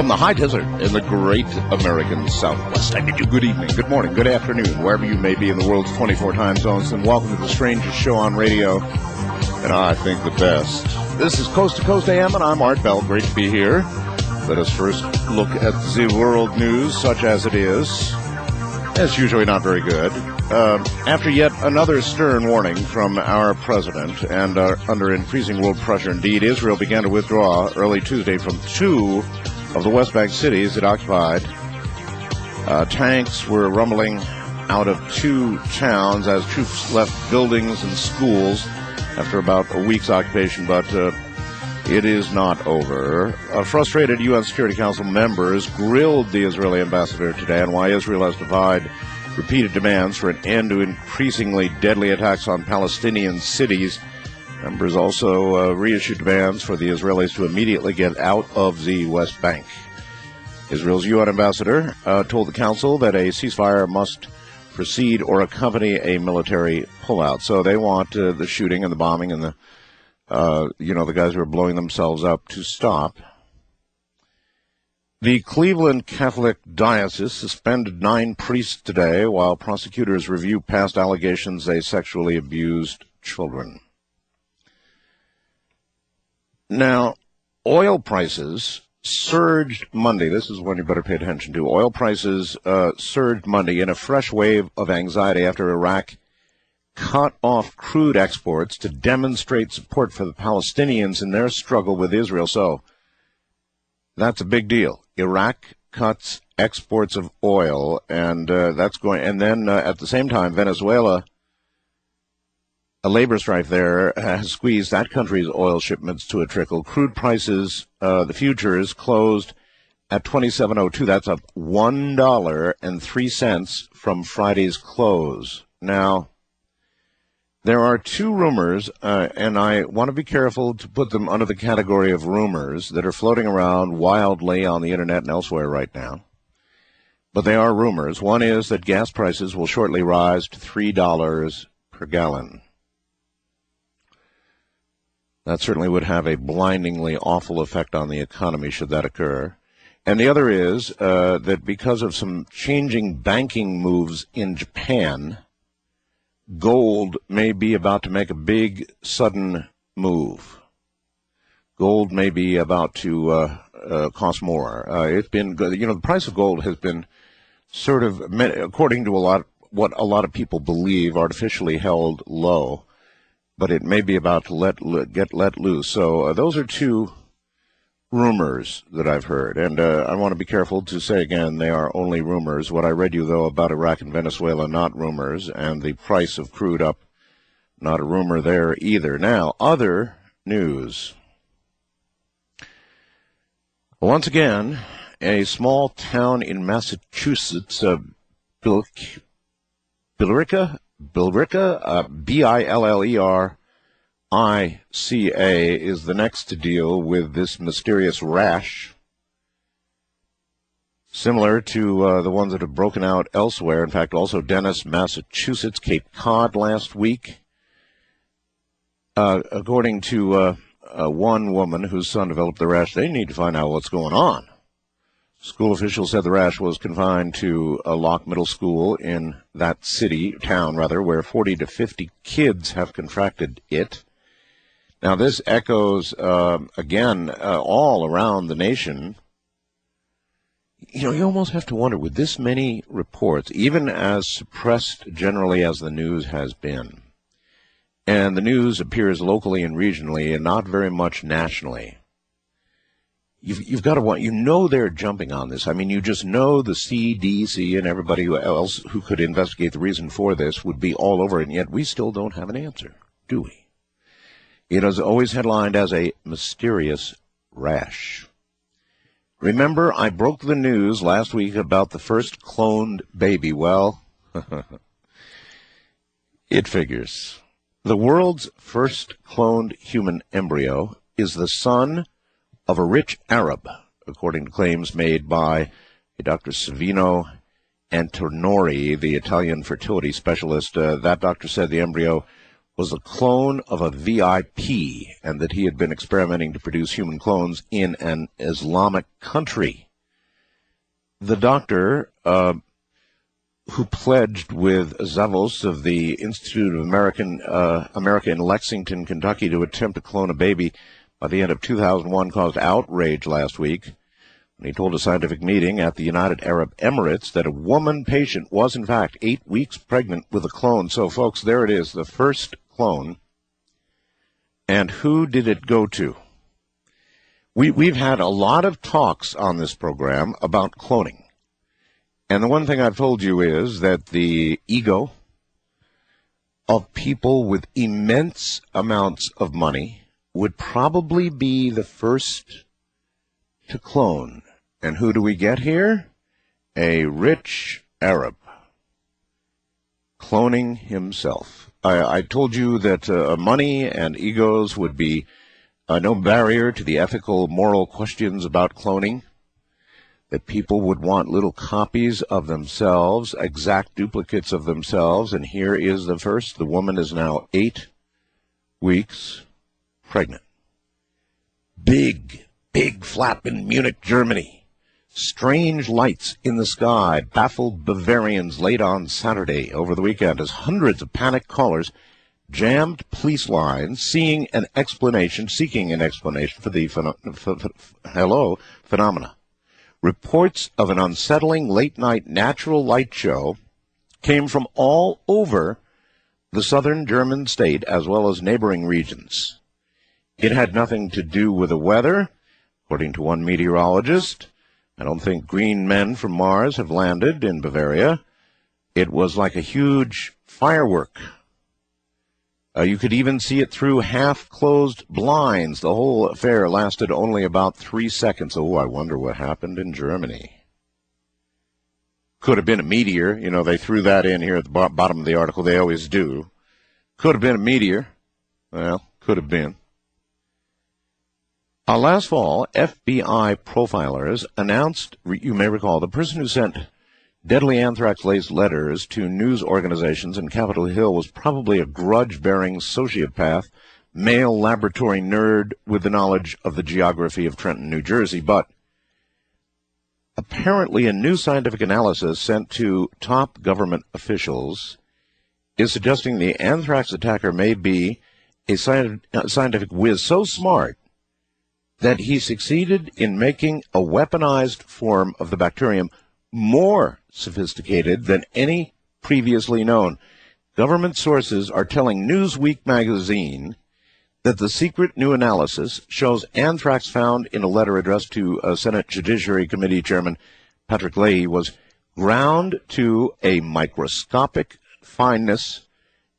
from the high desert in the great American Southwest. I bid you good evening, good morning, good afternoon, wherever you may be in the world's 24 time zones, and welcome to the strangest show on radio, and I think the best. This is Coast to Coast AM, and I'm Art Bell. Great to be here. Let us first look at the world news, such as it is. It's usually not very good. After yet another stern warning from our president, and under increasing world pressure indeed, Israel began to withdraw early Tuesday from two of the West Bank cities it occupied. Tanks were rumbling out of two towns as troops left buildings and schools after about a week's occupation, but it is not over. Frustrated UN Security Council members grilled the Israeli ambassador today on why Israel has defied repeated demands for an end to increasingly deadly attacks on Palestinian cities. Members also reissued demands for the Israelis to immediately get out of the West Bank. Israel's UN ambassador told the council that a ceasefire must precede or accompany a military pullout. So they want the shooting and the bombing and the guys who are blowing themselves up to stop. The Cleveland Catholic Diocese suspended 9 priests today while prosecutors review past allegations they sexually abused children. Now, oil prices surged Monday. This is one you better pay attention to. Oil prices surged Monday in a fresh wave of anxiety after Iraq cut off crude exports to demonstrate support for the Palestinians in their struggle with Israel. So that's a big deal. Iraq cuts exports of oil, and that's going. And then at the same time, Venezuela, a labor strife there, has squeezed that country's oil shipments to a trickle. Crude prices, the futures closed at $27.02. That's up $1.03 from Friday's close. Now, there are two rumors, and I want to be careful to put them under the category of rumors that are floating around wildly on the internet and elsewhere right now. But they are rumors. One is that gas prices will shortly rise to $3 per gallon. That certainly would have a blindingly awful effect on the economy should that occur. And the other is that because of some changing banking moves in Japan, gold may be about to make a big, sudden move. Gold may be about to cost more. It's been good. The price of gold has been sort of, according to what a lot of people believe, artificially held low, but it may be about to get let loose. So those are two rumors that I've heard, and I want to be careful to say again they are only rumors. What I read you, though, about Iraq and Venezuela, not rumors, and the price of crude up, not a rumor there either. Now, other news. Once again, a small town in Massachusetts, Billerica, Billerica, ICA is the next to deal with this mysterious rash, similar to the ones that have broken out elsewhere. In fact, also Dennis, Massachusetts, Cape Cod last week. According to one woman whose son developed the rash, they need to find out what's going on. School officials said the rash was confined to a Locke Middle School in that town, where 40 to 50 kids have contracted it. Now, this echoes, again, all around the nation. You almost have to wonder, with this many reports, even as suppressed generally as the news has been, and the news appears locally and regionally and not very much nationally, you've got to they're jumping on this. I mean, you just know the CDC and everybody else who could investigate the reason for this would be all over it, and yet we still don't have an answer, do we? It is always headlined as a mysterious rash. Remember, I broke the news last week about the first cloned baby. Well, it figures. The world's first cloned human embryo is the son of a rich Arab, according to claims made by a Dr. Savino Antonori, the Italian fertility specialist. That doctor said the embryo was a clone of a VIP and that he had been experimenting to produce human clones in an Islamic country. the doctor who pledged with Zavos of the Institute of America in Lexington, Kentucky, to attempt to clone a baby by the end of 2001 caused outrage last week when he told a scientific meeting at the United Arab Emirates that a woman patient was, in fact, 8 weeks pregnant with a clone. So, folks, there it is, the first clone. And who did it go to? We've had a lot of talks on this program about cloning. And the one thing I've told you is that the ego of people with immense amounts of money would probably be the first to clone. And who do we get here? A rich Arab cloning himself. I told you that money and egos would be no barrier to the ethical, moral questions about cloning, that people would want little copies of themselves, exact duplicates of themselves, and here is the first. The woman is now 8 weeks pregnant. Big flap in Munich, Germany. Strange lights in the sky baffled Bavarians late on Saturday over the weekend as hundreds of panicked callers jammed police lines seeking an explanation for the phenomena. Reports of an unsettling late-night natural light show came from all over the southern German state as well as neighboring regions. It had nothing to do with the weather, according to one meteorologist. I don't think green men from Mars have landed in Bavaria. It was like a huge firework. You could even see it through half-closed blinds. The whole affair lasted only about 3 seconds. Oh, I wonder what happened in Germany. Could have been a meteor. You know, they threw that in here at the bottom of the article. They always do. Could have been a meteor. Well, could have been. Last fall, FBI profilers announced, you may recall, the person who sent deadly anthrax-laced letters to news organizations in Capitol Hill was probably a grudge-bearing sociopath, male laboratory nerd with the knowledge of the geography of Trenton, New Jersey. But apparently a new scientific analysis sent to top government officials is suggesting the anthrax attacker may be a scientific whiz so smart that he succeeded in making a weaponized form of the bacterium more sophisticated than any previously known. Government sources are telling Newsweek magazine that the secret new analysis shows anthrax found in a letter addressed to Senate Judiciary Committee Chairman Patrick Leahy was ground to a microscopic fineness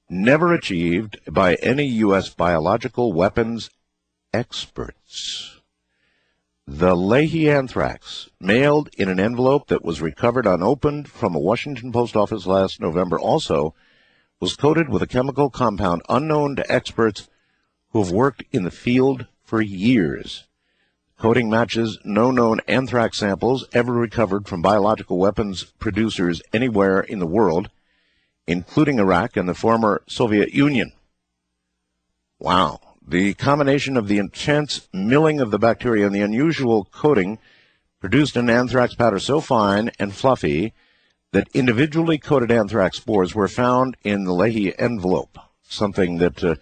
never achieved by any U.S. biological weapons experts. The Leahy anthrax, mailed in an envelope that was recovered unopened from a Washington post office last November, also was coated with a chemical compound unknown to experts who have worked in the field for years. Coating matches no known anthrax samples ever recovered from biological weapons producers anywhere in the world, including Iraq and the former Soviet Union. Wow. The combination of the intense milling of the bacteria and the unusual coating produced an anthrax powder so fine and fluffy that individually coated anthrax spores were found in the Leahy envelope, something that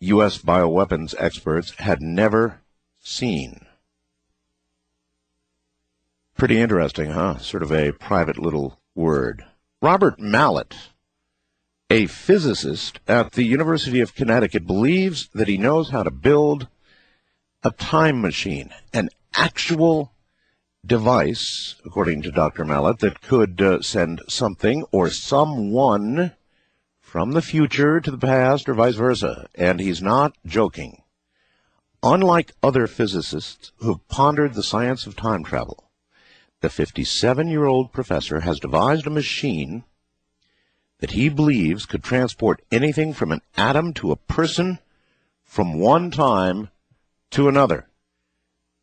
U.S. bioweapons experts had never seen. Pretty interesting, huh? Sort of a private little word. Robert Mallet, a physicist at the University of Connecticut, believes that he knows how to build a time machine, an actual device, according to Dr. Mallet, that could send something or someone from the future to the past or vice versa. And he's not joking. Unlike other physicists who've pondered the science of time travel, the 57-year-old professor has devised a machine that he believes could transport anything from an atom to a person from one time to another.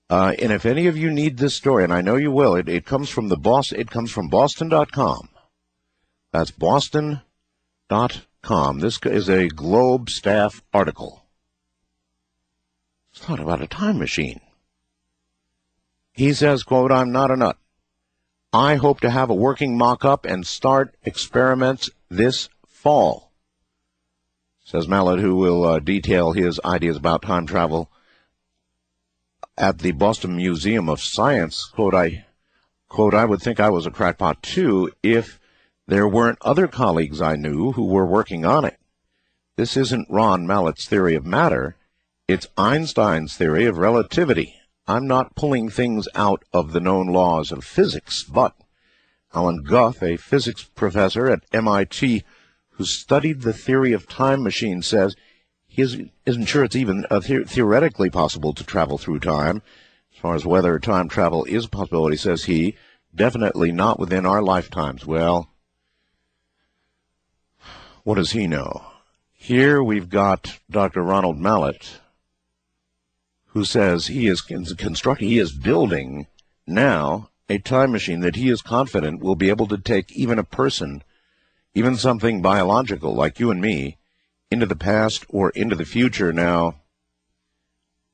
And if any of you need this story, and I know you will, it comes from Boston.com. That's Boston.com. This is a Globe staff article. It's not about a time machine. He says, quote, "I'm not a nut. I hope to have a working mock-up and start experiments this fall, says Mallet, who will detail his ideas about time travel at the Boston Museum of Science. Quote, I would think I was a crackpot too if there weren't other colleagues I knew who were working on it. This isn't Ron Mallet's theory of matter. It's Einstein's theory of relativity. I'm not pulling things out of the known laws of physics, but Alan Guth, a physics professor at MIT who studied the theory of time machines, says he isn't sure it's even theoretically possible to travel through time. As far as whether time travel is a possibility, says he, definitely not within our lifetimes. Well, what does he know? Here we've got Dr. Ronald Mallet, who says he is building now a time machine that he is confident will be able to take even a person, even something biological like you and me, into the past or into the future. Now,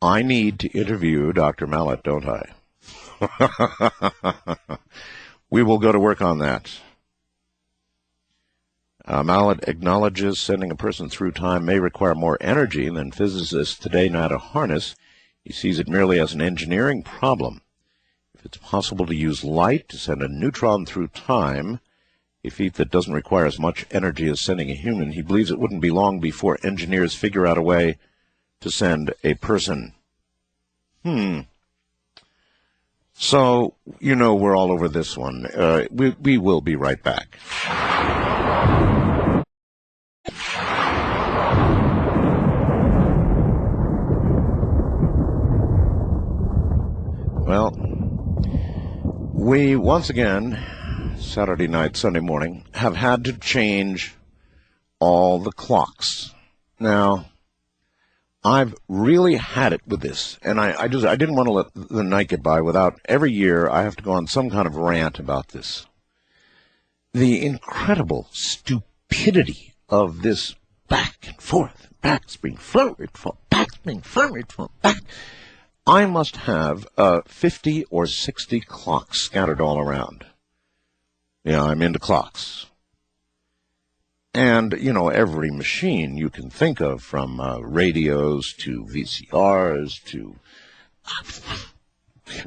I need to interview Dr. Mallet, don't I? We will go to work on that. Mallet acknowledges sending a person through time may require more energy than physicists today know how to harness. He sees it merely as an engineering problem. If it's possible to use light to send a neutron through time, a feat that doesn't require as much energy as sending a human, he believes it wouldn't be long before engineers figure out a way to send a person. So, you know, we're all over this one. We will be right back. Well, we once again, Saturday night, Sunday morning, have had to change all the clocks. Now, I've really had it with this, and I didn't want to let the night get by without, every year I have to go on some kind of rant about this. The incredible stupidity of this back and forth, back's being forward, back's being forward, back. I must have 50 or 60 clocks scattered all around. Yeah, I'm into clocks. And, you know, every machine you can think of, from radios to VCRs to,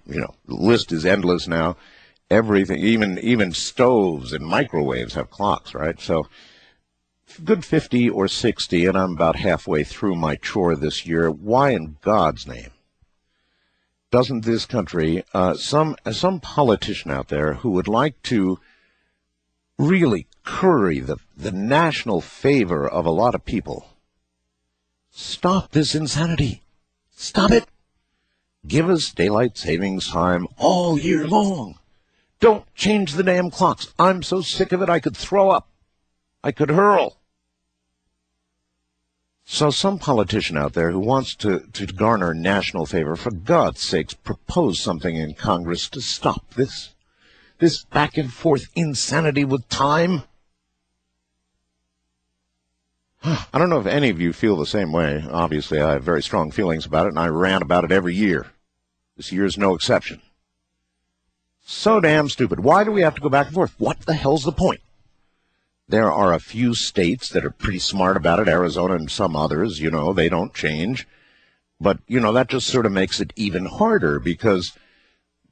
you know, the list is endless now. Everything, even stoves and microwaves have clocks, right? So, good 50 or 60, and I'm about halfway through my chore this year. Why in God's name doesn't this country, some politician out there who would like to really curry the national favor of a lot of people, stop this insanity. Stop it. Give us daylight savings time all year long. Don't change the damn clocks. I'm so sick of it I could throw up. I could hurl. So some politician out there who wants to garner national favor, for God's sakes, propose something in Congress to stop this back and forth insanity with time. I don't know if any of you feel the same way. Obviously, I have very strong feelings about it, and I rant about it every year. This year is no exception. So damn stupid. Why do we have to go back and forth? What the hell's the point? There are a few states that are pretty smart about it, Arizona and some others, you know, they don't change. But, you know, that just sort of makes it even harder because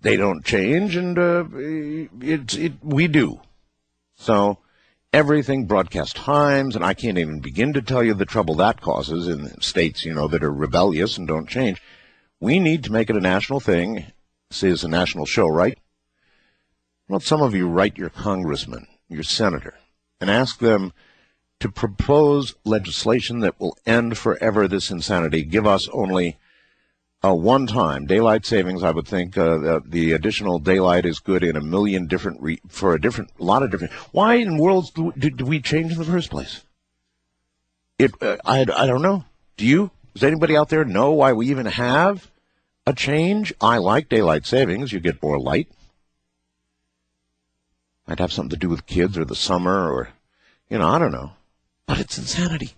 they don't change and we do. So everything, broadcast times, and I can't even begin to tell you the trouble that causes in states, you know, that are rebellious and don't change. We need to make it a national thing. This is a national show, right? Well, some of you write your congressman, your senator, and ask them to propose legislation that will end forever this insanity. Give us only a one-time daylight savings. I would think the additional daylight is good in a million different lot of different. Why in worlds do we change in the first place? I don't know. Do you? Does anybody out there know why we even have a change? I like daylight savings. You get more light. Might have something to do with kids or the summer or, you know, I don't know. But it's insanity.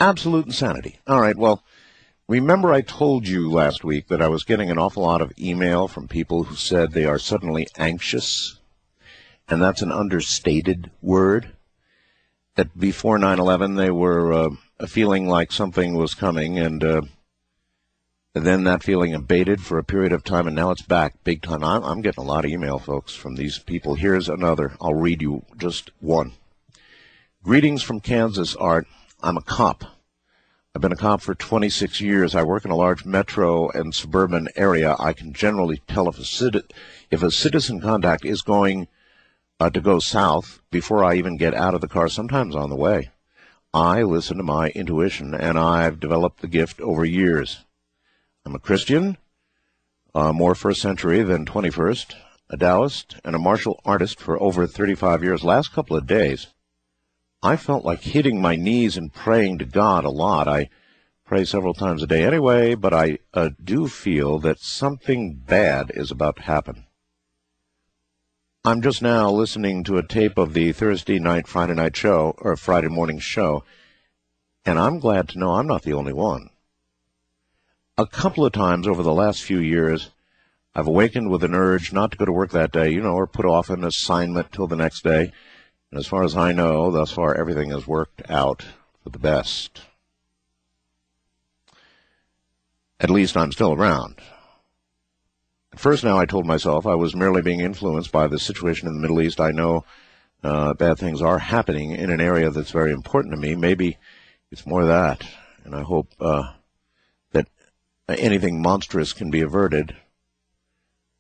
Absolute insanity. All right, well, remember I told you last week that I was getting an awful lot of email from people who said they are suddenly anxious and that's an understated word, that before 9/11 they were feeling like something was coming, and then that feeling abated for a period of time, and now it's back big time. I'm getting a lot of email, folks, from these people. Here's another. I'll read you just one. Greetings from Kansas, Art. I'm a cop. I've been a cop for 26 years. I work in a large metro and suburban area. I can generally tell if a citizen contact is going to go south before I even get out of the car, sometimes on the way. I listen to my intuition, and I've developed the gift over years. I'm a Christian, more first century than 21st, a Taoist, and a martial artist for over 35 years. Last couple of days, I felt like hitting my knees and praying to God a lot. I pray several times a day anyway, but I do feel that something bad is about to happen. I'm just now listening to a tape of the Thursday night, Friday night show, or Friday morning show, and I'm glad to know I'm not the only one. A couple of times over the last few years, I've awakened with an urge not to go to work that day, or put off an assignment till the next day. And as far as I know, thus far, everything has worked out for the best. At least I'm still around. At first now I told myself I was merely being influenced by the situation in the Middle East. I know bad things are happening in an area that's very important to me. Maybe it's more that, and I hope that anything monstrous can be averted.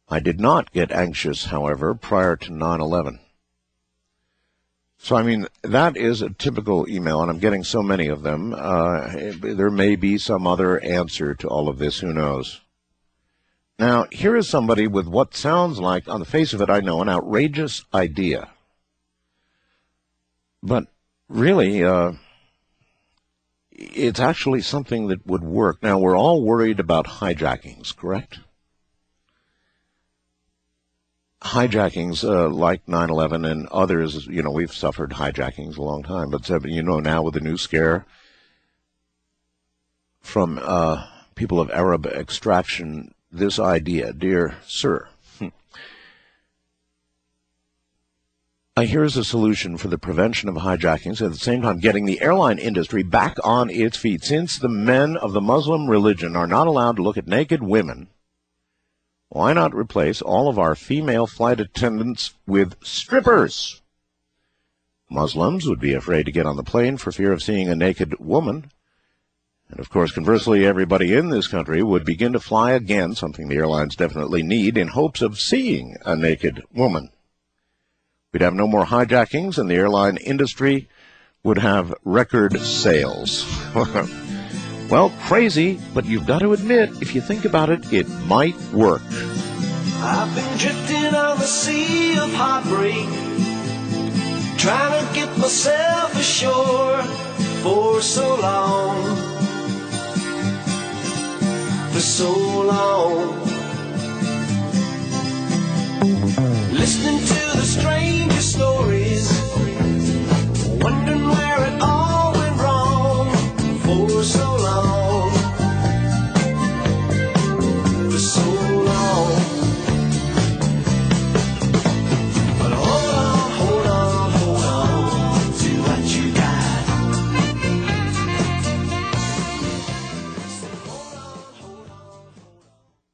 I did not get anxious, however, prior to 9/11. So, that is a typical email, and I'm getting so many of them. There may be some other answer to all of this, who knows. Now, here is somebody with what sounds like, on the face of it, I know, an outrageous idea. But really, it's actually something that would work. Now, we're all worried about hijackings, correct? Hijackings like 9/11 and others, we've suffered hijackings a long time. But, now with the new scare from people of Arab extraction, this idea, dear sir, here's a solution for the prevention of hijackings, at the same time getting the airline industry back on its feet. Since the men of the Muslim religion are not allowed to look at naked women, why not replace all of our female flight attendants with strippers? Muslims would be afraid to get on the plane for fear of seeing a naked woman. And, of course, conversely, everybody in this country would begin to fly again, something the airlines definitely need, in hopes of seeing a naked woman. We'd have no more hijackings, and the airline industry would have record sales. Well, crazy, but you've got to admit, if you think about it, it might work. I've been drifting on the sea of heartbreak, trying to get myself ashore for so long, for so long. Listening to the strangest stories, wondering where it all went wrong for so long, for so long. But hold on, hold on, hold on to what you got. Hold on, hold on, hold on.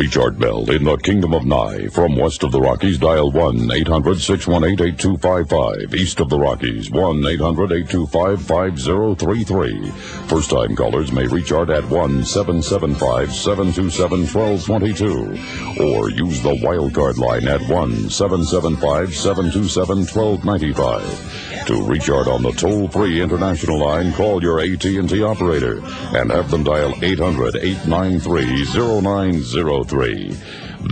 Reach Art Bell in the Kingdom of Nye. From west of the Rockies, dial 1-800-618-8255. East of the Rockies, 1-800-825-5033. First-time callers may reach Art at 1-775-727-1222. Or use the wildcard line at 1-775-727-1295. To reach Art on the toll-free international line, call your AT&T operator and have them dial 800-893-0903.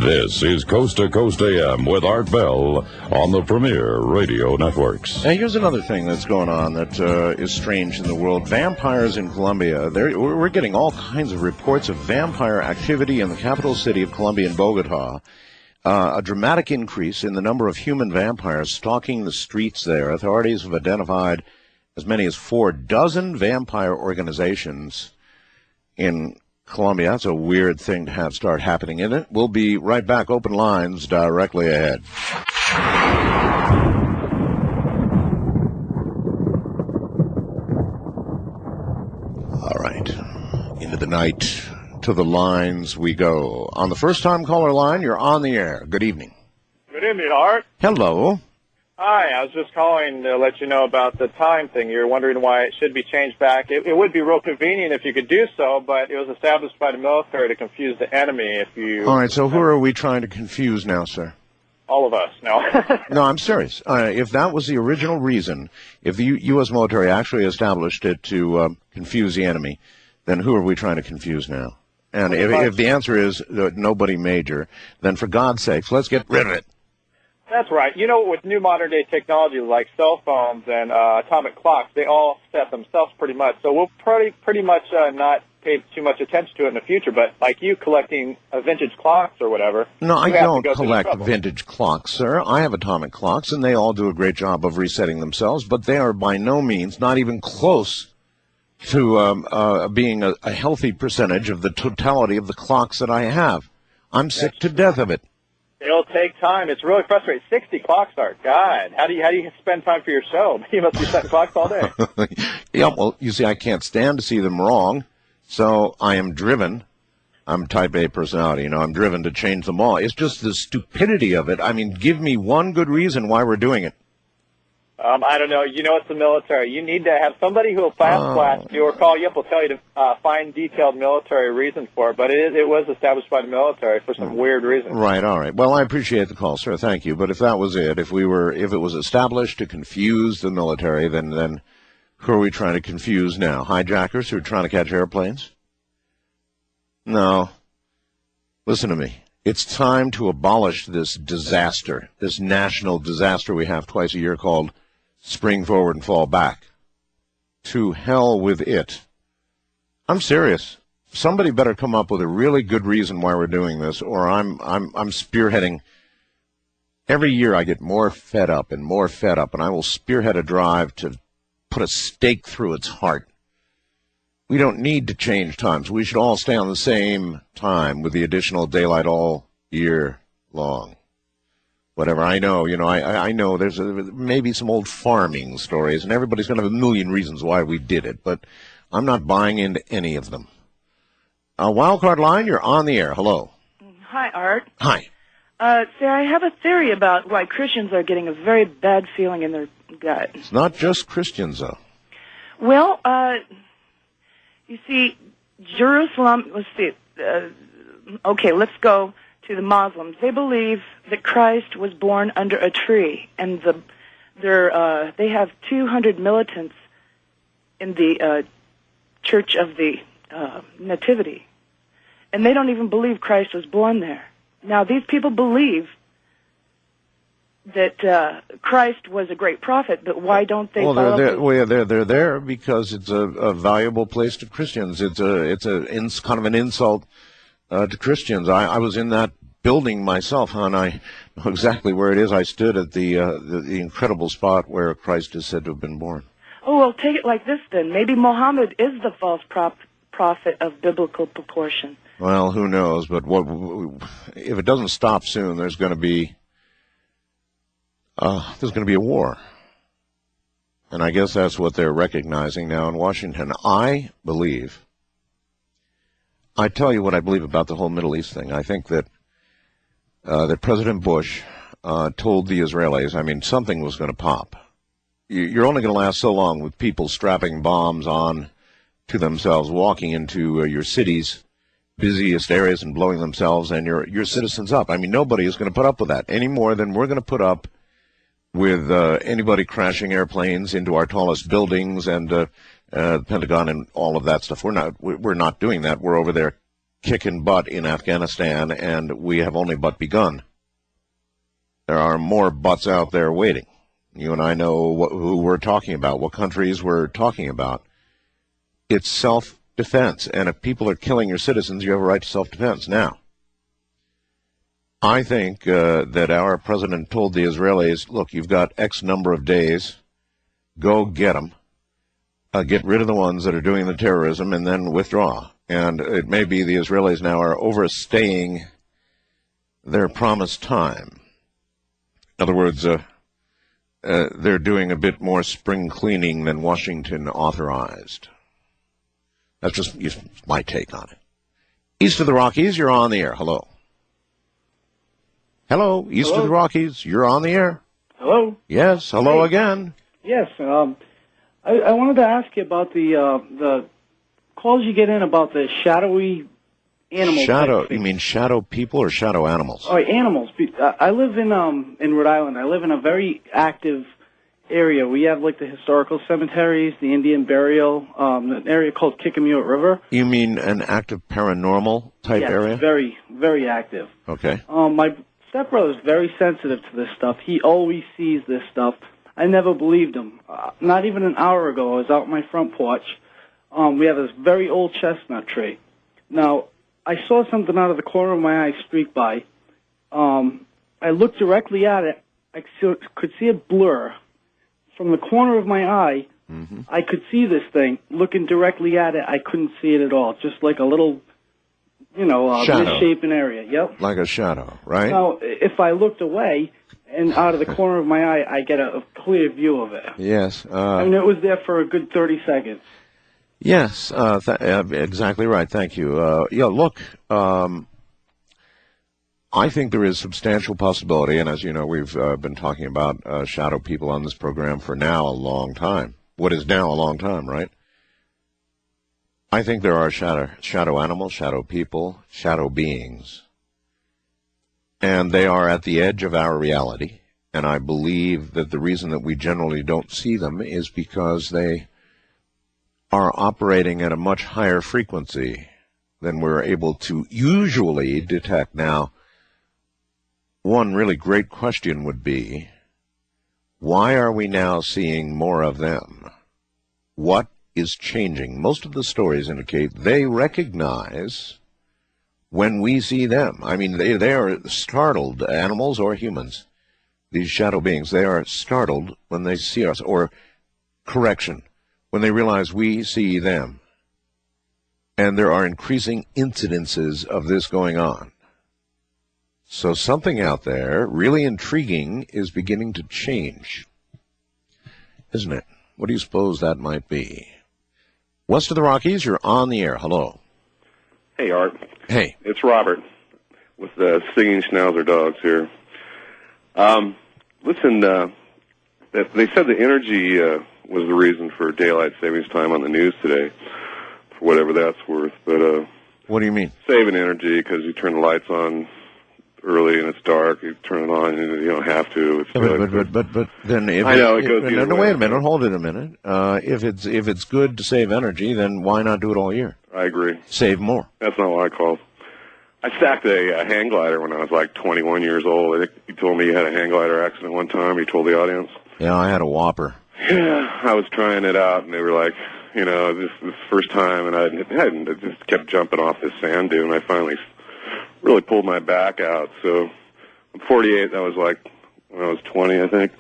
This is Coast to Coast AM with Art Bell on the Premier Radio Networks. Now, here's another thing that's going on that is strange in the world. Vampires in Colombia. We're getting all kinds of reports of vampire activity in the capital city of Colombia in Bogota. A dramatic increase in the number of human vampires stalking the streets there. Authorities have identified as many as 4 dozen vampire organizations in Colombia. That's a weird thing to have start happening in it. We'll be right back. Open lines directly ahead. All right. Into the night. To the lines we go. On the first-time caller line, you're on the air. Good evening. Good evening, Art. Hello. Hi, I was just calling to let you know about the time thing. You're wondering why it should be changed back. It would be real convenient if you could do so, but it was established by the military to confuse the enemy if you... All right, so who are we trying to confuse now, sir? All of us, no. No, I'm serious. If that was the original reason, if the U.S. military actually established it to confuse the enemy, then who are we trying to confuse now? And if the answer is nobody major, then for God's sakes, let's get rid of it. That's right. You know, with new modern-day technology like cell phones and atomic clocks, they all set themselves pretty much. So we'll pretty much not pay too much attention to it in the future. But like you collecting vintage clocks or whatever. No, I don't collect vintage clocks, sir. I have atomic clocks, and they all do a great job of resetting themselves. But they are by no means, not even close to being a healthy percentage of the totality of the clocks that I have. I'm sick to death of it. It'll take time. It's really frustrating. 60 clocks, Art. God, how do you spend time for your show? You must be setting clocks all day. Yeah, well, you see, I can't stand to see them wrong, so I am driven. I'm type A personality, I'm driven to change them all. It's just the stupidity of it. I mean, give me one good reason why we're doing it. I don't know. It's the military. You need to have somebody who will fast-blast you or call you up will tell you to find detailed military reasons for it. But it was established by the military for some weird reason. Right, all right. Well, I appreciate the call, sir. Thank you. But if that was it, if it was established to confuse the military, then who are we trying to confuse now? Hijackers who are trying to catch airplanes? No. Listen to me. It's time to abolish this disaster, this national disaster we have twice a year called spring forward and fall back. To hell with it. I'm serious. Somebody better come up with a really good reason why we're doing this, or I'm spearheading. Every year I get more fed up, and I will spearhead a drive to put a stake through its heart. We don't need to change times. We should all stay on the same time with the additional daylight all year long. Whatever. I know, I know there's maybe some old farming stories, and everybody's going to have a million reasons why we did it, but I'm not buying into any of them. Wildcard line, you're on the air. Hello. Hi, Art. Hi. See, I have a theory about why Christians are getting a very bad feeling in their gut. It's not just Christians, though. Well, you see, Jerusalem, let's see, okay, let's go to the Muslims. They believe that Christ was born under a tree, and they have 200 militants in the Church of the Nativity, and they don't even believe Christ was born there. Now, these people believe that Christ was a great prophet, but why don't they follow? They're there because it's a valuable place to Christians. It's kind of an insult to Christians. I was in that building myself, and I know exactly where it is. I stood at the incredible spot where Christ is said to have been born. Oh, well, take it like this then. Maybe Muhammad is the false prophet of biblical proportion. Well, who knows? But if it doesn't stop soon, there's going to be a war. And I guess that's what they're recognizing now in Washington. I believe I tell you what I believe about the whole Middle East thing. I think that that President Bush told the Israelis, I mean, something was going to pop. You're only going to last so long with people strapping bombs on to themselves, walking into your cities' busiest areas and blowing themselves and your citizens up. I mean, nobody is going to put up with that any more than we're going to put up with anybody crashing airplanes into our tallest buildings and the Pentagon and all of that stuff. We're not doing that. We're over there kicking butt in Afghanistan, and we have only but begun. There are more butts out there waiting. You and I know who we're talking about, what countries we're talking about. It's self-defense, and if people are killing your citizens, you have a right to self-defense. Now, I think that our president told the Israelis, look, you've got X number of days, go get them, get rid of the ones that are doing the terrorism, and then withdraw. And it may be the Israelis now are overstaying their promised time. In other words, they're doing a bit more spring cleaning than Washington authorized. That's just my take on it. East of the Rockies, you're on the air. Hello. Hello, east of the Rockies, you're on the air. Hello. Yes, hello again. Yes, I wanted to ask you about the calls you get in about the shadowy animals. Shadow? You mean shadow people or shadow animals? Oh, animals. I live in Rhode Island. I live in a very active area. We have like the historical cemeteries, the Indian burial, an area called Kickamute River. You mean an active paranormal type area? Yes, very, very active. Okay. My stepbrother is very sensitive to this stuff. He always sees this stuff. I never believed him. Not even an hour ago, I was out on my front porch. We have this very old chestnut tree. Now, I saw something out of the corner of my eye streak by. I looked directly at it. I could see a blur. From the corner of my eye, I could see this thing. Looking directly at it, I couldn't see it at all. Just like a little, misshapen area. Yep. Like a shadow, right? Now, if I looked away and out of the corner of my eye, I get a clear view of it. Yes. I mean, it was there for a good 30 seconds. Yes, exactly right. Thank you. Look, I think there is substantial possibility, and as you know, we've been talking about shadow people on this program for now a long time. What is now a long time, right? I think there are shadow animals, shadow people, shadow beings, and they are at the edge of our reality, and I believe that the reason that we generally don't see them is because they are operating at a much higher frequency than we're able to usually detect. Now, one really great question would be, why are we now seeing more of them? What is changing? Most of the stories indicate they recognize when we see them. I mean, they are startled, animals or humans, these shadow beings. They are startled when they see us, or correction, when they realize we see them. And there are increasing incidences of this going on. So something out there, really intriguing, is beginning to change. Isn't it? What do you suppose that might be? West of the Rockies, you're on the air. Hello. Hey, Art. Hey. It's Robert with the Singing Schnauzer Dogs here. Listen, they said the energy was the reason for daylight savings time on the news today, for whatever that's worth. But what do you mean? Saving energy because you turn the lights on early and it's dark. You turn it on and you don't have to. It's but then if I know it goes. No, wait a minute. Hold it a minute. If it's good to save energy, then why not do it all year? I agree. Save more. That's not what I called. I stacked a hang glider when I was like 21 years old. I think you told me you had a hang glider accident one time. You told the audience. Yeah, I had a Whopper. Yeah, I was trying it out, and they were like, this is the first time, and I just kept jumping off this sand dune. I finally really pulled my back out. So I'm 48. That was like when I was 20, I think.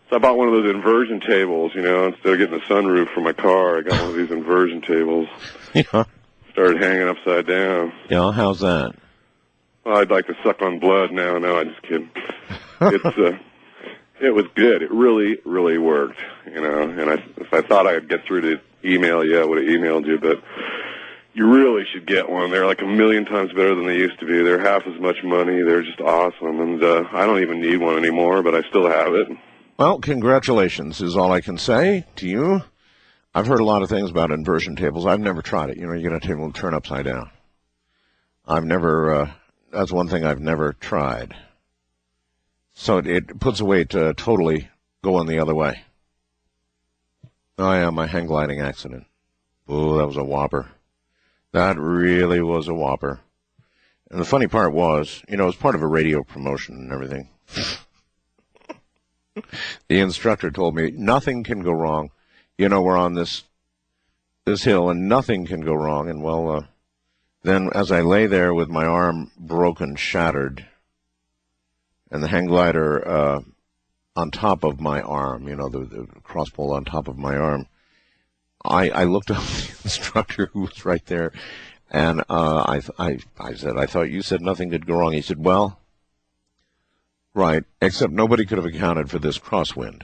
So I bought one of those inversion tables, instead of getting a sunroof for my car, I got one of these inversion tables. Yeah. Started hanging upside down. Yeah, how's that? Well, I'd like to suck on blood now. No, I'm just kidding. It was good. It really, really worked, And if I thought I could get through to email you, I would have emailed you. But you really should get one. They're like a million times better than they used to be. They're half as much money. They're just awesome. And I don't even need one anymore, but I still have it. Well, congratulations is all I can say to you. I've heard a lot of things about inversion tables. I've never tried it. You know, you get a table turn upside down. I've never, that's one thing I've never tried. So it puts away to totally going the other way. Oh, yeah, my hang gliding accident. Oh, that was a whopper. That really was a whopper. And the funny part was, you know, it was part of a radio promotion and everything. The instructor told me, nothing can go wrong. You know, we're on this hill and nothing can go wrong. And, well, then as I lay there with my arm broken, shattered, and the hang glider on top of my arm, you know, the cross pole on top of my arm, I looked up the instructor who was right there, and I said, I thought you said nothing could go wrong. He said, well, right, except nobody could have accounted for this crosswind.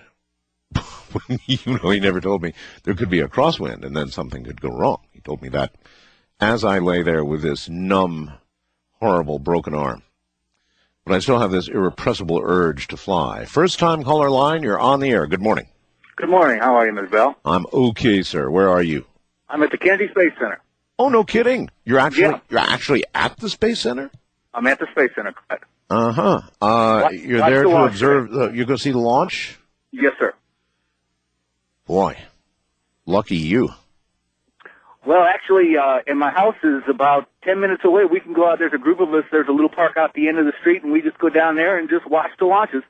You know, he never told me there could be a crosswind and then something could go wrong. He told me that as I lay there with this numb, horrible, broken arm. But I still have this irrepressible urge to fly. First time caller line, you're on the air. Good morning. Good morning. How are you, Ms. Bell? I'm okay, sir. Where are you? I'm at the Kennedy Space Center. Oh, no kidding. You're actually at the Space Center? I'm at the Space Center. Uh-huh. You're there to observe, you're going to see the launch? Yes, sir. Boy, lucky you. Well, actually, and my house is about 10 minutes away. We can go out. There's a group of us. There's a little park out the end of the street, and we just go down there and just watch the launches.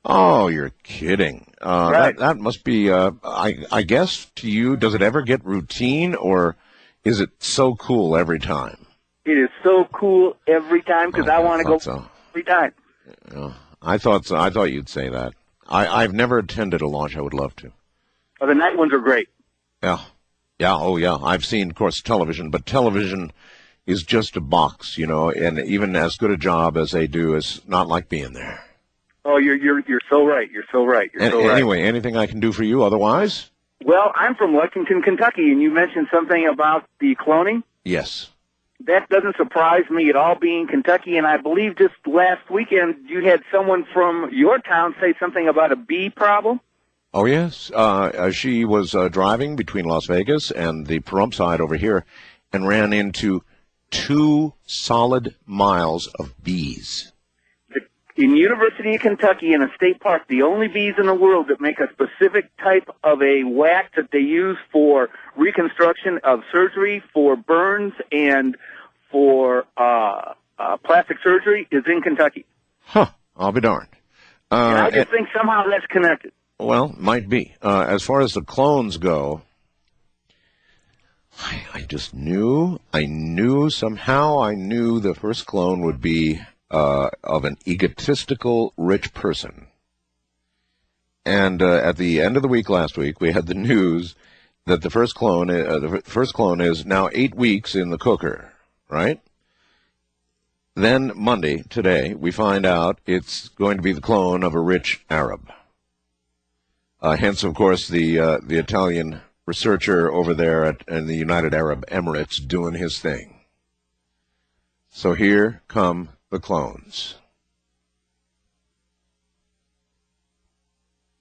Oh, you're kidding. Right. That must be, I guess, to you, does it ever get routine, or is it so cool every time? It is so cool every time because I want to go every time. I thought so. I thought you'd say that. I've never attended a launch. I would love to. Oh, the night ones are great. Yeah. Yeah, oh yeah. I've seen, of course, television, but television is just a box, you know, and even as good a job as they do is not like being there. Oh, you're so right. You're so right. Anyway, anything I can do for you otherwise? Well, I'm from Lexington, Kentucky, and you mentioned something about the cloning. Yes. That doesn't surprise me at all, being Kentucky, and I believe just last weekend you had someone from your town say something about a bee problem. Oh, yes. She was driving between Las Vegas and the Pahrump side over here and ran into 2 solid miles of bees. In University of Kentucky, in a state park, the only bees in the world that make a specific type of a wax that they use for reconstruction of surgery, for burns, and for plastic surgery is in Kentucky. Huh. I'll be darned. And I just think somehow that's connected. Well, might be. As far as the clones go, I just knew, somehow I knew the first clone would be of an egotistical rich person. And at the end of the week last week, we had the news that the first clone is now 8 weeks in the cooker, right? Then Monday, today, we find out it's going to be the clone of a rich Arab. Hence, of course, the Italian researcher over there in the United Arab Emirates doing his thing. So here come the clones.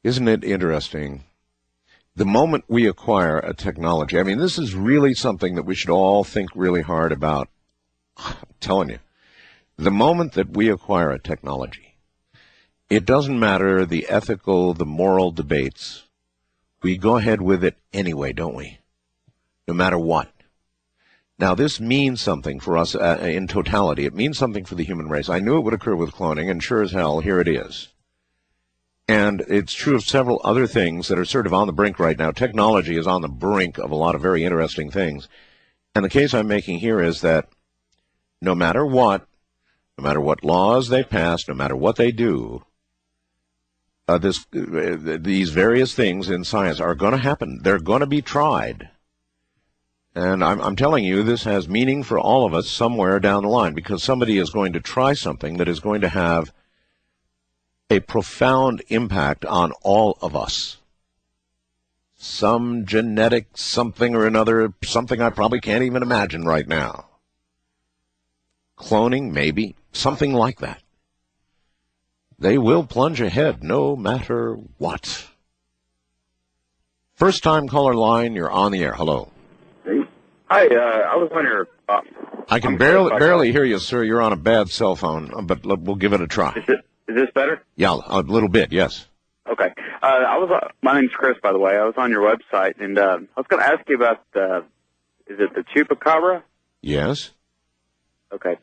Isn't it interesting? The moment we acquire a technology, I mean, this is really something that we should all think really hard about. I'm telling you, the moment that we acquire a technology, it doesn't matter the ethical, the moral debates. We go ahead with it anyway, don't we? No matter what. Now, this means something for us in totality. It means something for the human race. I knew it would occur with cloning, and sure as hell, here it is. And it's true of several other things that are sort of on the brink right now. Technology is on the brink of a lot of very interesting things. And the case I'm making here is that no matter what laws they pass, no matter what they do, these various things in science are going to happen. They're going to be tried. And I'm telling you, this has meaning for all of us somewhere down the line, because somebody is going to try something that is going to have a profound impact on all of us. Some genetic something or another, something I probably can't even imagine right now. Cloning, maybe. Something like that. They will plunge ahead no matter what. First time caller line, you're on the air. Hello. Hi, I was on your... I can barely hear you, sir. You're on a bad cell phone, but we'll give it a try. Is this better? Yeah, a little bit, yes. Okay. My name's Chris, by the way. I was on your website, and I was going to ask you about is it the chupacabra? Yes. Okay.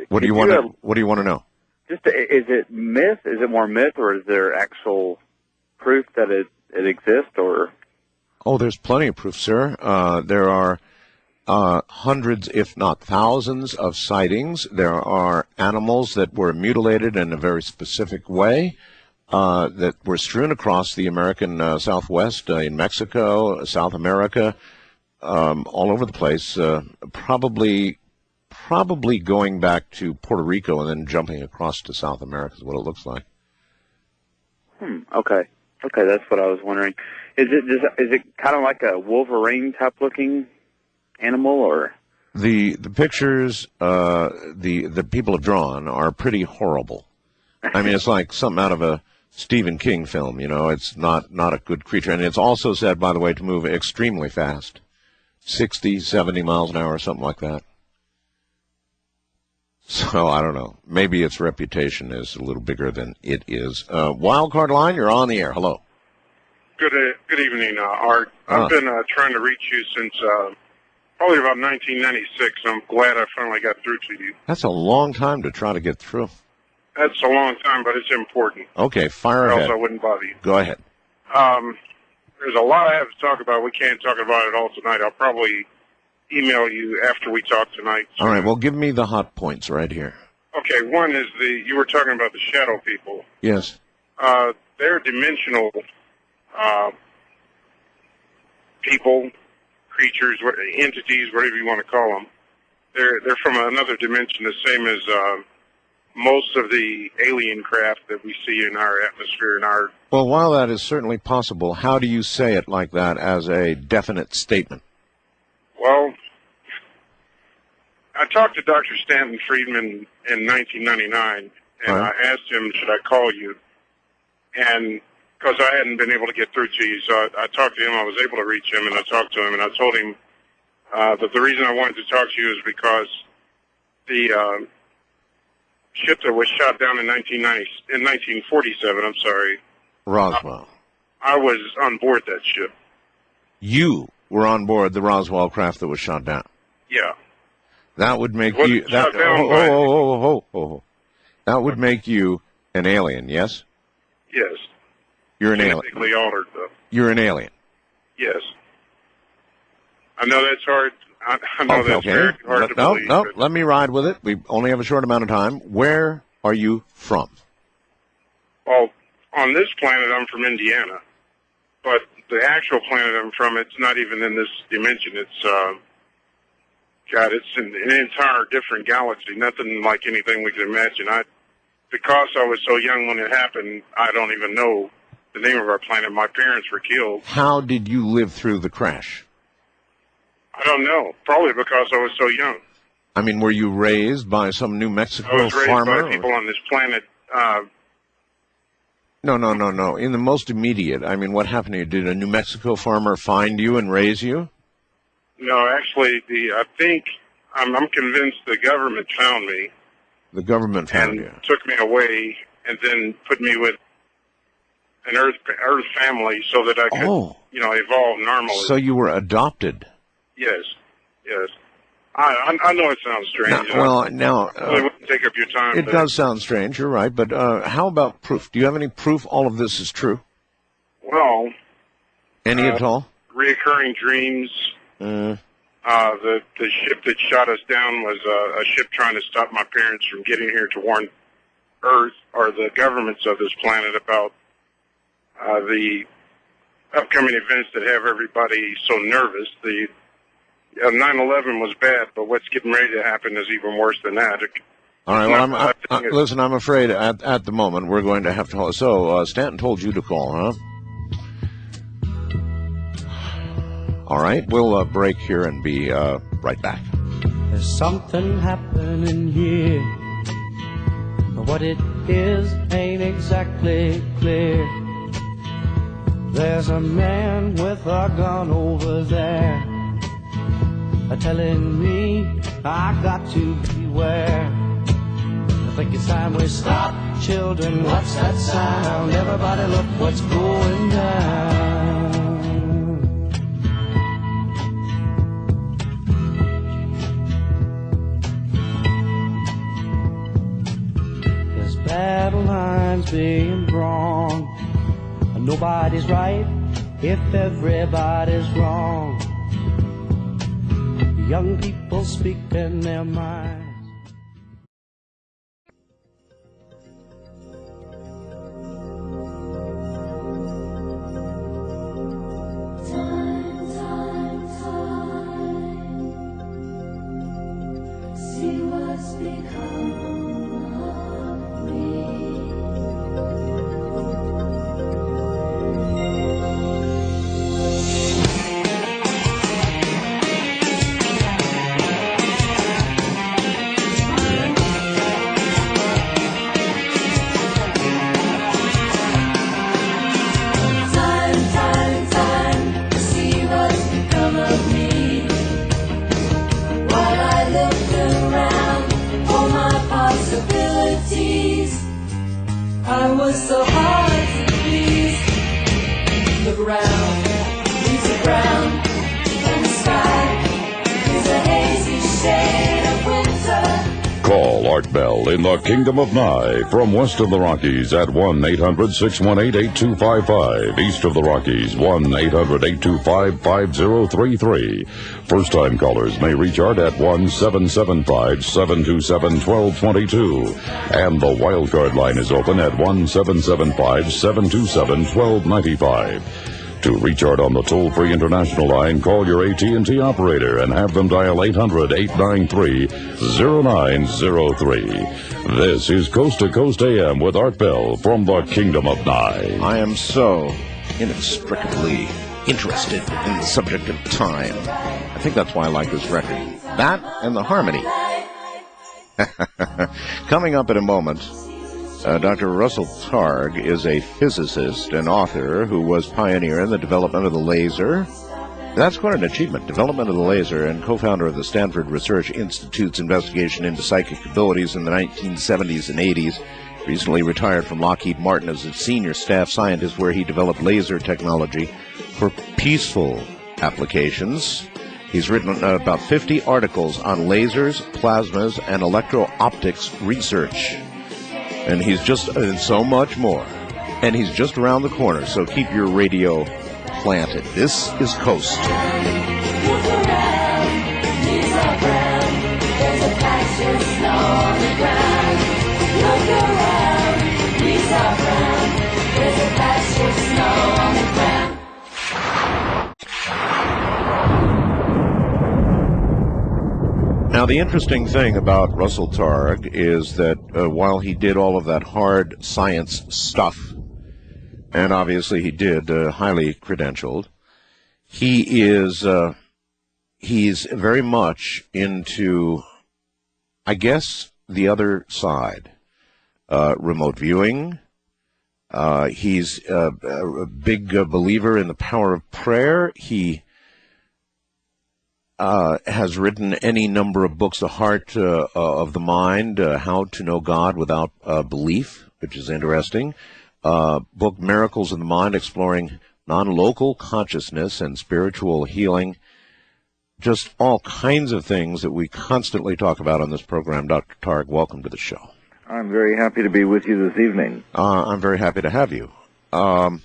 What do you want to know? Just, is it myth? Is it more myth, or is there actual proof that it exists, or? Oh, there's plenty of proof, sir. There are hundreds, if not thousands, of sightings. There are animals that were mutilated in a very specific way that were strewn across the American Southwest, in Mexico, South America, all over the place, probably going back to Puerto Rico and then jumping across to South America is what it looks like. Okay. Okay, that's what I was wondering. Is it kind of like a Wolverine type looking animal, or? The pictures the people have drawn are pretty horrible. I mean, it's like something out of a Stephen King film, you know. It's not a good creature. And it's also said, by the way, to move extremely fast, 60, 70 miles an hour, something like that. So, I don't know. Maybe its reputation is a little bigger than it is. Wildcard line, you're on the air. Hello. Good evening, Art. I've been trying to reach you since probably about 1996. I'm glad I finally got through to you. That's a long time to try to get through. That's a long time, but it's important. Okay, fire ahead. Or else ahead. I wouldn't bother you. Go ahead. There's a lot I have to talk about. We can't talk about it all tonight. I'll probably email you after we talk tonight. All right, well, give me the hot points right here. Okay, one is you were talking about the shadow people. Yes. They're dimensional people, creatures, entities, whatever you want to call them. They're from another dimension, the same as most of the alien craft that we see in our atmosphere and our... Well, while that is certainly possible, how do you say it like that as a definite statement? Well, I talked to Dr. Stanton Friedman in 1999, and I asked him, should I call you? And because I hadn't been able to get through to you, so I talked to him. I was able to reach him, and I talked to him, and I told him that the reason I wanted to talk to you is because the ship that was shot down in 1947, I'm sorry. Roswell. I was on board that ship. You were on board the Roswell craft that was shot down? Yeah. That would make you... That would make you an alien, yes? Yes. You're an alien. Genetically altered, though. You're an alien. Yes. I know that's hard. I know that's very hard to believe. No, let me ride with it. We only have a short amount of time. Where are you from? Well, on this planet, I'm from Indiana. But the actual planet I'm from, it's not even in this dimension. It's, it's in an entire different galaxy. Nothing like anything we can imagine. Because I was so young when it happened, I don't even know the name of our planet. My parents were killed. How did you live through the crash? I don't know. Probably because I was so young. I mean, were you raised by some New Mexico farmer? I was raised by people on this planet. No. In the most immediate, I mean, what happened to you? Did a New Mexico farmer find you and raise you? No, actually, I'm convinced the government found me. The government found you. Took me away and then put me with an Earth family so that I could, evolve normally. So you were adopted. Yes. I know it sounds strange. It wouldn't take up your time. It does sound strange, you're right, but how about proof? Do you have any proof all of this is true? Well... Any at all? Reoccurring dreams. The ship that shot us down was a ship trying to stop my parents from getting here to warn Earth or the governments of this planet about the upcoming events that have everybody so nervous. The 9/11 was bad, but what's getting ready to happen is even worse than that. All right, well, listen, I'm afraid at the moment we're going to have to... So, Stanton told you to call, huh? All right, we'll break here and be right back. There's something happening here, but what it is ain't exactly clear. There's a man with a gun over there, telling me I got to beware. I think it's time we stop, children. What's that sound? Everybody look what's going down. There's battle lines being drawn. Nobody's right if everybody's wrong. Young people speak in their minds. Time, see what's become of me. I was so hard to please. Look around, leaves are brown, and the sky is a hazy shade of winter. Call Art Bell in the Kingdom of Nye from west of the Rockies at 1-800-618-8255. East of the Rockies, 1-800-825-5033. First-time callers may reach Art at 1-775-727-1222. And the wildcard line is open at 1-775-727-1295. To reach Art on the toll-free international line, call your AT&T operator and have them dial 800-893-0903. This is Coast to Coast AM with Art Bell from the Kingdom of Nye. I am so inextricably interested in the subject of time. I think that's why I like this record. That and the harmony. Coming up in a moment, Dr. Russell Targ is a physicist and author who was pioneer in the development of the laser. That's quite an achievement, development of the laser, and co-founder of the Stanford Research Institute's investigation into psychic abilities in the 1970s and 80s. Recently retired from Lockheed Martin as a senior staff scientist, where he developed laser technology for peaceful applications. He's written about 50 articles on lasers, plasmas, and electro-optics research. And he's just, and so much more. And he's just around the corner, so keep your radio planted. This is Coast. Look around, leaves are brown. There's a patch of snow on the ground. Look around, leaves are brown. There's a patch of snow on the ground. Now, the interesting thing about Russell Targ is that while he did all of that hard science stuff, and obviously he did, highly credentialed, he's very much into, I guess, the other side. Remote viewing. He's a big believer in the power of prayer. He has written any number of books, The Heart of the Mind, How to Know God Without Belief, which is interesting. Book Miracles in the Mind, exploring non-local consciousness and spiritual healing. Just all kinds of things that we constantly talk about on this program. Dr. Targ, welcome to the show. I'm very happy to be with you this evening. I'm very happy to have you. I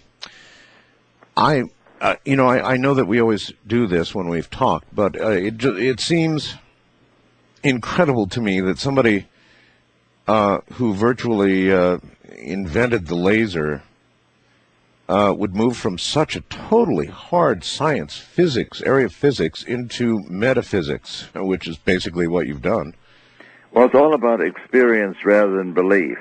know that we always do this when we've talked, but it seems incredible to me that somebody who virtually invented the laser would move from such a totally hard science, physics, area of physics, into metaphysics, which is basically what you've done. Well, it's all about experience rather than belief.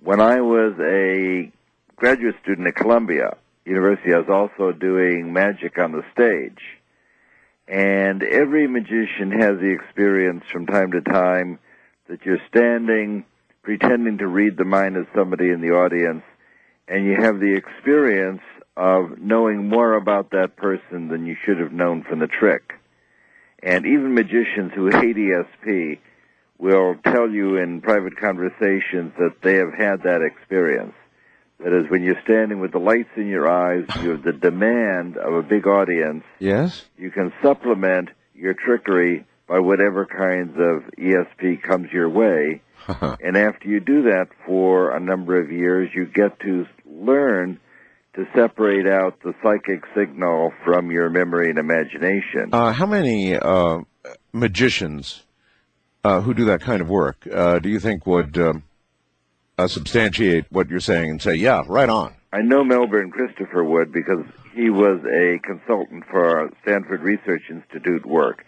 When I was a graduate student at Columbia University, I was also doing magic on the stage. And every magician has the experience from time to time that you're standing, pretending to read the mind of somebody in the audience, and you have the experience of knowing more about that person than you should have known from the trick. And even magicians who hate ESP will tell you in private conversations that they have had that experience. That is, when you're standing with the lights in your eyes, you have the demand of a big audience. Yes? You can supplement your trickery by whatever kinds of ESP comes your way. And after you do that for a number of years, you get to learn to separate out the psychic signal from your memory and imagination. How many magicians who do that kind of work do you think would substantiate what you're saying and say, yeah, right on? I know Melbourne Christopher would, because he was a consultant for our Stanford Research Institute work.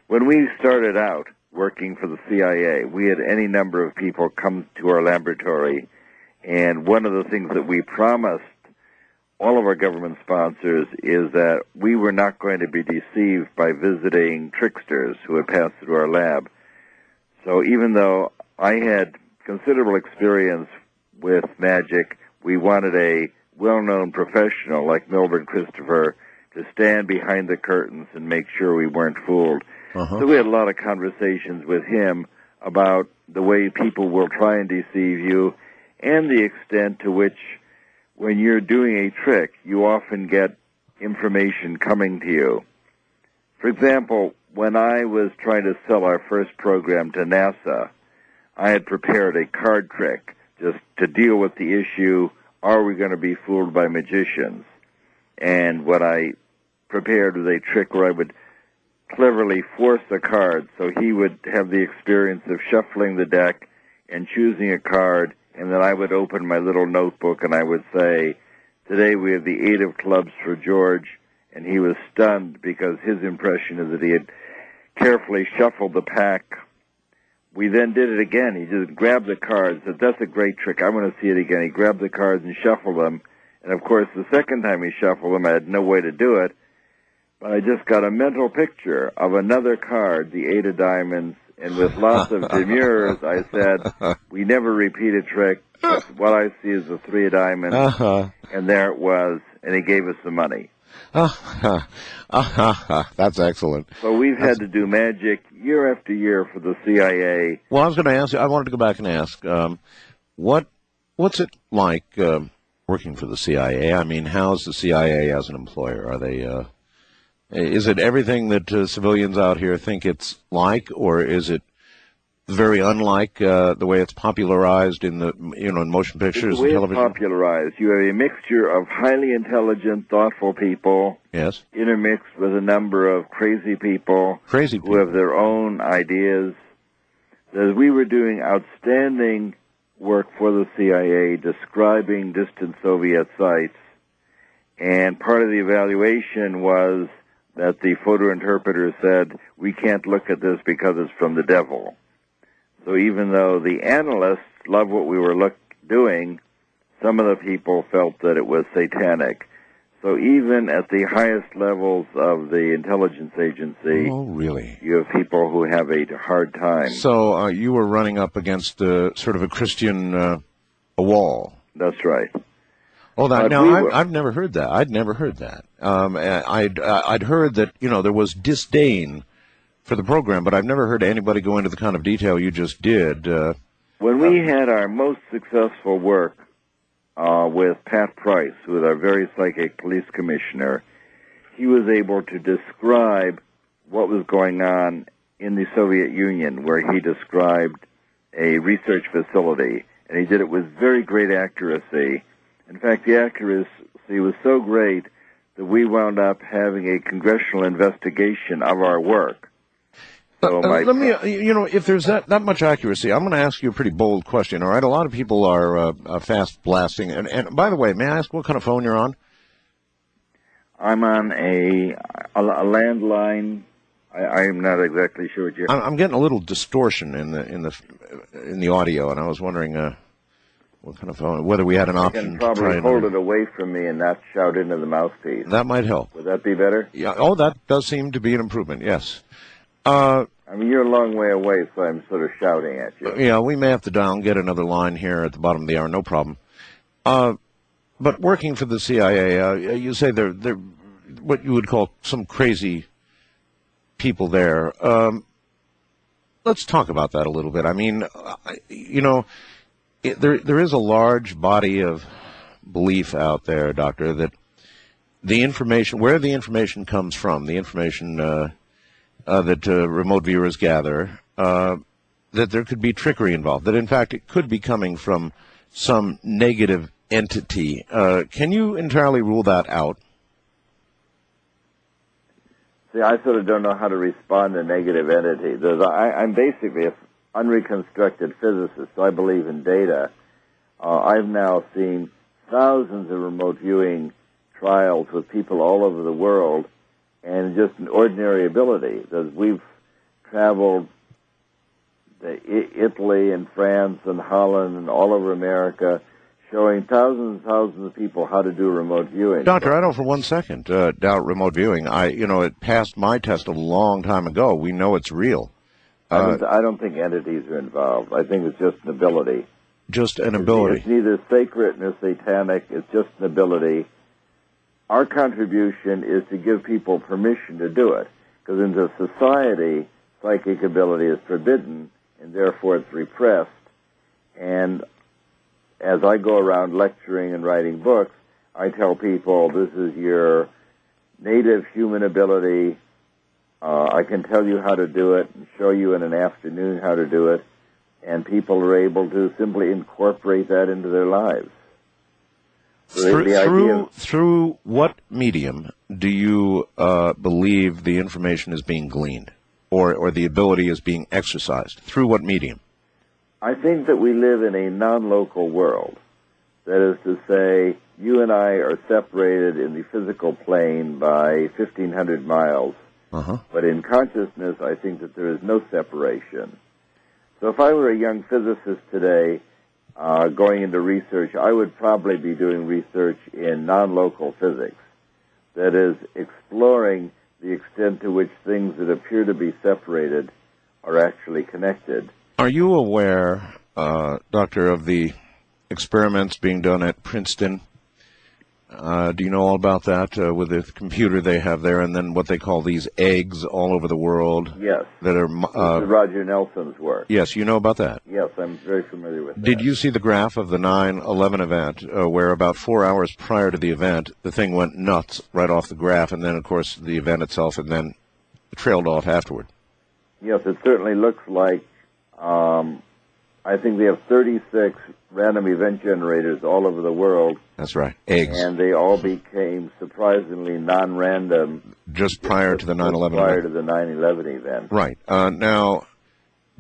When we started out working for the CIA, we had any number of people come to our laboratory, and one of the things that we promised all of our government sponsors is that we were not going to be deceived by visiting tricksters who had passed through our lab. So even though I had considerable experience with magic, we wanted a well-known professional like Melbourne Christopher to stand behind the curtains and make sure we weren't fooled. So we had a lot of conversations with him about the way people will try and deceive you and the extent to which when you're doing a trick, you often get information coming to you. For example, when I was trying to sell our first program to NASA, I had prepared a card trick just to deal with the issue, are we going to be fooled by magicians? And what I prepared was a trick where I would cleverly force a card so he would have the experience of shuffling the deck and choosing a card, and then I would open my little notebook and I would say, today we have the 8 of clubs for George, and he was stunned because his impression is that he had carefully shuffled the pack. We then did it again. He just grabbed the cards, said, that's a great trick, I want to see it again. He grabbed the cards and shuffled them, and of course the second time he shuffled them, I had no way to do it, but I just got a mental picture of another card, the 8 of diamonds, and with lots of demurs, I said, we never repeat a trick. What I see is the 3 of diamonds, and there it was, and he gave us the money. That's excellent. So we've had to do magic year after year for the CIA. Well, I was going to ask you, I wanted to go back and ask, what's it like working for the CIA? I mean, how's the CIA as an employer? Are they... is it everything that civilians out here think it's like, or is it very unlike the way it's popularized in the in motion pictures and television? It's popularized. You have a mixture of highly intelligent, thoughtful people, yes, intermixed with a number of crazy people, who have their own ideas. As we were doing outstanding work for the CIA, describing distant Soviet sites, and part of the evaluation was that the photo interpreter said, we can't look at this because it's from the devil. So even though the analysts loved what we were doing, some of the people felt that it was satanic. So even at the highest levels of the intelligence agency, you have people who have a hard time. So you were running up against sort of a Christian a wall. That's right. Oh, I've never heard that. I'd never heard that. I'd heard that there was disdain for the program, but I've never heard anybody go into the kind of detail you just did. When we had our most successful work with Pat Price, who was our very psychic police commissioner, he was able to describe what was going on in the Soviet Union, where he described a research facility, and he did it with very great accuracy. In fact, the accuracy was so great that we wound up having a congressional investigation of our work. So let me, if there's that much accuracy, I'm going to ask you a pretty bold question, all right? A lot of people are fast blasting. And by the way, may I ask what kind of phone you're on? I'm on a landline. I'm not exactly sure what you're... I'm getting a little distortion in the audio, and I was wondering... What kind of phone? Whether we had an option I can probably to try hold it away from me and not shout into the mouthpiece. That might help. Would that be better? Yeah. Oh, that does seem to be an improvement. Yes. I mean, you're a long way away, so I'm sort of shouting at you. Yeah, we may have to dial and get another line here at the bottom of the hour. No problem. But working for the CIA, you say they're what you would call some crazy people there. Let's talk about that a little bit. I mean, there is a large body of belief out there, Doctor, that the information, where the information comes from, the information that remote viewers gather, that there could be trickery involved, that in fact it could be coming from some negative entity. Can you entirely rule that out? See, I sort of don't know how to respond to negative entities. I'm basically an unreconstructed physicist, so I believe in data. I've now seen thousands of remote viewing trials with people all over the world, and just an ordinary ability. We've traveled to Italy and France and Holland and all over America, showing thousands and thousands of people how to do remote viewing. Doctor, I don't for one second doubt remote viewing. It passed my test a long time ago. We know it's real. I don't think entities are involved. I think it's just an ability. Just an ability. It's neither sacred nor satanic. It's just an ability. Our contribution is to give people permission to do it, because in the society, psychic ability is forbidden, and therefore it's repressed. And as I go around lecturing and writing books, I tell people this is your native human ability. I can tell you how to do it and show you in an afternoon how to do it, and people are able to simply incorporate that into their lives. So through what medium do you believe the information is being gleaned, or the ability is being exercised? Through what medium? I think that we live in a non-local world. That is to say, you and I are separated in the physical plane by 1,500 miles. But in consciousness, I think that there is no separation. So if I were a young physicist today going into research, I would probably be doing research in non-local physics. That is, exploring the extent to which things that appear to be separated are actually connected. Are you aware, Doctor, of the experiments being done at Princeton? Do you know all about that with the computer they have there, and then what they call these eggs all over the world? Yes. That are this is Roger Nelson's work. Yes, you know about that. Yes, I'm very familiar with that. Did you see the graph of the 9/11 event, where about 4 hours prior to the event, the thing went nuts right off the graph, and then, of course, the event itself, and then trailed off afterward? Yes, it certainly looks like, I think they have 36 random event generators all over the world. That's right, eggs. And they all became surprisingly non-random. Just prior to the 9/11 event. Prior to the 9/11 event. Right. Now,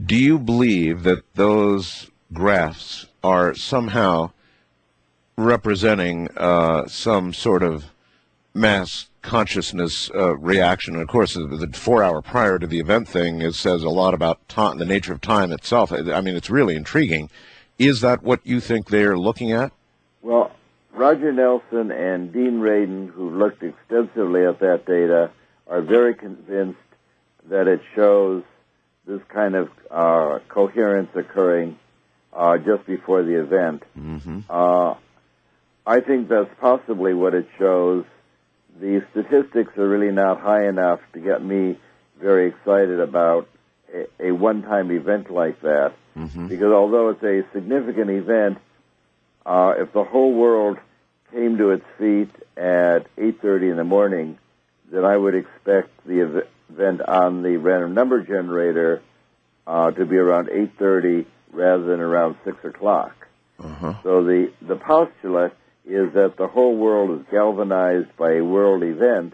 do you believe that those graphs are somehow representing some sort of mass consciousness reaction? And of course, the 4 hour prior to the event thing says a lot about time, the nature of time itself. I mean, it's really intriguing. Is that what you think they're looking at? Well, Roger Nelson and Dean Radin, who looked extensively at that data, are very convinced that it shows this kind of coherence occurring just before the event. I think that's possibly what it shows. The statistics are really not high enough to get me very excited about a one-time event like that. Because although it's a significant event, if the whole world came to its feet at 8:30 in the morning, then I would expect the event on the random number generator to be around 8:30 rather than around 6 o'clock. So the postulate is that the whole world is galvanized by a world event,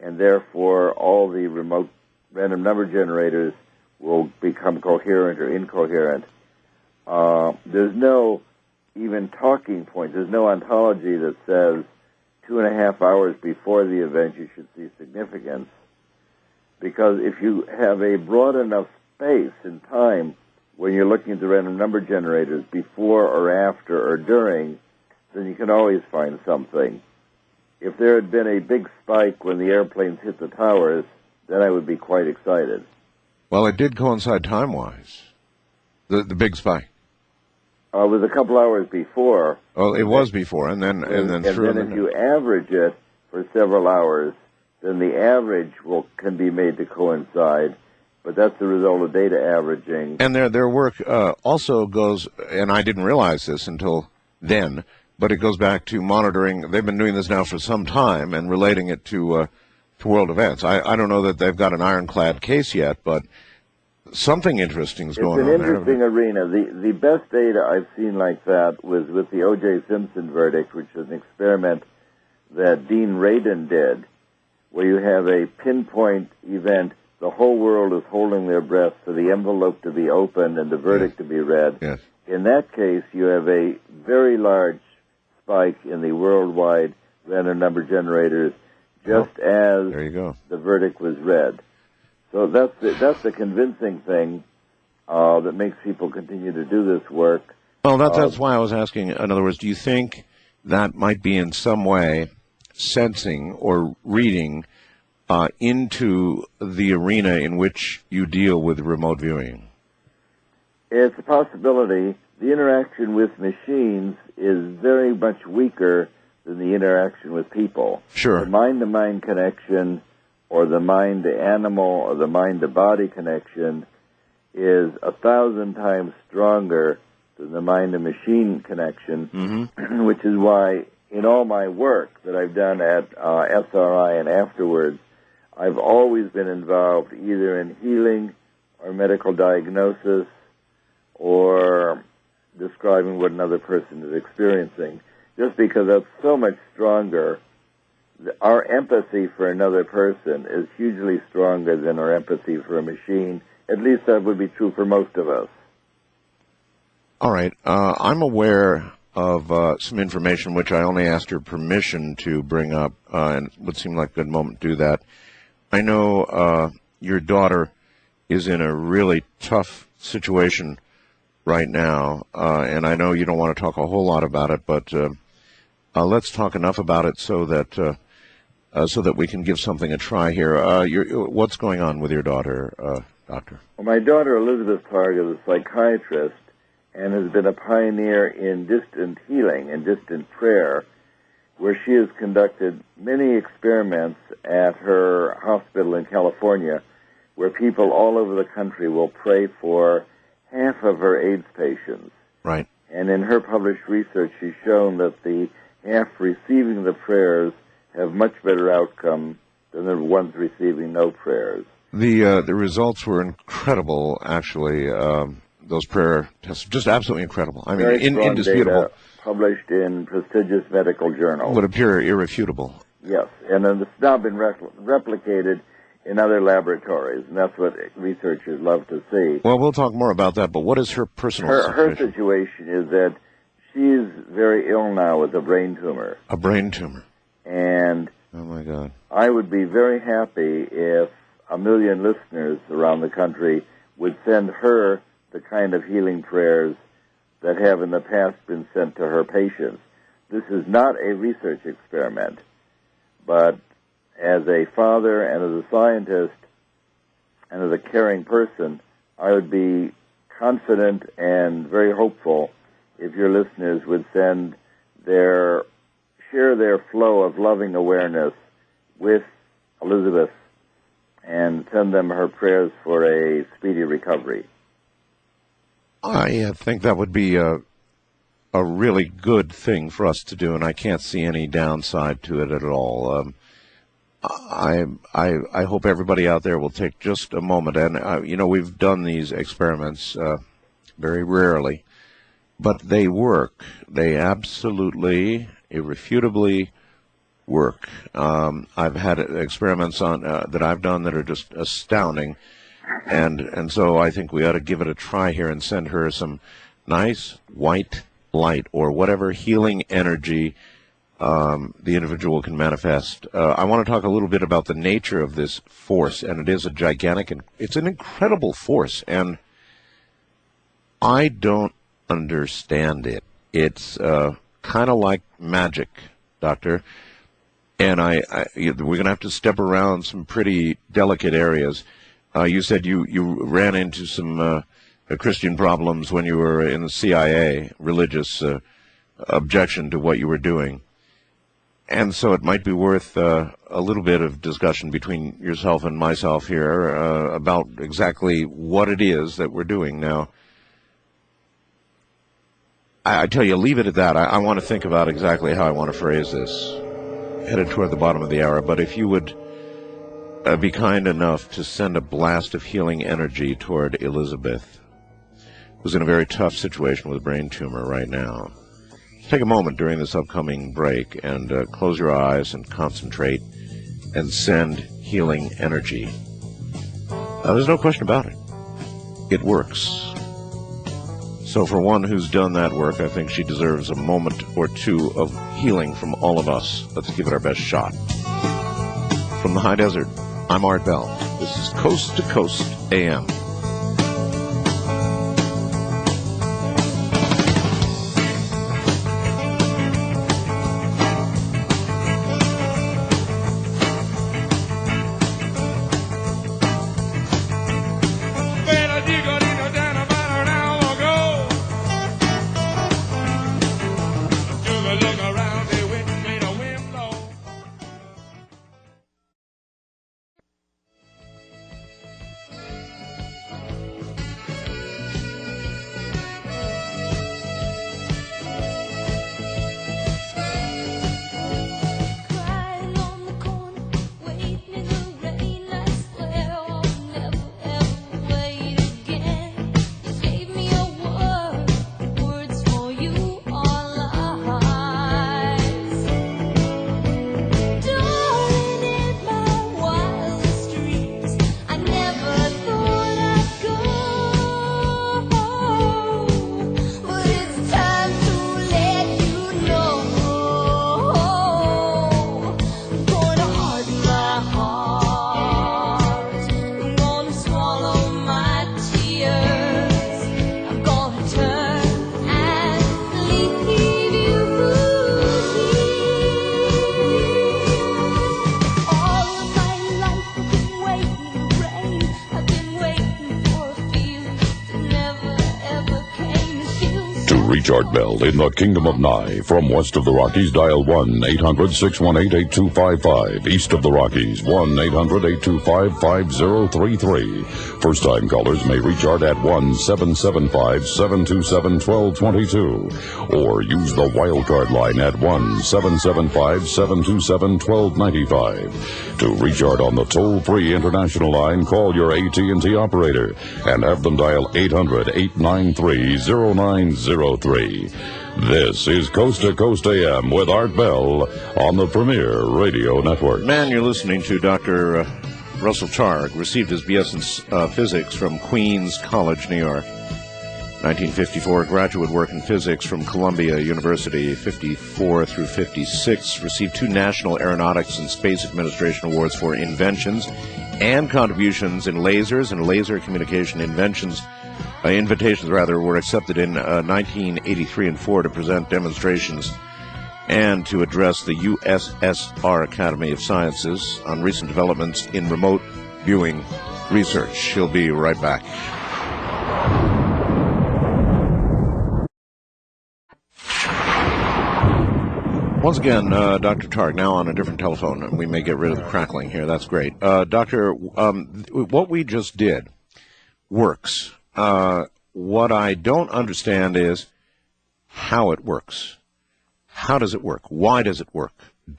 and therefore all the remote random number generators will become coherent or incoherent. There's no even talking point. There's no ontology that says 2.5 hours before the event you should see significance. Because if you have a broad enough space in time, when you're looking at the random number generators before or after or during, then you can always find something. If there had been a big spike when the airplanes hit the towers, then I would be quite excited. Well, it did coincide time-wise, the big spike. It was a couple hours before. Oh, it was before, and then through. And then if you average it for several hours, then the average can be made to coincide. But that's the result of data averaging. And their work also goes, and I didn't realize this until then, but it goes back to monitoring. They've been doing this now for some time and relating it to world events. I don't know that they've got an ironclad case yet, but something interesting is going on there. It's an interesting arena. The best data I've seen like that was with the O.J. Simpson verdict, which is an experiment that Dean Radin did, where you have a pinpoint event. The whole world is holding their breath for the envelope to be opened and the verdict to be read. Yes. In that case, you have a very large spike in the worldwide random number generators, just as there you go. The verdict was read. So that's the convincing thing that makes people continue to do this work. Well, that's why I was asking. In other words, do you think that might be in some way sensing or reading into the arena in which you deal with remote viewing? It's a possibility. The interaction with machines is very much weaker than the interaction with people. Sure. The mind-to-mind connection or the mind-to-animal or the mind-to-body connection is 1,000 times stronger than the mind-to-machine connection, which is why in all my work that I've done at SRI and afterwards, I've always been involved either in healing or medical diagnosis or describing what another person is experiencing, just because that's so much stronger. Our empathy for another person is hugely stronger than our empathy for a machine. At least that would be true for most of us. All right. I'm aware of some information which I only asked your permission to bring up, and it would seem like a good moment to do that. I know your daughter is in a really tough situation right now, and I know you don't want to talk a whole lot about it, but let's talk enough about it so that we can give something a try here. What's going on with your daughter, Doctor? Well, my daughter, Elizabeth Targ, is a psychiatrist and has been a pioneer in distant healing and distant prayer, where she has conducted many experiments at her hospital in California, where people all over the country will pray for half of her AIDS patients. Right. And in her published research, she's shown that the half receiving the prayers have much better outcome than the ones receiving no prayers. The results were incredible, actually. Those prayer tests, just absolutely incredible. I mean, indisputable. Data published in prestigious medical journals. Would appear irrefutable. Yes, and then it's now been replicated in other laboratories, and that's what researchers love to see. Well, we'll talk more about that, but what is her personal situation? Her situation is that she's very ill now with a brain tumor. A brain tumor. And oh, my God. I would be very happy if 1 million listeners around the country would send her the kind of healing prayers that have in the past been sent to her patients. This is not a research experiment, but as a father and as a scientist and as a caring person, I would be confident and very hopeful if your listeners would share their flow of loving awareness with Elizabeth and send them her prayers for a speedy recovery. I think that would be a really good thing for us to do, and I can't see any downside to it at all. I hope everybody out there will take just a moment, and we've done these experiments very rarely, but they work. They absolutely, irrefutably work. I've had experiments on that I've done that are just astounding. And so I think we ought to give it a try here and send her some nice white light or whatever healing energy the individual can manifest. I want to talk a little bit about the nature of this force, and it is a gigantic, and it's an incredible force. And I don't understand it. It's kind of like magic, Doctor. And we're going to have to step around some pretty delicate areas. You said you ran into some Christian problems when you were in the CIA, religious objection to what you were doing. And so it might be worth a little bit of discussion between yourself and myself here about exactly what it is that we're doing now. I tell you, leave it at that. I want to think about exactly how I want to phrase this. Headed toward the bottom of the hour, but if you would be kind enough to send a blast of healing energy toward Elizabeth, who's in a very tough situation with a brain tumor right now. Take a moment during this upcoming break and close your eyes and concentrate and send healing energy. There's no question about it. It works. So for one who's done that work, I think she deserves a moment or two of healing from all of us. Let's give it our best shot. From the high desert, I'm Art Bell. This is Coast to Coast AM. Reach Art Bell in the Kingdom of Nye. From west of the Rockies, dial 1-800-618-8255. East of the Rockies, 1-800-825-5033. First-time callers may reach Art at 1-775-727-1222. Or use the wildcard line at 1-775-727-1295. To reach Art on the toll-free international line, call your AT&T operator and have them dial 800-893-0903. This is Coast to Coast AM with Art Bell on the Premier Radio Network. Man, you're listening to Dr. Russell Targ, received his B.S. in physics from Queens College, New York. 1954, graduate work in physics from Columbia University, 54 through 56. Received 2 National Aeronautics and Space Administration Awards for inventions and contributions in lasers and laser communication invitations were accepted in 1983 and 4 to present demonstrations and to address the USSR Academy of Sciences on recent developments in remote viewing research. He'll be right back. Once again, Dr. Targ, now on a different telephone, and we may get rid of the crackling here. That's great. Doctor, what we just did works. What I don't understand is how it works. How does it work? Why does it work?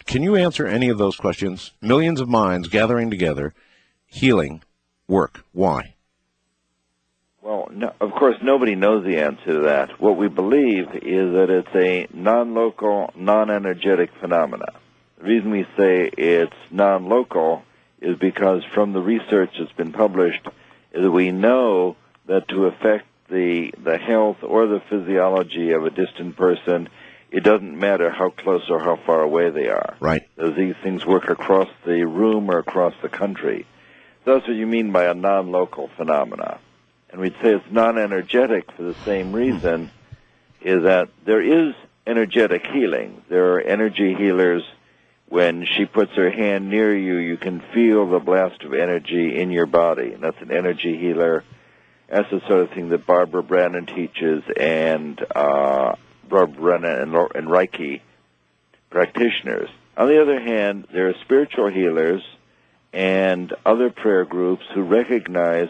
Can you answer any of those questions? Millions of minds gathering together, healing, work. Why? Well, no, of course, nobody knows the answer to that. What we believe is that it's a non-local, non-energetic phenomena. The reason we say it's non-local is because from the research that's been published, is that we know that to affect the health or the physiology of a distant person, it doesn't matter how close or how far away they are. Right. These things work across the room or across the country. So that's what you mean by a non-local phenomena. and we'd say it's non-energetic for the same reason, is that there is energetic healing. There are energy healers. When she puts her hand near you, you can feel the blast of energy in your body, and that's an energy healer. That's the sort of thing that Barbara Brannan teaches, and Barbara Brannan and Reiki practitioners. On the other hand, there are spiritual healers and other prayer groups who recognize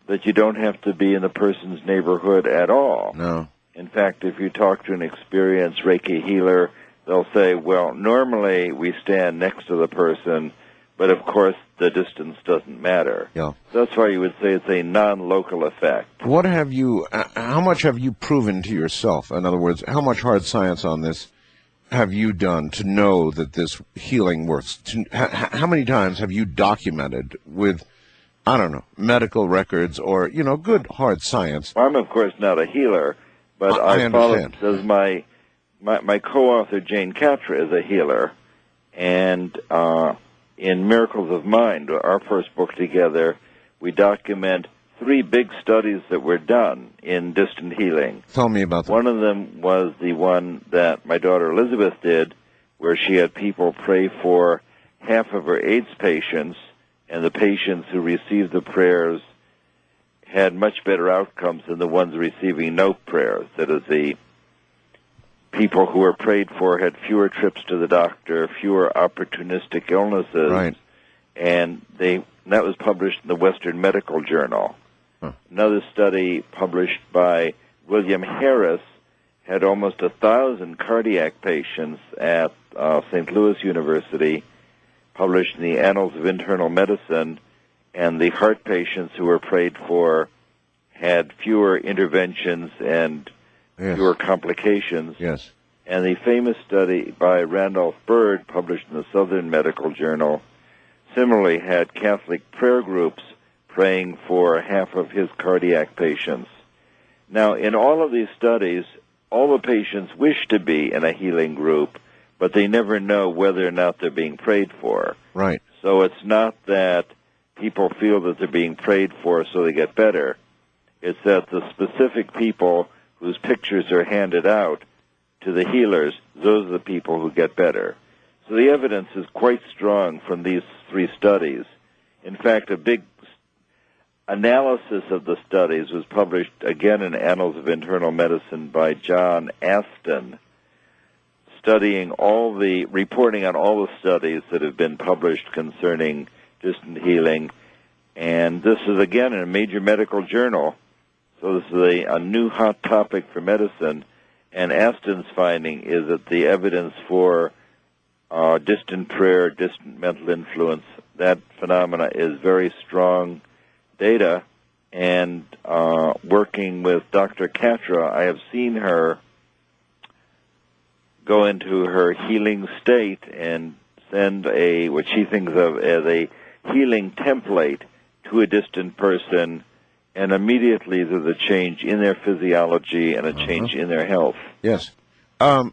that you don't have to be in the person's neighborhood at all. No. In fact, if you talk to an experienced Reiki healer, they'll say, well, normally we stand next to the person, but of course the distance doesn't matter. Yeah. That's why you would say it's a non-local effect. What have you, how much have you proven to yourself? In other words, how much hard science on this have you done to know that this healing works? How many times have you documented with, I don't know, medical records or, you know, good hard science? Well, I'm, of course, not a healer, but I followed, as my co-author Jane Catra is a healer, and in Miracles of Mind, our first book together, we document 3 big studies that were done in distant healing. Tell me about them. One of them was the one that my daughter Elizabeth did, where she had people pray for half of her AIDS patients, and the patients who received the prayers had much better outcomes than the ones receiving no prayers. That is, the people who were prayed for had fewer trips to the doctor, fewer opportunistic illnesses, right. And that was published in the Western Medical Journal. Huh. Another study published by William Harris had almost 1,000 cardiac patients at St. Louis University, published in the Annals of Internal Medicine, and the heart patients who were prayed for had fewer interventions and fewer complications. Yes. And the famous study by Randolph Bird, published in the Southern Medical Journal, similarly had Catholic prayer groups praying for half of his cardiac patients. Now, in all of these studies, all the patients wish to be in a healing group, but they never know whether or not they're being prayed for. Right. So it's not that people feel that they're being prayed for so they get better. It's that the specific people whose pictures are handed out to the healers, those are the people who get better. So the evidence is quite strong from these 3 studies. In fact, a big analysis of the studies was published again in Annals of Internal Medicine by John Aston, reporting on all the studies that have been published concerning distant healing. And this is, again, in a major medical journal. So this is a new hot topic for medicine. And Aston's finding is that the evidence for distant prayer, distant mental influence, that phenomena is very strong data. And working with Dr. Catra, I have seen her go into her healing state and send what she thinks of as a healing template to a distant person, and immediately there's a change in their physiology and a change in their health. Yes. So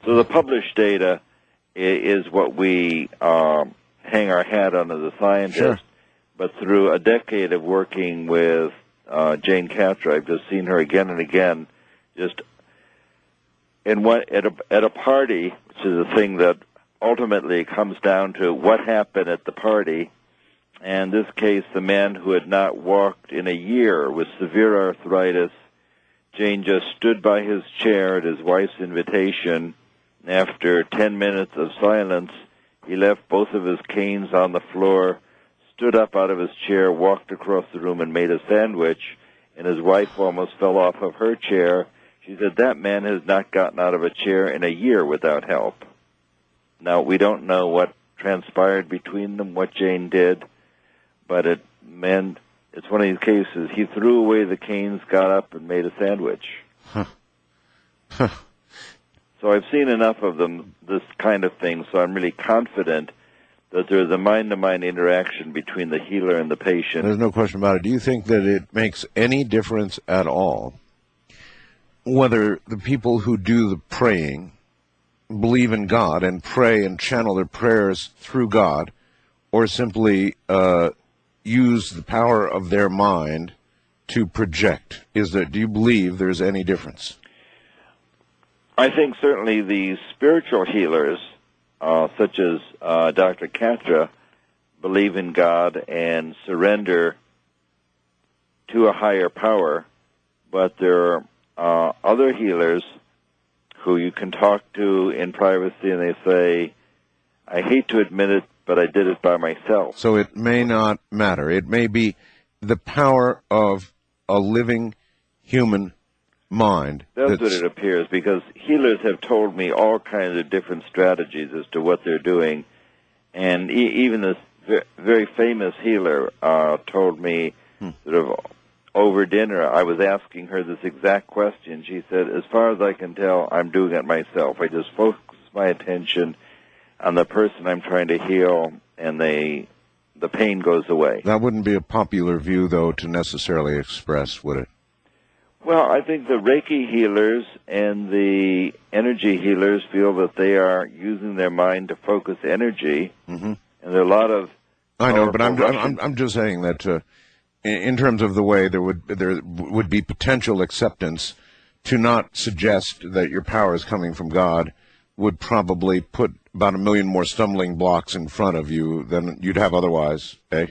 the published data is what we hang our hat on as a scientist. Sure. But through a decade of working with Jane Catra, I've just seen her again and again, just at a party, which is a thing that ultimately comes down to what happened at the party. And in this case, the man who had not walked in a year with severe arthritis, Jane just stood by his chair at his wife's invitation. After 10 minutes of silence, he left both of his canes on the floor, stood up out of his chair, walked across the room and made a sandwich, and his wife almost fell off of her chair. She said, that man has not gotten out of a chair in a year without help. Now, we don't know what transpired between them, what Jane did, but it's one of these cases. He threw away the canes, got up, and made a sandwich. So I've seen enough of them, this kind of thing, so I'm really confident that there's a mind-to-mind interaction between the healer and the patient. There's no question about it. Do you think that it makes any difference at all whether the people who do the praying believe in God and pray and channel their prayers through God, or simply use the power of their mind to project? Do you believe there's any difference? I think certainly the spiritual healers, such as Dr. Katra, believe in God and surrender to a higher power, but there are other healers who you can talk to in privacy, and they say, I hate to admit it, but I did it by myself. So it may not matter. It may be the power of a living human mind. That's what it appears, because healers have told me all kinds of different strategies as to what they're doing, and even this very famous healer told me sort of over dinner, I was asking her this exact question. She said, as far as I can tell, I'm doing it myself. I just focus my attention on the person I'm trying to heal, and the pain goes away. That wouldn't be a popular view, though, to necessarily express, would it? Well, I think the Reiki healers and the energy healers feel that they are using their mind to focus energy, and there are a lot of... I know, but I'm just saying that in terms of the way there would be potential acceptance to not suggest that your power is coming from God would probably put about 1 million more stumbling blocks in front of you than you'd have otherwise, eh?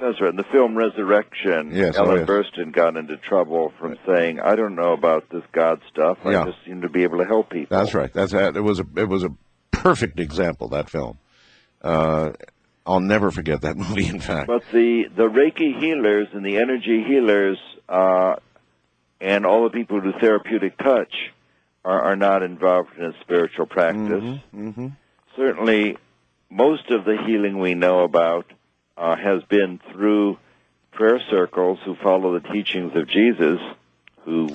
That's right. In the film Resurrection, Ellen Burstyn got into trouble from saying, I don't know about this God stuff. I just seem to be able to help people. That's right. It was a perfect example, that film. I'll never forget that movie, in fact. But the Reiki healers and the energy healers and all the people who do therapeutic touch are not involved in a spiritual practice. Certainly, most of the healing we know about has been through prayer circles who follow the teachings of Jesus, who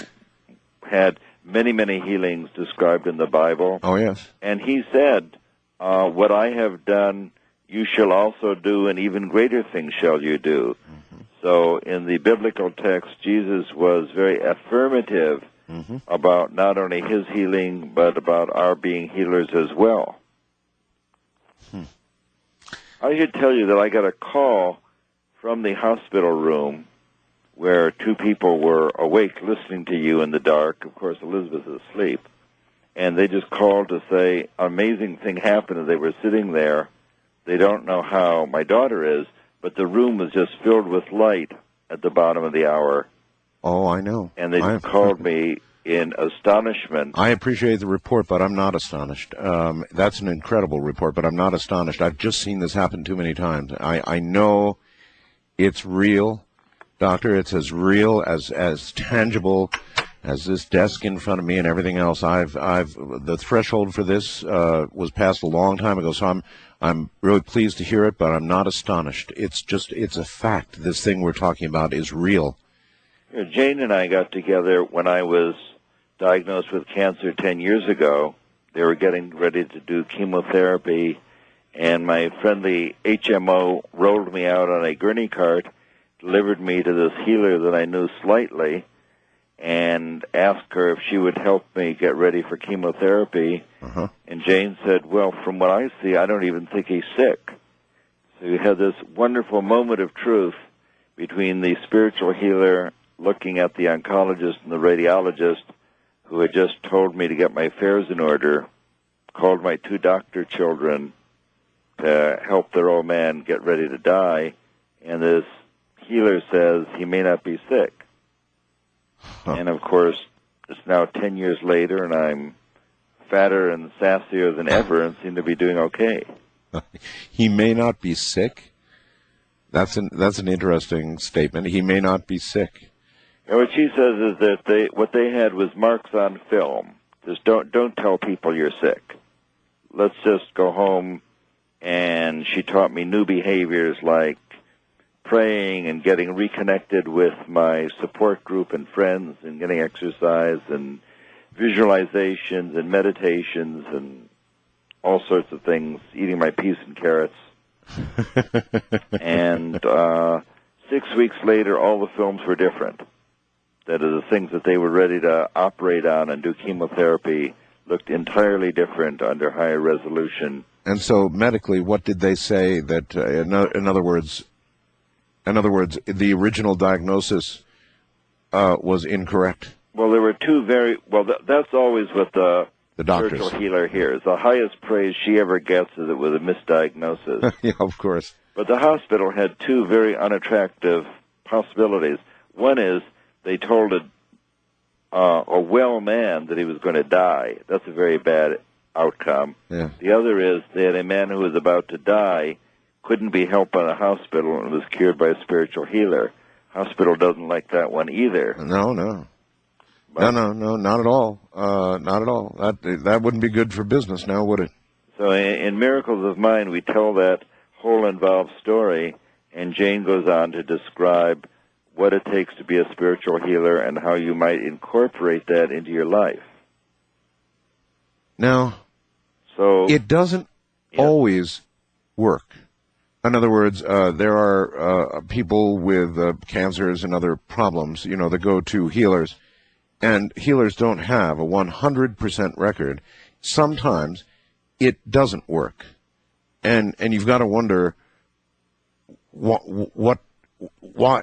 had many, many healings described in the Bible. Oh, yes. And he said, what I have done, you shall also do, and even greater things shall you do. So in the biblical text, Jesus was very affirmative about not only his healing, but about our being healers as well. I should tell you that I got a call from the hospital room where 2 people were awake listening to you in the dark. Of course, Elizabeth is asleep. And they just called to say an amazing thing happened as they were sitting there. They don't know how my daughter is, but the room was just filled with light at the bottom of the hour. Oh, I know. And they just called me in astonishment. I appreciate the report, but I'm not astonished. That's an incredible report, but I'm not astonished. I've just seen this happen too many times. I know it's real, Doctor. It's as real, as tangible as this desk in front of me and everything else. The threshold for this was passed a long time ago, so I'm really pleased to hear it, but I'm not astonished. It's a fact. This thing we're talking about is real. Jane and I got together when I was diagnosed with cancer 10 years ago. They were getting ready to do chemotherapy, and my friendly HMO rolled me out on a gurney cart, delivered me to this healer that I knew slightly, and asked her if she would help me get ready for chemotherapy. And Jane said, well, from what I see, I don't even think he's sick. So you had this wonderful moment of truth between the spiritual healer looking at the oncologist and the radiologist who had just told me to get my affairs in order, called my 2 doctor children to help their old man get ready to die, and this healer says he may not be sick. And, of course, it's now 10 years later, and I'm fatter and sassier than ever and seem to be doing okay. He may not be sick? That's an interesting statement. He may not be sick. And what she says is that what they had was marks on film. Just don't tell people you're sick. Let's just go home. And she taught me new behaviors like praying and getting reconnected with my support group and friends and getting exercise and visualizations and meditations and all sorts of things, eating my peas and carrots. And 6 weeks later, all the films were different. That is, the things that they were ready to operate on and do chemotherapy looked entirely different under higher resolution. And so, medically, what did they say that, in other words, the original diagnosis was incorrect? Well, there were two very that's always what the doctors. Spiritual healer hears. The highest praise she ever gets is it was a misdiagnosis. Yeah, of course. But the hospital had two very unattractive possibilities. One is they told a well man that he was going to die. That's a very bad outcome. Yeah. The other is they had a man who was about to die, couldn't be helped by the hospital, and was cured by a spiritual healer. Hospital doesn't like that one either. No, not at all. Not at all. That wouldn't be good for business now, would it? So in Miracles of Mind, we tell that whole involved story, and Jane goes on to describe what it takes to be a spiritual healer and how you might incorporate that into your life. Now, it doesn't always work. In other words, there are people with cancers and other problems, that go to healers, and healers don't have a 100% record. Sometimes it doesn't work, and you've got to wonder why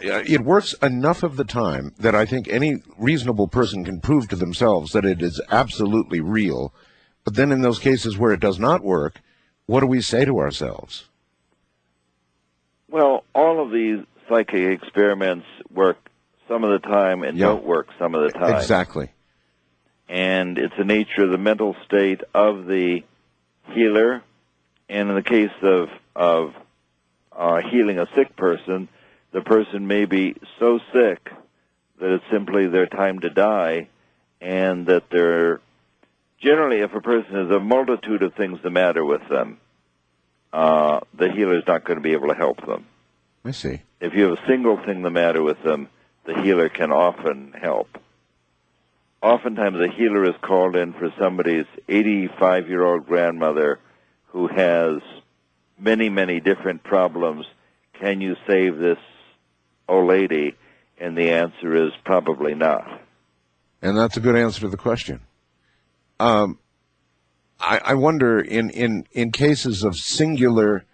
it works enough of the time that I think any reasonable person can prove to themselves that it is absolutely real. But then in those cases where it does not work, what do we say to ourselves? Well, all of these psychic experiments work some of the time and don't work some of the time. Exactly. And it's the nature of the mental state of the healer. And in the case of healing a sick person, the person may be so sick that it's simply their time to die, and that they're generally, if a person has a multitude of things the matter with them, the healer's not going to be able to help them. I see. If you have a single thing the matter with them, the healer can often help. Oftentimes the healer is called in for somebody's 85-year-old grandmother who has many, many different problems. Can you save this old lady? And the answer is probably not. And that's a good answer to the question. I wonder, in cases of singular,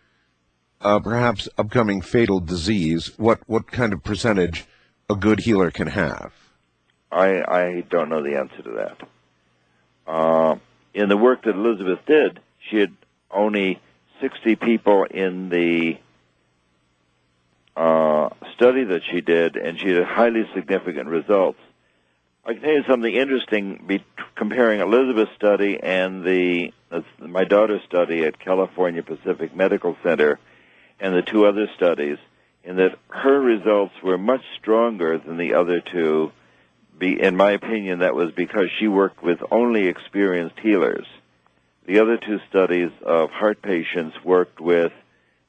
perhaps upcoming fatal disease, what kind of percentage a good healer can have? I don't know the answer to that. In the work that Elizabeth did, she had only 60 people in the study that she did, and she had highly significant results. I can tell you something interesting comparing Elizabeth's study and my daughter's study at California Pacific Medical Center and the two other studies, in that her results were much stronger than the other two. In my opinion, that was because she worked with only experienced healers. The other two studies of heart patients worked with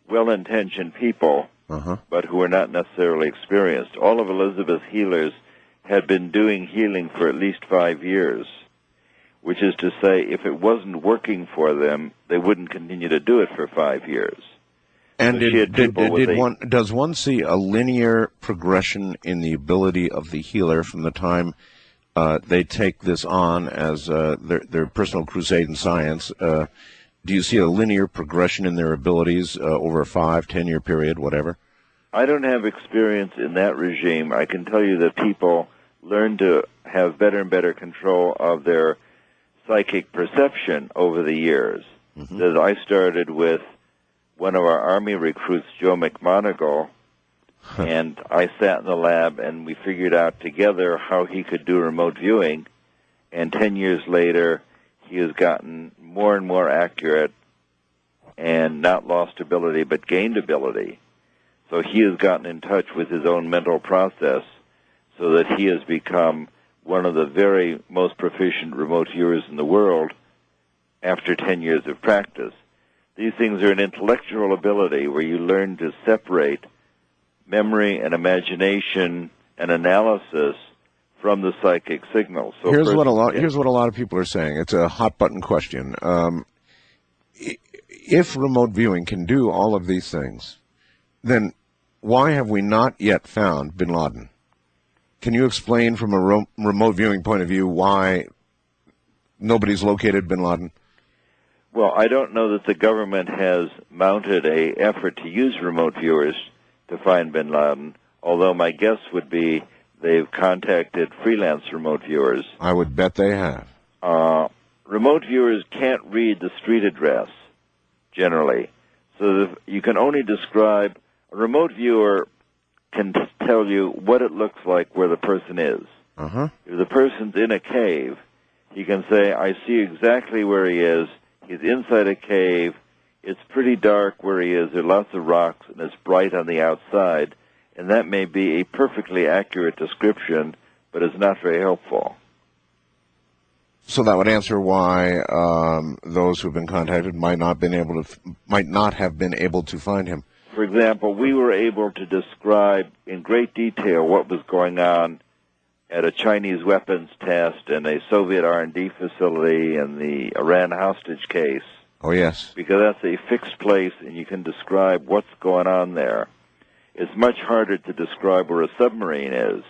well-intentioned people, but who were not necessarily experienced. All of Elizabeth's healers had been doing healing for at least 5 years, which is to say, if it wasn't working for them, they wouldn't continue to do it for 5 years. And So does one see a linear progression in the ability of the healer from the time they take this on as their personal crusade in science? Do you see a linear progression in their abilities over a 5-10 year period, whatever? I don't have experience in that regime. I can tell you that people learn to have better and better control of their psychic perception over the years. That I started with one of our Army recruits, Joe McMonigal, and I sat in the lab and we figured out together how he could do remote viewing, and 10 years later he has gotten more and more accurate and not lost ability but gained ability. So he has gotten in touch with his own mental process so that he has become one of the very most proficient remote viewers in the world after 10 years of practice. These things are an intellectual ability where you learn to separate memory and imagination and analysis from the psychic signals. So here's what a lot of people are saying. It's a hot button question. If remote viewing can do all of these things, then why have we not yet found bin Laden? Can you explain from a remote viewing point of view why nobody's located bin Laden? Well, I don't know that the government has mounted an effort to use remote viewers to find bin Laden, although my guess would be They've contacted freelance remote viewers. I would bet they have. Remote viewers can't read the street address, generally. So you can only describe, a remote viewer can tell you what it looks like where the person is. Uh-huh. If the person's in a cave, he can say, I see exactly where he is. He's inside a cave. It's pretty dark where he is. There are lots of rocks, and it's bright on the outside. And that may be a perfectly accurate description, but it's not very helpful. So that would answer why those who've been contacted might not have been able to find him. For example, we were able to describe in great detail what was going on at a Chinese weapons test and a Soviet R&D facility and the Iran hostage case. Oh, yes. Because that's a fixed place, and you can describe what's going on there. It's much harder to describe where a submarine is.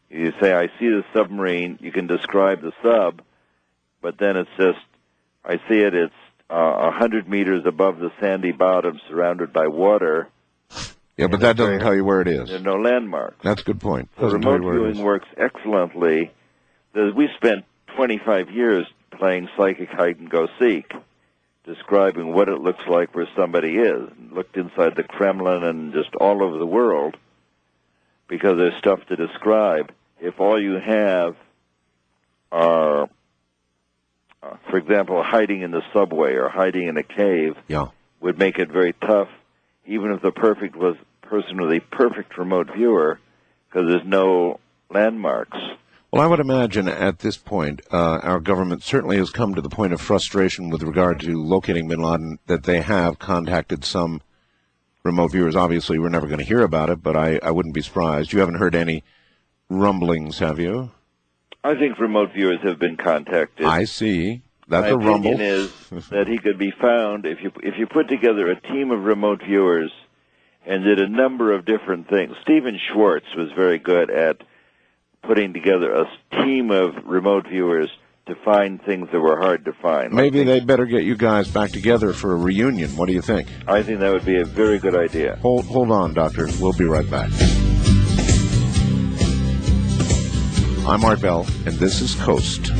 You say, I see the submarine, you can describe the sub, but then it's just, I see it, it's 100 meters above the sandy bottom surrounded by water. Yeah, but that doesn't tell you where it is. There are no landmarks. That's a good point. So remote viewing works excellently. We spent 25 years playing psychic hide-and-go-seek, describing what it looks like where somebody is. Looked inside the Kremlin and just all over the world because there's stuff to describe. If all you have are, for example, hiding in the subway or hiding in a cave, would make it very tough, even if the person was a perfect remote viewer, because there's no landmarks. Well, I would imagine at this point, our government certainly has come to the point of frustration with regard to locating bin Laden, that they have contacted some remote viewers. Obviously, we're never going to hear about it, but I wouldn't be surprised. You haven't heard any rumblings, have you? I think remote viewers have been contacted. I see. That's a rumble. My opinion is that he could be found if you put together a team of remote viewers and did a number of different things. Stephen Schwartz was very good at putting together a team of remote viewers to find things that were hard to find. Maybe they'd better get you guys back together for a reunion. What do you think? I think that would be a very good idea. Hold on, Doctor. We'll be right back. I'm Art Bell, and this is Coast.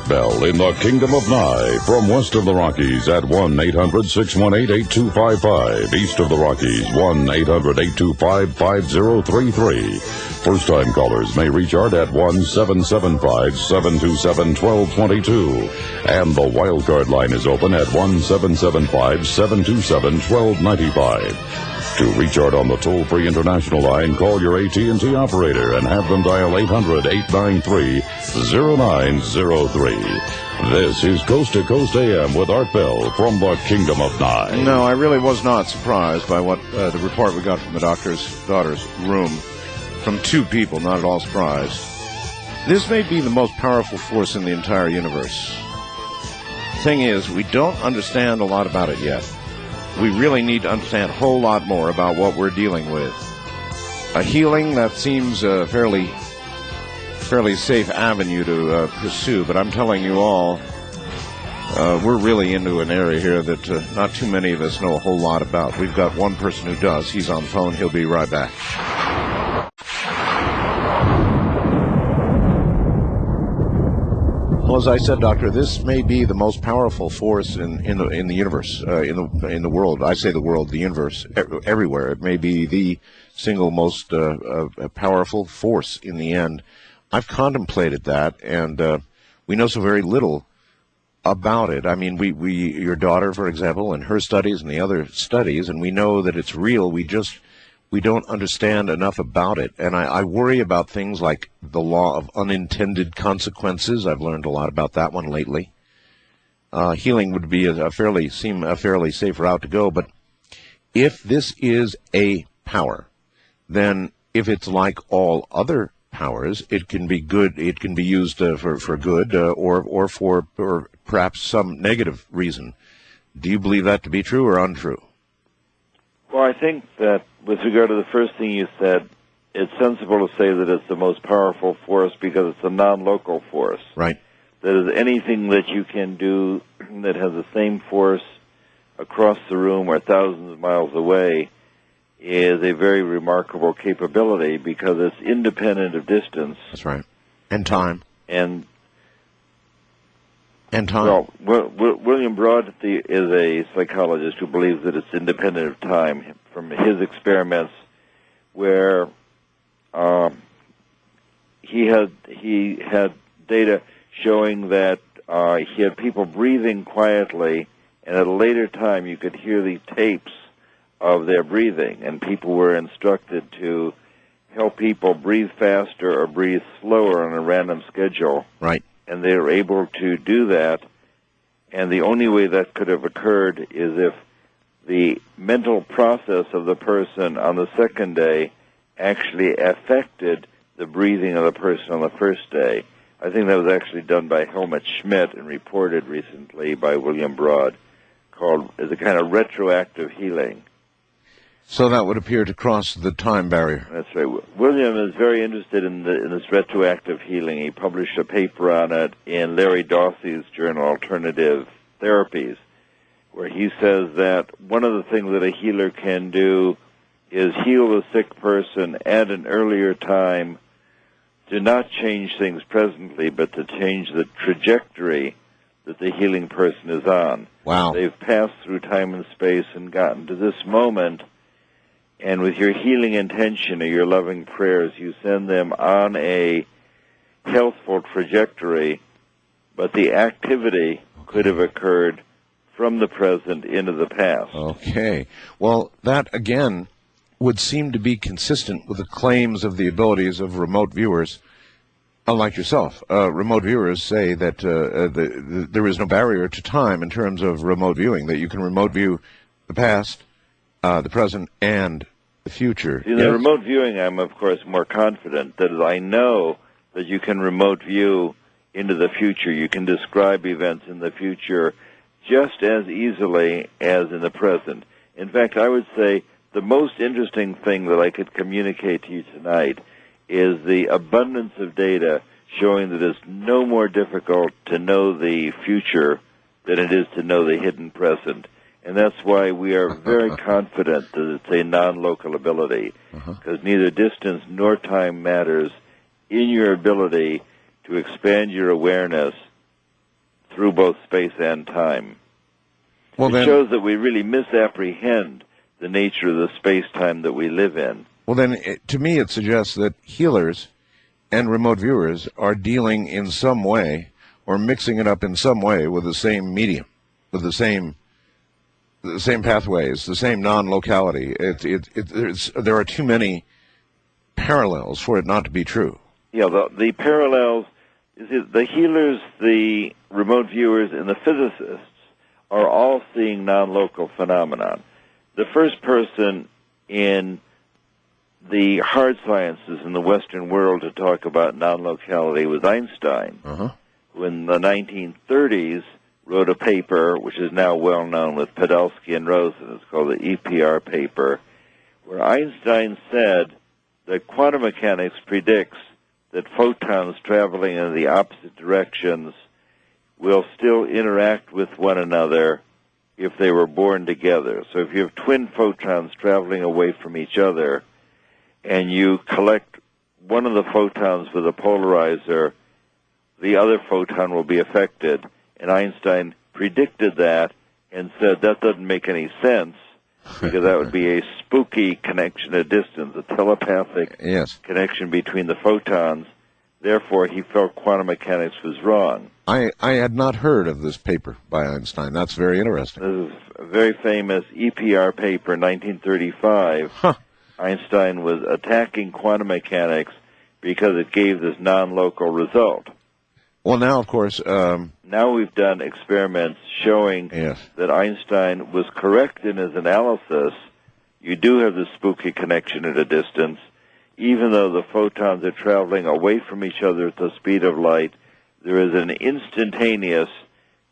Bell in the Kingdom of Nye from west of the Rockies at 1-800-618-8255. East of the Rockies, 1-800-825-5033. First-time callers may reach Art at 1-775-727-1222. And the wildcard line is open at 1-775-727-1295. To reach out on the toll-free international line, call your AT&T operator and have them dial 800-893-0903. This is Coast to Coast AM with Art Bell from the Kingdom of Nine. No, I really was not surprised by what the report we got from the doctor's daughter's room. From two people, not at all surprised. This may be the most powerful force in the entire universe. Thing is, we don't understand a lot about it yet. We really need to understand a whole lot more about what we're dealing with. A healing, that seems a fairly safe avenue to pursue, but I'm telling you all, we're really into an area here that not too many of us know a whole lot about. We've got one person who does. He's on the phone. He'll be right back. Well, as I said, Doctor, this may be the most powerful force in the universe, in the world. I say the world, the universe, everywhere. It may be the single most powerful force in the end. I've contemplated that, and we know so very little about it. I mean, your daughter, for example, and her studies and the other studies, and we know that it's real. We don't understand enough about it. And I worry about things like the law of unintended consequences. I've learned a lot about that one lately. Healing would be a fairly safe route to go. But if this is a power, then if it's like all other powers, it can be good. It can be used for good or for perhaps some negative reason. Do you believe that to be true or untrue? Well, I think that with regard to the first thing you said, it's sensible to say that it's the most powerful force because it's a non-local force. Right. That is, anything that you can do that has the same force across the room or thousands of miles away is a very remarkable capability because it's independent of distance. That's right. And time. And time. Well, William Broad is a psychologist who believes that it's independent of time from his experiments where he had data showing that he had people breathing quietly, and at a later time you could hear the tapes of their breathing, and people were instructed to help people breathe faster or breathe slower on a random schedule. Right. And they were able to do that, and the only way that could have occurred is if the mental process of the person on the second day actually affected the breathing of the person on the first day. I think that was actually done by Helmut Schmidt and reported recently by William Broad, called as a kind of retroactive healing. So that would appear to cross the time barrier. That's right. William is very interested in this retroactive healing. He published a paper on it in Larry Dossey's journal, Alternative Therapies, where he says that one of the things that a healer can do is heal the sick person at an earlier time to not change things presently, but to change the trajectory that the healing person is on. Wow. They've passed through time and space and gotten to this moment, and with your healing intention or your loving prayers, you send them on a healthful trajectory, but the activity could have occurred from the present into the past. Okay. Well, that, again, would seem to be consistent with the claims of the abilities of remote viewers, unlike yourself. Remote viewers say that there is no barrier to time in terms of remote viewing, that you can remote view the past, the present, and the future. In the remote viewing, I'm, of course, more confident that I know that you can remote view into the future. You can describe events in the future just as easily as in the present. In fact, I would say the most interesting thing that I could communicate to you tonight is the abundance of data showing that it's no more difficult to know the future than it is to know the hidden present. And that's why we are very confident that it's a non-local ability, because neither distance nor time matters in your ability to expand your awareness through both space and time. Well, it shows that we really misapprehend the nature of the space-time that we live in. Well, then, to me, it suggests that healers and remote viewers are dealing in some way or mixing it up in some way with the same medium, with the same the same pathways, the same non-locality. There are too many parallels for it not to be true. Yeah, the parallels is the healers, the remote viewers, and the physicists are all seeing non-local phenomenon. The first person in the hard sciences in the Western world to talk about non-locality was Einstein, who in the 1930s wrote a paper, which is now well known with Podolsky and Rosen. It's called the EPR paper, where Einstein said that quantum mechanics predicts that photons traveling in the opposite directions will still interact with one another if they were born together. So if you have twin photons traveling away from each other, and you collect one of the photons with a polarizer, the other photon will be affected. And Einstein predicted that and said that doesn't make any sense because that would be a spooky connection at distance, a telepathic connection between the photons. Therefore, he felt quantum mechanics was wrong. I had not heard of this paper by Einstein. That's very interesting. This is a very famous EPR paper, 1935. Einstein was attacking quantum mechanics because it gave this non-local result. Well, now, of course... now we've done experiments showing that Einstein was correct in his analysis. You do have the spooky connection at a distance. Even though the photons are traveling away from each other at the speed of light, there is an instantaneous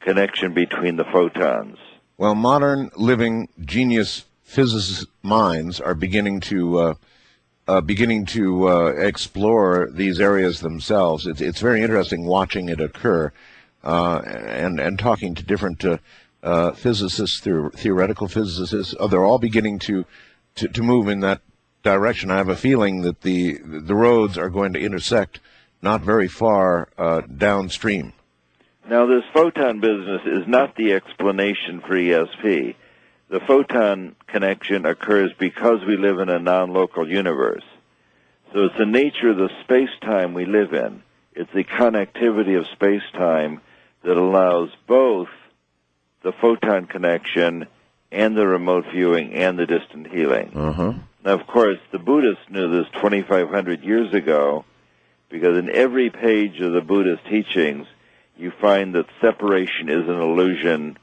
connection between the photons. Well, modern living genius physicist minds are beginning to explore these areas themselves. It's very interesting watching it occur, and talking to different physicists, theoretical physicists. They're all beginning to move in that direction. I have a feeling that the roads are going to intersect not very far downstream. Now, this photon business is not the explanation for ESP. The photon connection occurs because we live in a non-local universe. So it's the nature of the space-time we live in. It's the connectivity of space-time that allows both the photon connection and the remote viewing and the distant healing. Now, of course, the Buddhists knew this 2,500 years ago because in every page of the Buddhist teachings, you find that separation is an illusion,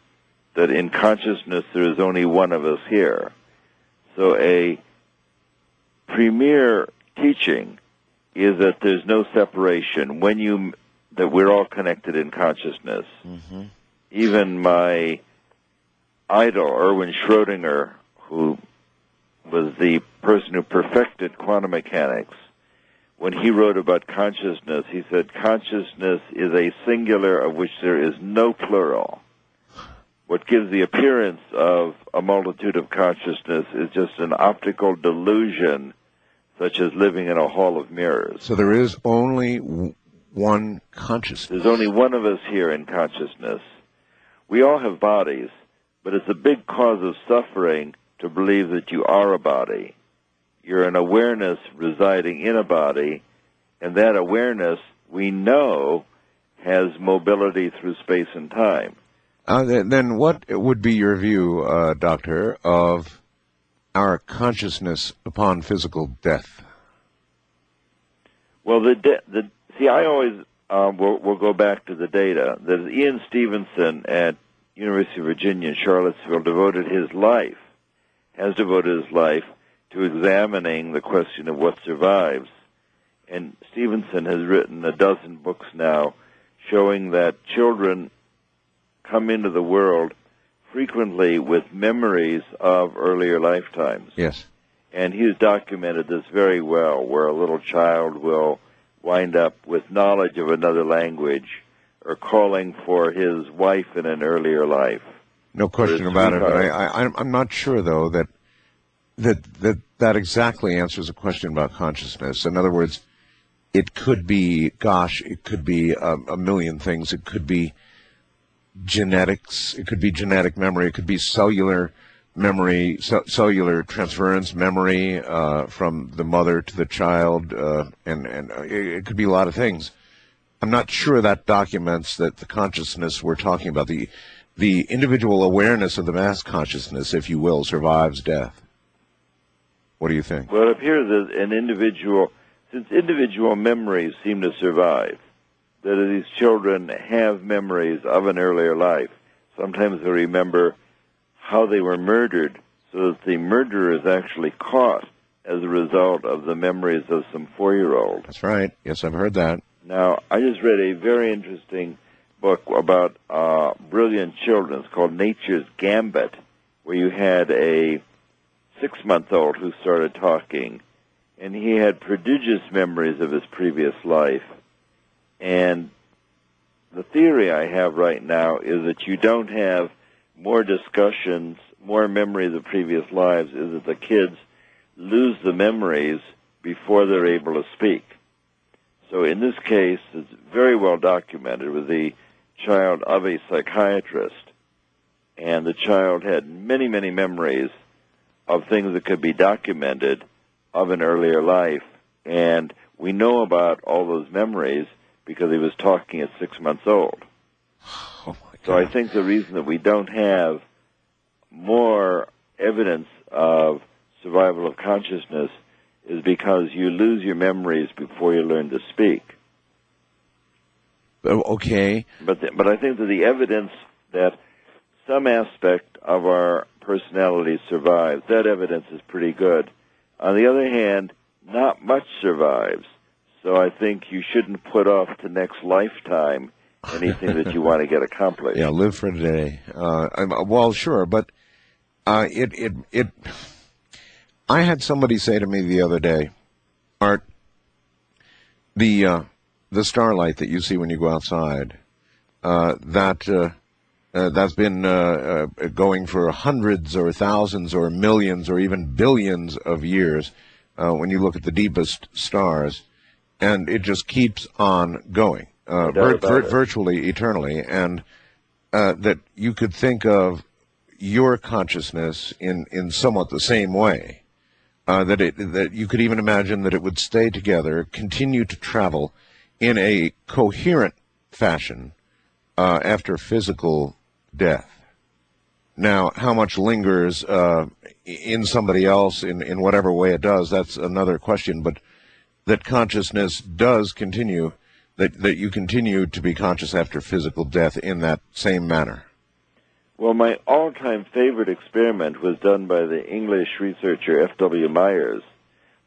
that in consciousness there is only one of us here. So a premier teaching is that there's no separation, that we're all connected in consciousness. Even my idol, Erwin Schrödinger, who was the person who perfected quantum mechanics, when he wrote about consciousness, he said consciousness is a singular of which there is no plural. What gives the appearance of a multitude of consciousness is just an optical delusion, such as living in a hall of mirrors. So there is only one consciousness. There's only one of us here in consciousness. We all have bodies, but it's a big cause of suffering to believe that you are a body. You're an awareness residing in a body, and that awareness, we know, has mobility through space and time. Then what would be your view, Doctor, of our consciousness upon physical death? Well, see, I always will go back to the data. That Ian Stevenson at University of Virginia in Charlottesville has devoted his life to examining the question of what survives. And Stevenson has written a dozen books now showing that children come into the world frequently with memories of earlier lifetimes. Yes. And he's documented this very well, where a little child will wind up with knowledge of another language or calling for his wife in an earlier life. No question about it. I'm not sure, though, that exactly answers a question about consciousness. In other words, it could be, it could be a million things. It could be genetics. It could be genetic memory. It could be cellular memory, cellular transference memory from the mother to the child, and it could be a lot of things. I'm not sure that documents that the consciousness we're talking about, the the individual awareness of the mass consciousness, if you will, survives death. What do you think? Well, it appears that since individual memories seem to survive, that these children have memories of an earlier life. Sometimes they remember how they were murdered, so that the murderer is actually caught as a result of the memories of some 4-year-old. That's right. Yes, I've heard that. Now, I just read a very interesting book about brilliant children. It's called Nature's Gambit, where you had a 6-month-old who started talking, and he had prodigious memories of his previous life. And the theory I have right now is that you don't have more discussions, more memories of previous lives, is that the kids lose the memories before they're able to speak. So in this case, it's very well documented with the child of a psychiatrist, and the child had many, many memories of things that could be documented of an earlier life, and we know about all those memories because he was talking at 6 months old. Oh, so I think the reason that we don't have more evidence of survival of consciousness is because you lose your memories before you learn to speak. Okay. But I think that the evidence that some aspect of our personality survives, that evidence is pretty good. On the other hand, not much survives. So I think you shouldn't put off to next lifetime anything that you want to get accomplished. Yeah, live for today. Well, sure, but I had somebody say to me the other day, Art, the starlight that you see when you go outside, that's been going for hundreds or thousands or millions or even billions of years when you look at the deepest stars, and it just keeps on going, virtually eternally, and that you could think of your consciousness in somewhat the same way, that you could even imagine that it would stay together, continue to travel in a coherent fashion after physical death. Now, how much lingers in somebody else in whatever way it does, that's another question, but that consciousness does continue, that you continue to be conscious after physical death in that same manner. Well, my all-time favorite experiment was done by the English researcher F.W. Myers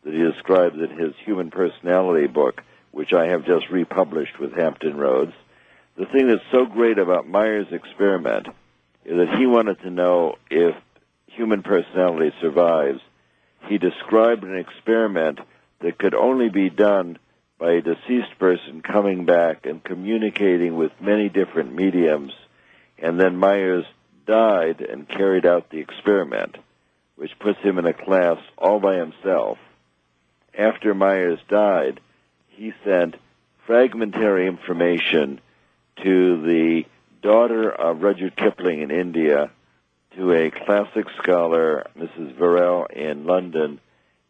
that he describes in his Human Personality book, which I have just republished with Hampton Roads. The thing that's so great about Myers' experiment is that he wanted to know if human personality survives. He described an experiment that could only be done by a deceased person coming back and communicating with many different mediums, and then Myers died and carried out the experiment, which puts him in a class all by himself. After Myers died, he sent fragmentary information to the daughter of Rudyard Kipling in India, to a classic scholar, Mrs. Varell in London,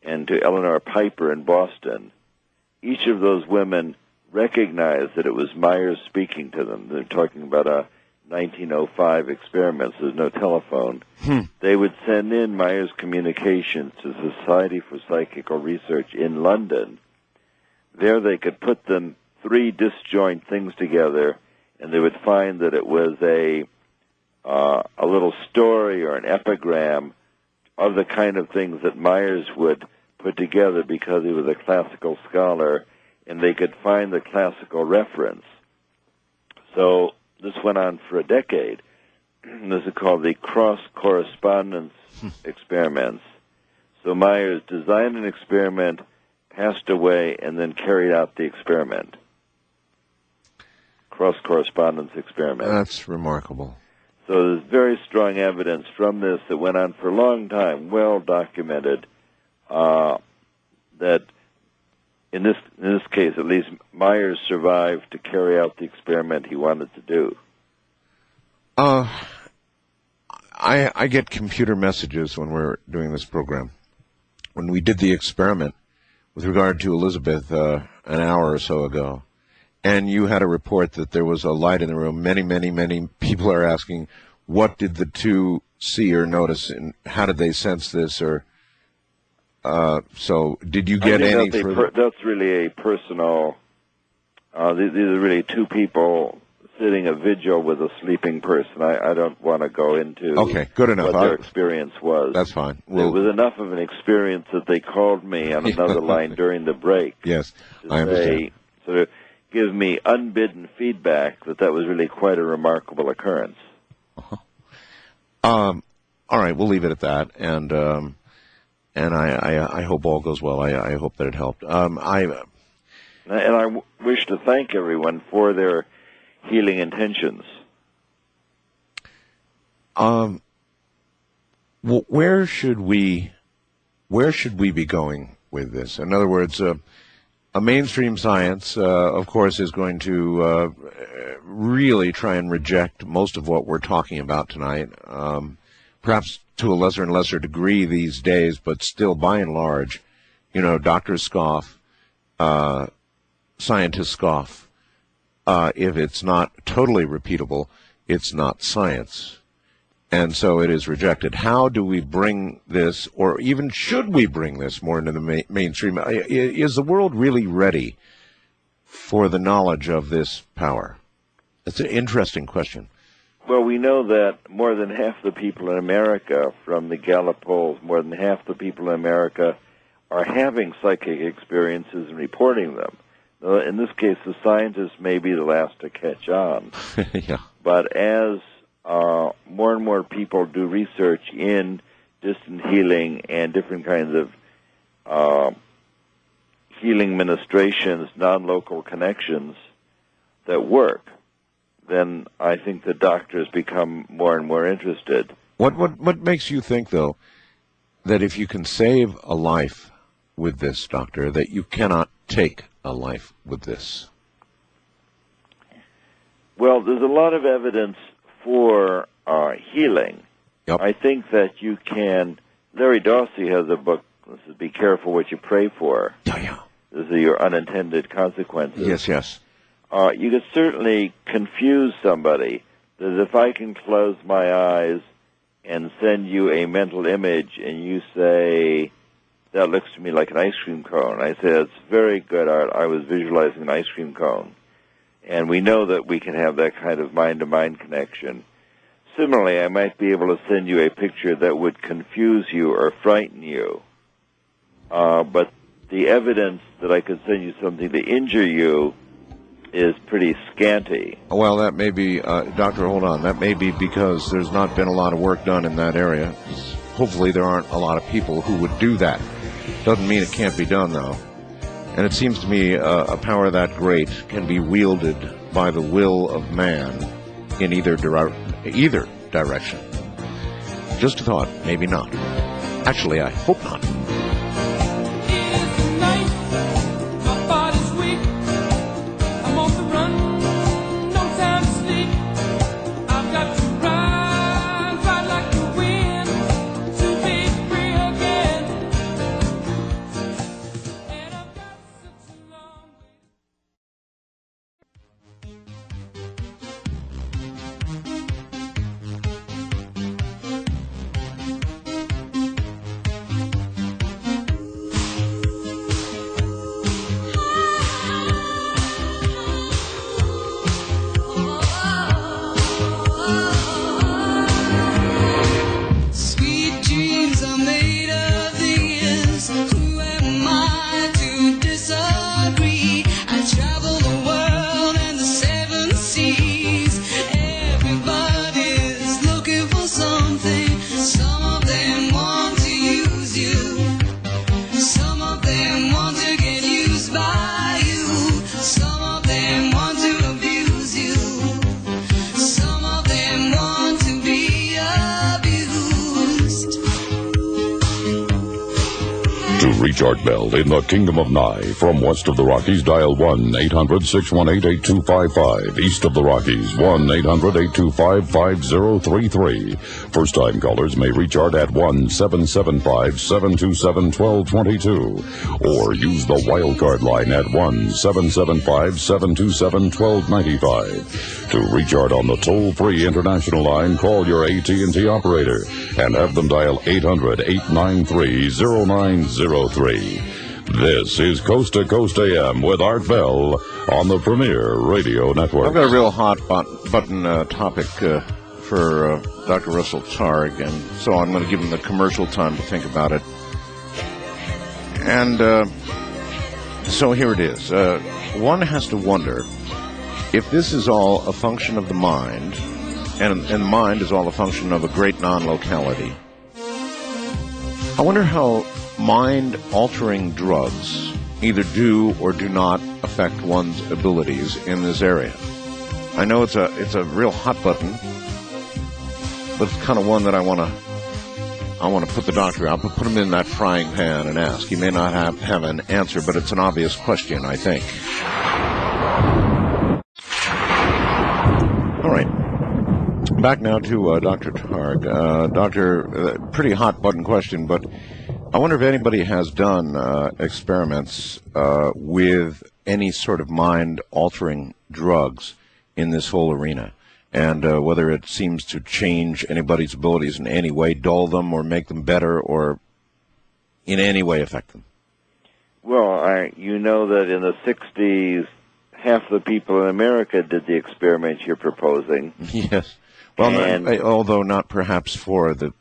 and to Eleanor Piper in Boston. Each of those women recognized that it was Myers speaking to them. They're talking about a 1905 experiment, so there's no telephone. They would send in Myers' communications to the Society for Psychical Research in London. There they could put them 3 disjoint things together, and they would find that it was a little story or an epigram of the kind of things that Myers would put together because he was a classical scholar, and they could find the classical reference. So this went on for a decade. This is called the cross-correspondence experiments. So Myers designed an experiment, passed away, and then carried out the experiment. Cross-correspondence experiment. That's remarkable. So there's very strong evidence from this that went on for a long time, well documented, that in this case, at least, Myers survived to carry out the experiment he wanted to do. I get computer messages when we're doing this program. When we did the experiment with regard to Elizabeth an hour or so ago, and you had a report that there was a light in the room. Many people are asking, what did the two see or notice, and how did they sense this? Or so, did you get any? That's really a personal. These are really two people sitting a vigil with a sleeping person. I don't want to go into good enough. what their experience was. That's fine. It was enough of an experience that they called me on another line during the break. Yes, I understand. Sort of give me unbidden feedback that was really quite a remarkable occurrence. All right, we'll leave it at that, and I hope all goes well. I hope that it helped. And I wish to thank everyone for their healing intentions. Where should we be going with this? In other words, a mainstream science, of course, is going to really try and reject most of what we're talking about tonight, perhaps to a lesser and lesser degree these days, but still, by and large, doctors scoff, scientists scoff. If it's not totally repeatable, it's not science. And so it is rejected. How do we bring this, or even should we bring this more into the mainstream? Is the world really ready for the knowledge of this power? That's an interesting question. Well, we know that more than half the people in America, from the Gallup polls, more than half the people in America are having psychic experiences and reporting them. In this case, the scientists may be the last to catch on. Yeah. But as more and more people do research in distant healing and different kinds of healing ministrations, non-local connections that work, then I think the doctors become more and more interested. What makes you think, though, that if you can save a life with this, doctor, that you cannot take a life with this? Well, there's a lot of evidence for healing. Yep. I think that you can. Larry Dossey has a book. This is "Be Careful What You Pray For." Oh, yeah. These are your unintended consequences. Yes. You could certainly confuse somebody. That if I can close my eyes and send you a mental image, and you say, "That looks to me like an ice cream cone," I say, "That's very good, Art. I was visualizing an ice cream cone." And we know that we can have that kind of mind-to-mind connection. Similarly, I might be able to send you a picture that would confuse you or frighten you. But the evidence that I could send you something to injure you is pretty scanty. Well, that may be, Doctor, hold on. That may be because there's not been a lot of work done in that area. Hopefully there aren't a lot of people who would do that. Doesn't mean it can't be done, though. And it seems to me a power that great can be wielded by the will of man in either direction. Just a thought, maybe not. Actually, I hope not. reach Art Bell in the Kingdom of Nye. From west of the Rockies, dial 1-800-618-8255. East of the Rockies, 1-800-825-5033. First-time callers may reach Art at 1-775-727-1222. Or use the wildcard line at 1-775-727-1295. To reach Art on the toll-free international line, call your AT&T operator and have them dial 800-893-0903. This is Coast to Coast AM with Art Bell on the Premier Radio Network. I've got a real hot button topic for Dr. Russell Targ, and so I'm going to give him the commercial time to think about it. And so here it is. One has to wonder if this is all a function of the mind, and the mind is all a function of a great non-locality. I wonder how mind-altering drugs either do or do not affect one's abilities in this area. I know it's a real hot button, but it's kind of one that I want to put the doctor out, but put him in that frying pan and ask. He may not have an answer, but it's an obvious question, I think. All right. Back now to Dr. Targ. Doctor, pretty hot button question, but I wonder if anybody has done experiments with any sort of mind-altering drugs in this whole arena, and whether it seems to change anybody's abilities in any way, dull them or make them better, or in any way affect them. Well, you know that in the 60s, half the people in America did the experiments you're proposing. Yes. Well, although not perhaps for the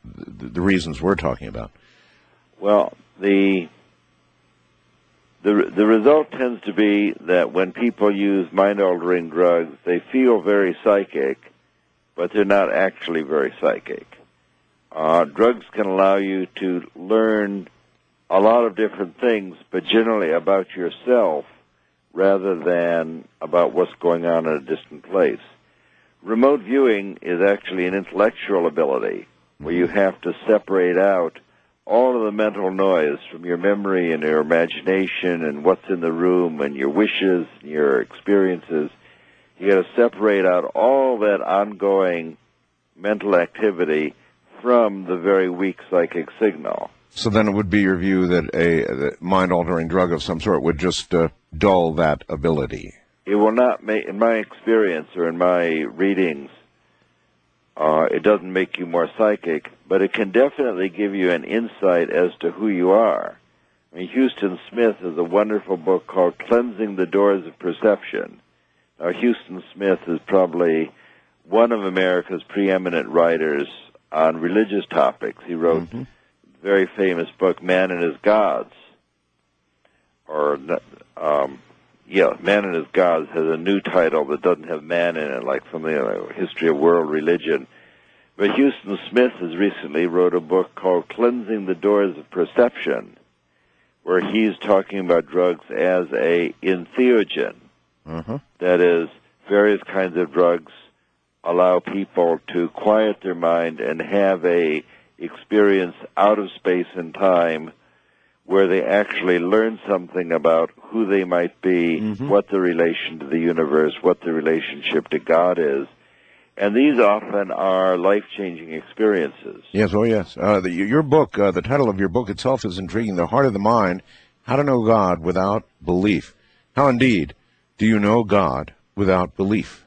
reasons we're talking about. Well, the result tends to be that when people use mind-altering drugs, they feel very psychic, but they're not actually very psychic. Drugs can allow you to learn a lot of different things, but generally about yourself rather than about what's going on in a distant place. Remote viewing is actually an intellectual ability where you have to separate out all of the mental noise from your memory and your imagination and what's in the room and your wishes and your experiences. You got to separate out all that ongoing mental activity from the very weak psychic signal. So then it would be your view that a mind-altering drug of some sort would just dull that ability. It will not make, in my experience or in my readings, it doesn't make you more psychic, but it can definitely give you an insight as to who you are. I mean, Houston Smith has a wonderful book called Cleansing the Doors of Perception. Now, Houston Smith is probably one of America's preeminent writers on religious topics. He wrote a very famous book, Man and His Gods, Man and His Gods has a new title that doesn't have man in it, like from the history of world religion. But Houston Smith has recently wrote a book called Cleansing the Doors of Perception, where he's talking about drugs as a entheogen. That is, various kinds of drugs allow people to quiet their mind and have a experience out of space and time where they actually learn something about who they might be, what the relation to the universe, what the relationship to God is. And these often are life-changing experiences. Yes, oh yes. Your book, the title of your book itself is intriguing, The Heart of the Mind, How to Know God Without Belief. How indeed do you know God without belief?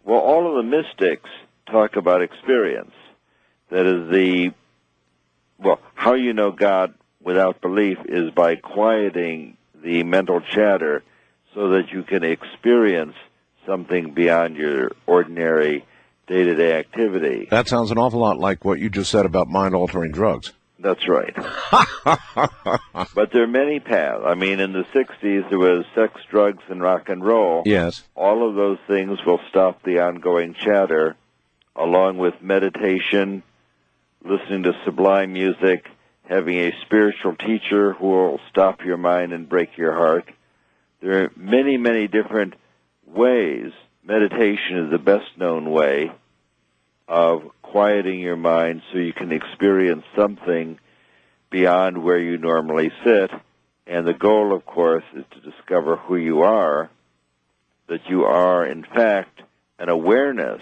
Well, all of the mystics talk about experience. That is how you know God without belief is by quieting the mental chatter so that you can experience something beyond your ordinary day-to-day activity. That sounds an awful lot like what you just said about mind-altering drugs. That's right. But there are many paths. I mean, in the 60s, there was sex, drugs, and rock and roll. Yes. All of those things will stop the ongoing chatter, along with meditation, listening to sublime music, having a spiritual teacher who will stop your mind and break your heart. There are many, many different ways. Meditation is the best-known way of quieting your mind so you can experience something beyond where you normally sit. And the goal, of course, is to discover who you are, that you are, in fact, an awareness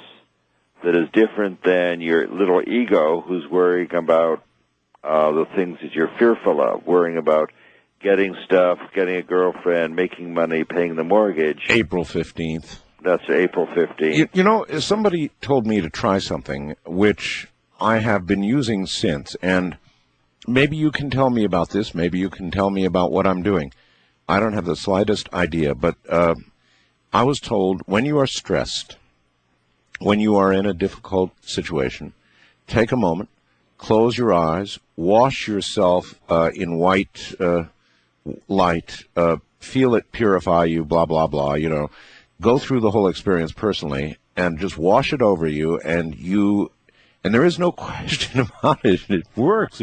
that is different than your little ego who's worrying about the things that you're fearful of, worrying about getting stuff, getting a girlfriend, making money, paying the mortgage. April 15th. That's April 15th. You know, somebody told me to try something which I have been using since, and maybe you can tell me about this, maybe you can tell me about what I'm doing. I don't have the slightest idea, but I was told when you are stressed, when you are in a difficult situation, take a moment, close your eyes, wash yourself in white light, feel it purify you, blah, blah, blah, you know. Go through the whole experience personally and just wash it over you, and there is no question about it. It works.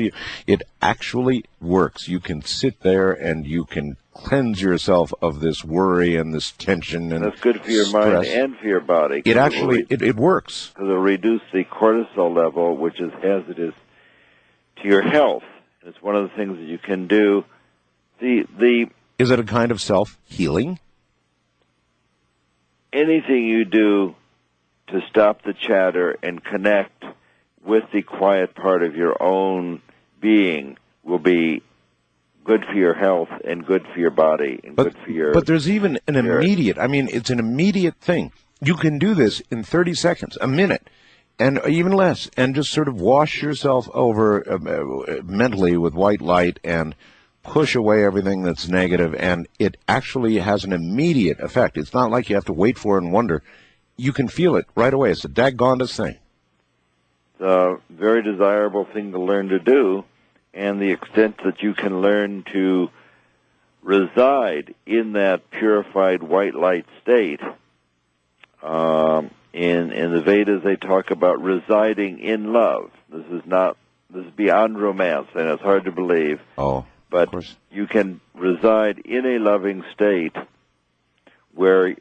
It actually works. You can sit there and you can cleanse yourself of this worry and this tension and that's good for your stress. Mind and for your body. It actually it works. Because it'll reduce the cortisol level, which is hazardous to your health. It's one of the things that you can do. Is it a kind of self-healing? Anything you do to stop the chatter and connect with the quiet part of your own being will be good for your health and good for your body and good for your... But there's even an immediate, it's an immediate thing. You can do this in 30 seconds, a minute, and even less, and just sort of wash yourself over mentally with white light and push away everything that's negative, and it actually has an immediate effect. It's not like you have to wait for it and wonder. You can feel it right away. It's a daggondest thing. It's a very desirable thing to learn to do, and the extent that you can learn to reside in that purified white light state. In the Vedas, they talk about residing in love. This is beyond romance, and it's hard to believe. Oh. But you can reside in a loving state where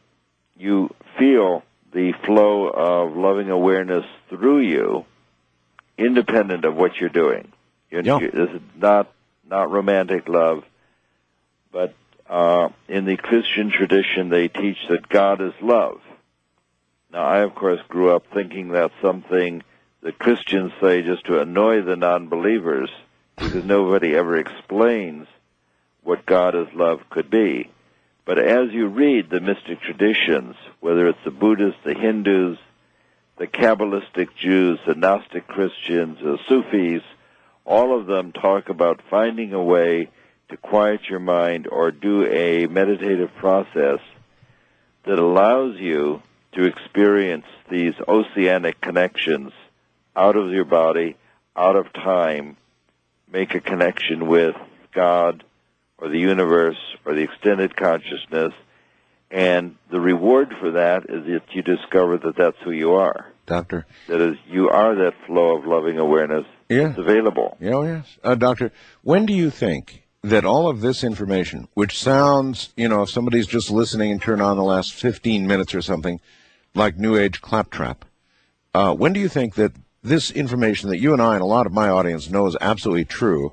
you feel the flow of loving awareness through you, independent of what you're doing. This is not romantic love, but in the Christian tradition, they teach that God is love. Now, I, of course, grew up thinking that's something that Christians say just to annoy the non-believers, because nobody ever explains what God as love could be. But as you read the mystic traditions, whether it's the Buddhists, the Hindus, the Kabbalistic Jews, the Gnostic Christians, the Sufis, all of them talk about finding a way to quiet your mind or do a meditative process that allows you to experience these oceanic connections out of your body, out of time, make a connection with God or the universe or the extended consciousness, and the reward for that is that you discover that that's who you are. Doctor. That is, you are that flow of loving awareness. Yeah. It's available. Oh, yes. Doctor, when do you think that all of this information, which sounds, if somebody's just listening and turn on the last 15 minutes or something, like New Age claptrap, when do you think that this information that you and I and a lot of my audience know is absolutely true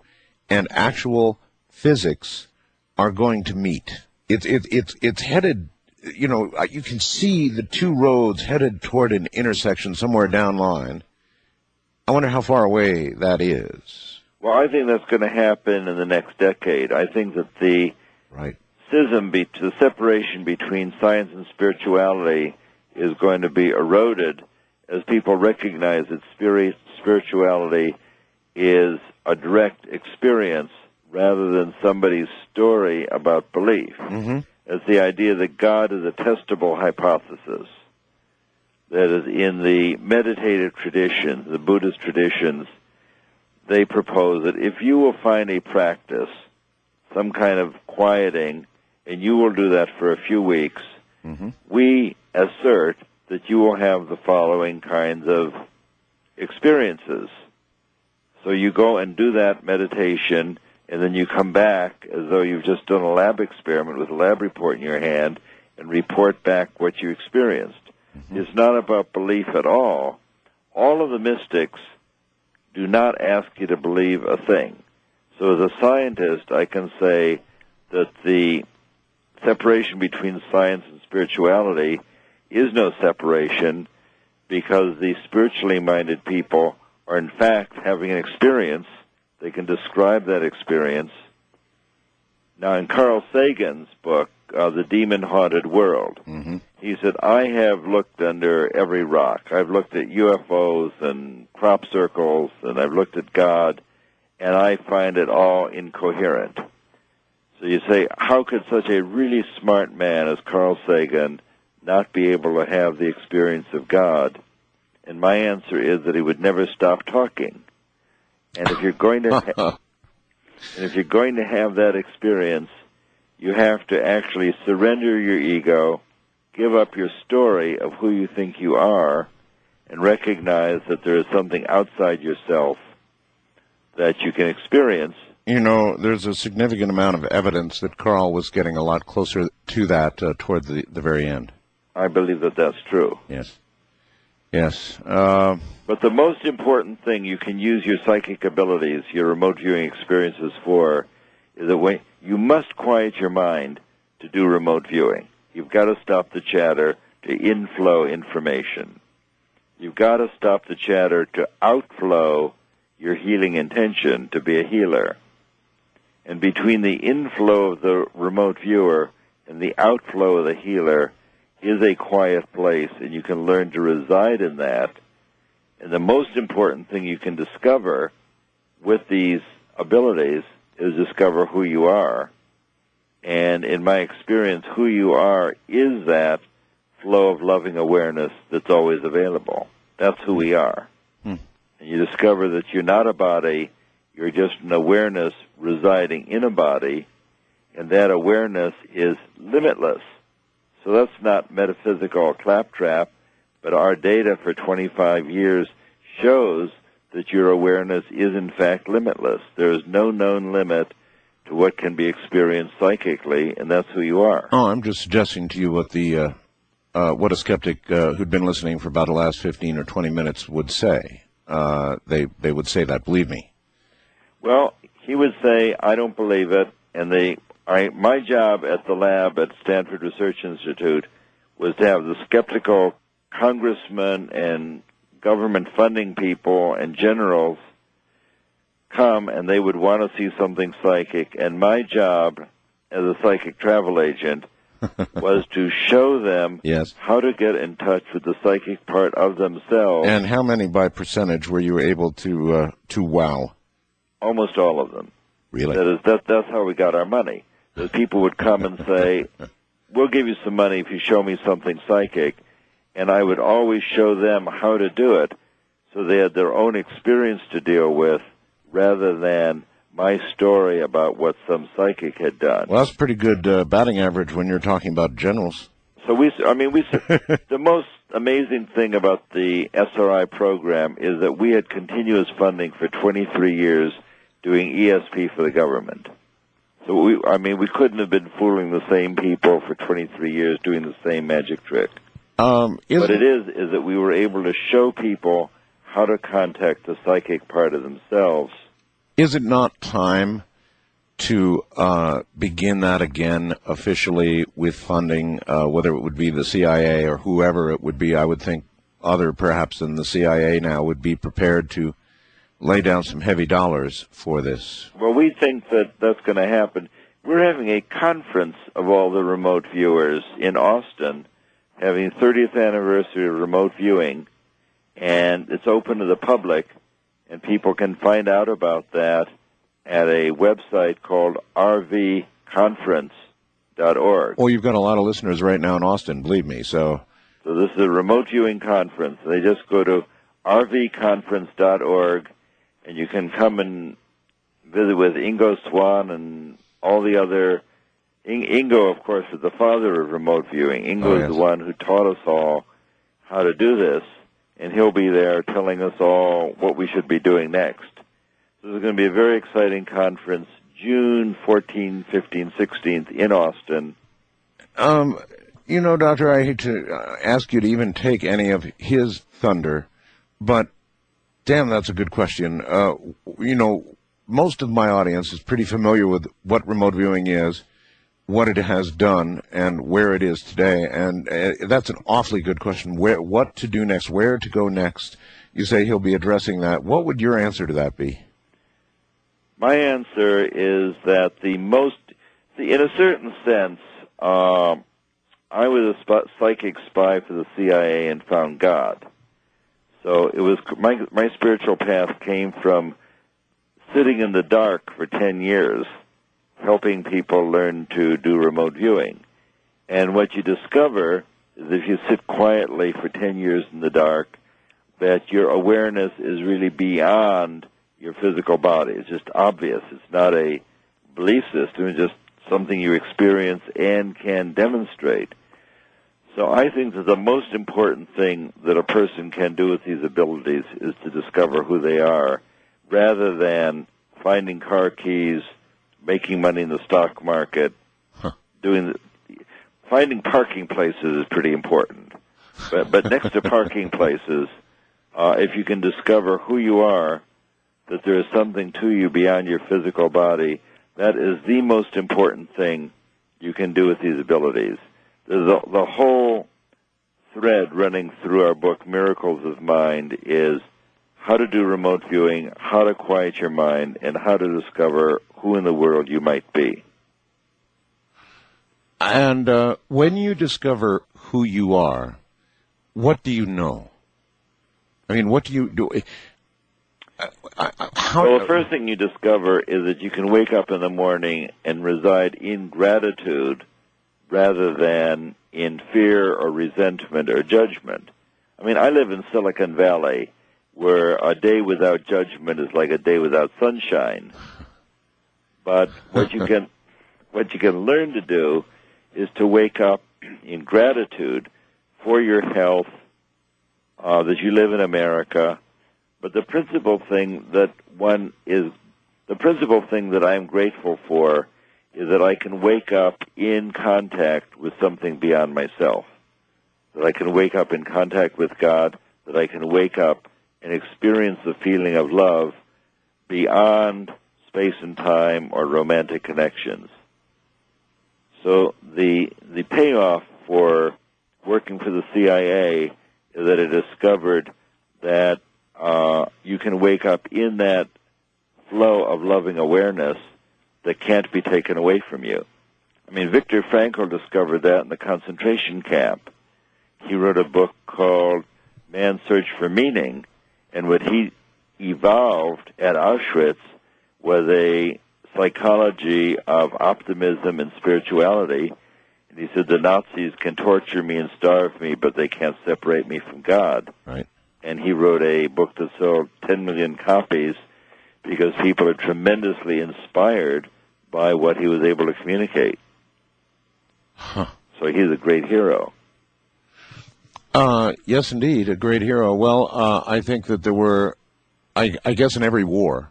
and actual physics are going to meet? It's headed, you can see the two roads headed toward an intersection somewhere down line. I wonder how far away that is. Well, I think that's going to happen in the next decade. I think that the schism, the separation between science and spirituality is going to be eroded as people recognize that spirituality is a direct experience rather than somebody's story about belief. Mm-hmm. It's the idea that God is a testable hypothesis. That is, in the meditative traditions, the Buddhist traditions, they propose that if you will find a practice, some kind of quieting, and you will do that for a few weeks, we assert that you will have the following kinds of experiences. So you go and do that meditation, and then you come back as though you've just done a lab experiment with a lab report in your hand and report back what you experienced. It's not about belief at all. All of the mystics do not ask you to believe a thing. So as a scientist, I can say that the separation between science and spirituality is no separation, because the spiritually minded people are in fact having an experience. They can describe that experience. Now, in Carl Sagan's book, The Demon-Haunted World, he said, I have looked under every rock. I've looked at UFOs and crop circles, and I've looked at God, and I find it all incoherent. So you say, how could such a really smart man as Carl Sagan not be able to have the experience of God? And my answer is that he would never stop talking. And if you're going to have that experience, you have to actually surrender your ego, give up your story of who you think you are, and recognize that there is something outside yourself that you can experience. You know, there's a significant amount of evidence that Carl was getting a lot closer to that toward the very end. I believe that that's true. Yes. Yes. But the most important thing you can use your psychic abilities, your remote viewing experiences for, is that you must quiet your mind to do remote viewing. You've got to stop the chatter to inflow information. You've got to stop the chatter to outflow your healing intention to be a healer. And between the inflow of the remote viewer and the outflow of the healer is a quiet place, and you can learn to reside in that. And the most important thing you can discover with these abilities is discover who you are. And in my experience, who you are is that flow of loving awareness that's always available. That's who we are. And you discover that you're not a body, you're just an awareness residing in a body, and that awareness is limitless. So that's not metaphysical claptrap, but our data for 25 years shows that your awareness is in fact limitless. There is no known limit to what can be experienced psychically, and that's who you are. Oh, I'm just suggesting to you what what a skeptic who'd been listening for about the last 15 or 20 minutes would say. They would say that, believe me. Well, he would say, I don't believe it, and my job at the lab at Stanford Research Institute was to have the skeptical congressmen and government funding people and generals come, and they would want to see something psychic. And my job as a psychic travel agent was to show them how to get in touch with the psychic part of themselves. And how many by percentage were you able to wow? Almost all of them. Really? That's how we got our money. The people would come and say, we'll give you some money if you show me something psychic. And I would always show them how to do it so they had their own experience to deal with rather than my story about what some psychic had done. Well, that's pretty good batting average when you're talking about generals. So the most amazing thing about the SRI program is that we had continuous funding for 23 years doing ESP for the government. So we couldn't have been fooling the same people for 23 years doing the same magic trick. What it is that we were able to show people how to contact the psychic part of themselves. Is it not time to begin that again officially with funding, whether it would be the CIA or whoever it would be? I would think other perhaps than the CIA now would be prepared to lay down some heavy dollars for this. Well, we think that that's going to happen. We're having a conference of all the remote viewers in Austin, having 30th anniversary of remote viewing, and it's open to the public, and people can find out about that at a website called rvconference.org. Oh, you've got a lot of listeners right now in Austin, believe me. So this is a remote viewing conference. They just go to rvconference.org, and you can come and visit with Ingo Swan and all the other. Ingo, of course, is the father of remote viewing. Ingo is the one who taught us all how to do this, and he'll be there telling us all what we should be doing next. So there's going to be a very exciting conference, June 14, 15, 16th in Austin. You know, Doctor, I hate to ask you to even take any of his thunder, but damn, that's a good question. You know, most of my audience is pretty familiar with what remote viewing is. what it has done and where it is today. And that's an awfully good question. What to do next, where to go next. You say he'll be addressing that. What would your answer to that be? My answer is that in a certain sense, I was a psychic spy for the CIA and found God. So it was my spiritual path came from sitting in the dark for 10 years, helping people learn to do remote viewing. And what you discover is if you sit quietly for 10 years in the dark, that your awareness is really beyond your physical body. It's just obvious. It's not a belief system. It's just something you experience and can demonstrate. So I think that the most important thing that a person can do with these abilities is to discover who they are, rather than finding car keys, making money in the stock market. Finding parking places is pretty important. But next to parking places, if you can discover who you are, that there is something to you beyond your physical body, that is the most important thing you can do with these abilities. The whole thread running through our book, Miracles of Mind, is how to do remote viewing, how to quiet your mind, and how to discover who in the world you might be. And when you discover who you are, what do you know? I mean, what do you do? Well, the first thing you discover is that you can wake up in the morning and reside in gratitude rather than in fear or resentment or judgment. I mean, I live in Silicon Valley, where a day without judgment is like a day without sunshine. But what you can learn to do is to wake up in gratitude for your health, that you live in America. But the principal thing that I am grateful for is that I can wake up in contact with something beyond myself. That I can wake up in contact with God, that I can wake up and experience the feeling of love beyond space and time or romantic connections. So the payoff for working for the CIA is that it discovered that you can wake up in that flow of loving awareness that can't be taken away from you. I mean, Viktor Frankl discovered that in the concentration camp. He wrote a book called Man's Search for Meaning, and what he evolved at Auschwitz was a psychology of optimism and spirituality. And he said, the Nazis can torture me and starve me, but they can't separate me from God. Right. And he wrote a book that sold 10 million copies because people are tremendously inspired by what he was able to communicate. Huh. So he's a great hero. Yes, indeed, a great hero. Well, I think that there were, I guess in every war,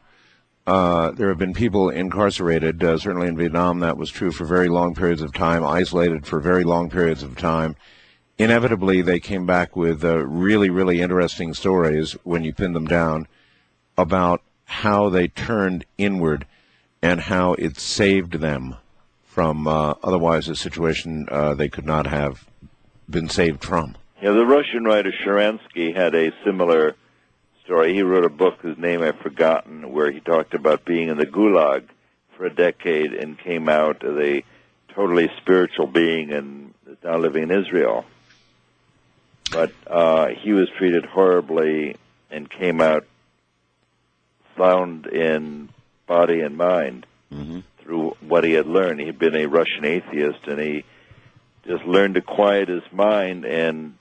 there have been people incarcerated. Certainly in Vietnam, that was true for very long periods of time, isolated for very long periods of time. Inevitably, they came back with really, really interesting stories when you pin them down about how they turned inward and how it saved them from otherwise a situation they could not have been saved from. Yeah, the Russian writer Sharansky had a similar story. He wrote a book whose name I've forgotten, where he talked about being in the Gulag for a decade and came out as a totally spiritual being and is now living in Israel. But he was treated horribly and came out sound in body and mind through what he had learned. He'd been a Russian atheist, and he just learned to quiet his mind, and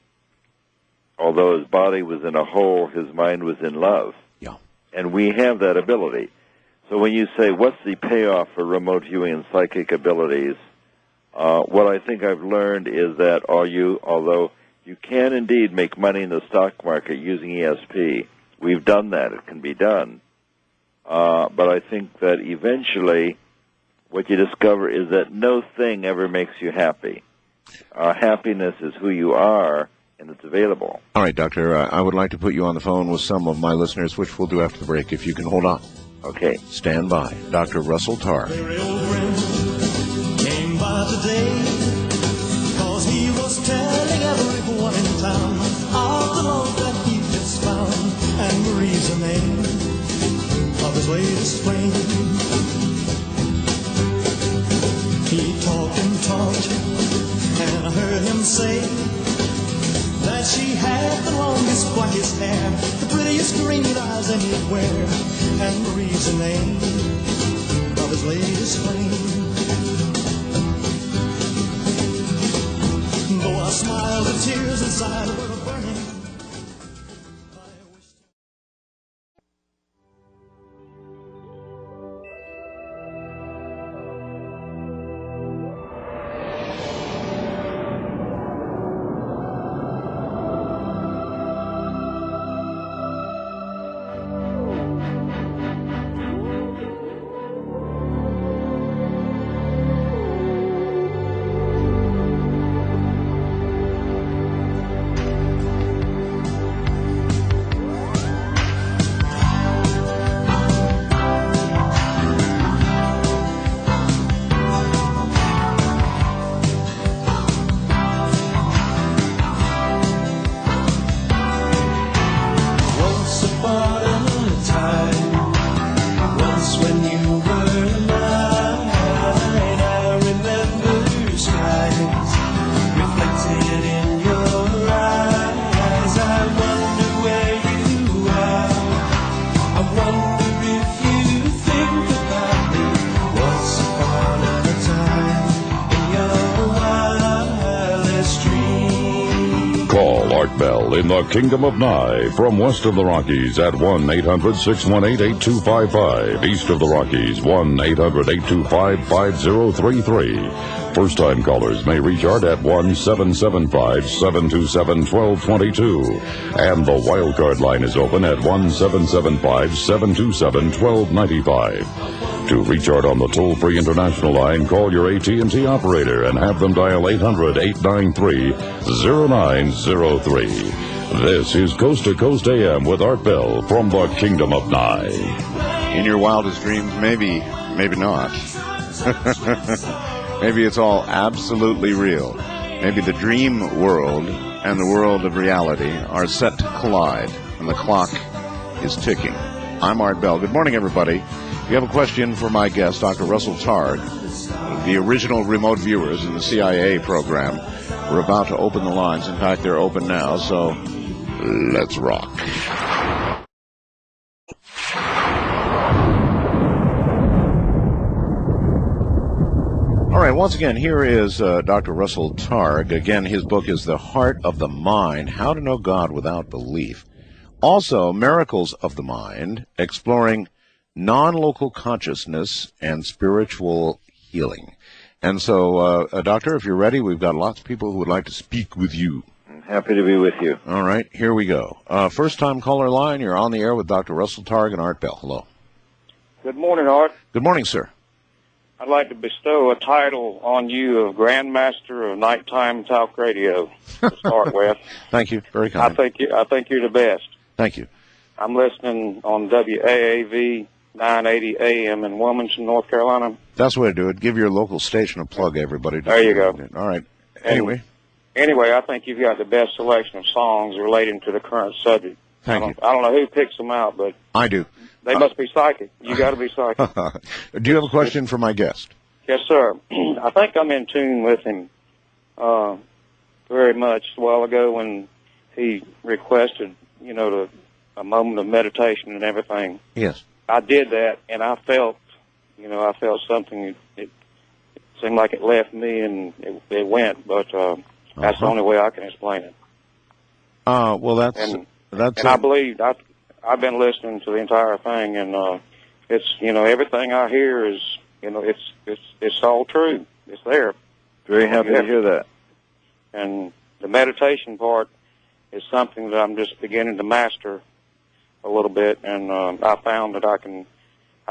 although his body was in a hole, his mind was in love. Yeah. And we have that ability. So when you say, what's the payoff for remote viewing and psychic abilities, what I think I've learned is that although you can indeed make money in the stock market using ESP, we've done that. It can be done. But I think that eventually what you discover is that no thing ever makes you happy. Happiness is who you are, and it's available. All right, Doctor, I would like to put you on the phone with some of my listeners, which we'll do after the break, if you can hold on. Okay. Stand by. Dr. Russell Targ. Came by smile today, 'cause he was telling everyone in town of the love that he just found, and Marie's the name of his latest flame. He talked and talked, and I heard him say that she had the longest, blackest hair, the prettiest green eyes anywhere, and Marie's the name of his latest flame. Though I smiled, the tears inside were burning. In the Kingdom of Nye, from west of the Rockies at 1-800-618-8255. East of the Rockies, 1-800-825-5033. First-time callers may reach Art at 1-775-727-1222. And the wildcard line is open at 1-775-727-1295. To reach Art on the toll-free international line, call your AT&T operator and have them dial 800-893-0903. This is Coast to Coast AM with Art Bell from the Kingdom of Nye. In your wildest dreams, maybe not. Maybe it's all absolutely real. Maybe the dream world and the world of reality are set to collide, and the clock is ticking. I'm Art Bell. Good morning, everybody. If you have a question for my guest, Dr. Russell Targ, the original remote viewers in the CIA program, we're about to open the lines. In fact, they're open now, so let's rock. All right, once again, here is Dr. Russell Targ. Again, his book is The Heart of the Mind, How to Know God Without Belief. Also, Miracles of the Mind, exploring non-local consciousness and spiritual healing. And so, Doctor, if you're ready, we've got lots of people who would like to speak with you. I'm happy to be with you. All right, here we go. First-time caller line, you're on the air with Dr. Russell Targ and Art Bell. Hello. Good morning, Art. Good morning, sir. I'd like to bestow a title on you of Grandmaster of Nighttime Talk Radio to start with. Thank you. Very kind. I think you're the best. Thank you. I'm listening on WAAV 980 AM in Wilmington, North Carolina. That's the way to do it. Give your local station a plug, everybody. There you go. All right. Anyway, I think you've got the best selection of songs relating to the current subject. Thank you. I don't know who picks them out, but I do. They must be psychic. You got to be psychic. Do you have a question for my guest? Yes, sir. I think I'm in tune with him very much a while ago when he requested, a moment of meditation and everything. Yes. I did that, and I felt something. It seemed like it left me, and it went, but that's the only way I can explain it. Well, that's. And I believe I've been listening to the entire thing, and it's everything I hear is it's all true. It's there. Very happy to hear that. And the meditation part is something that I'm just beginning to master a little bit, and I found that I've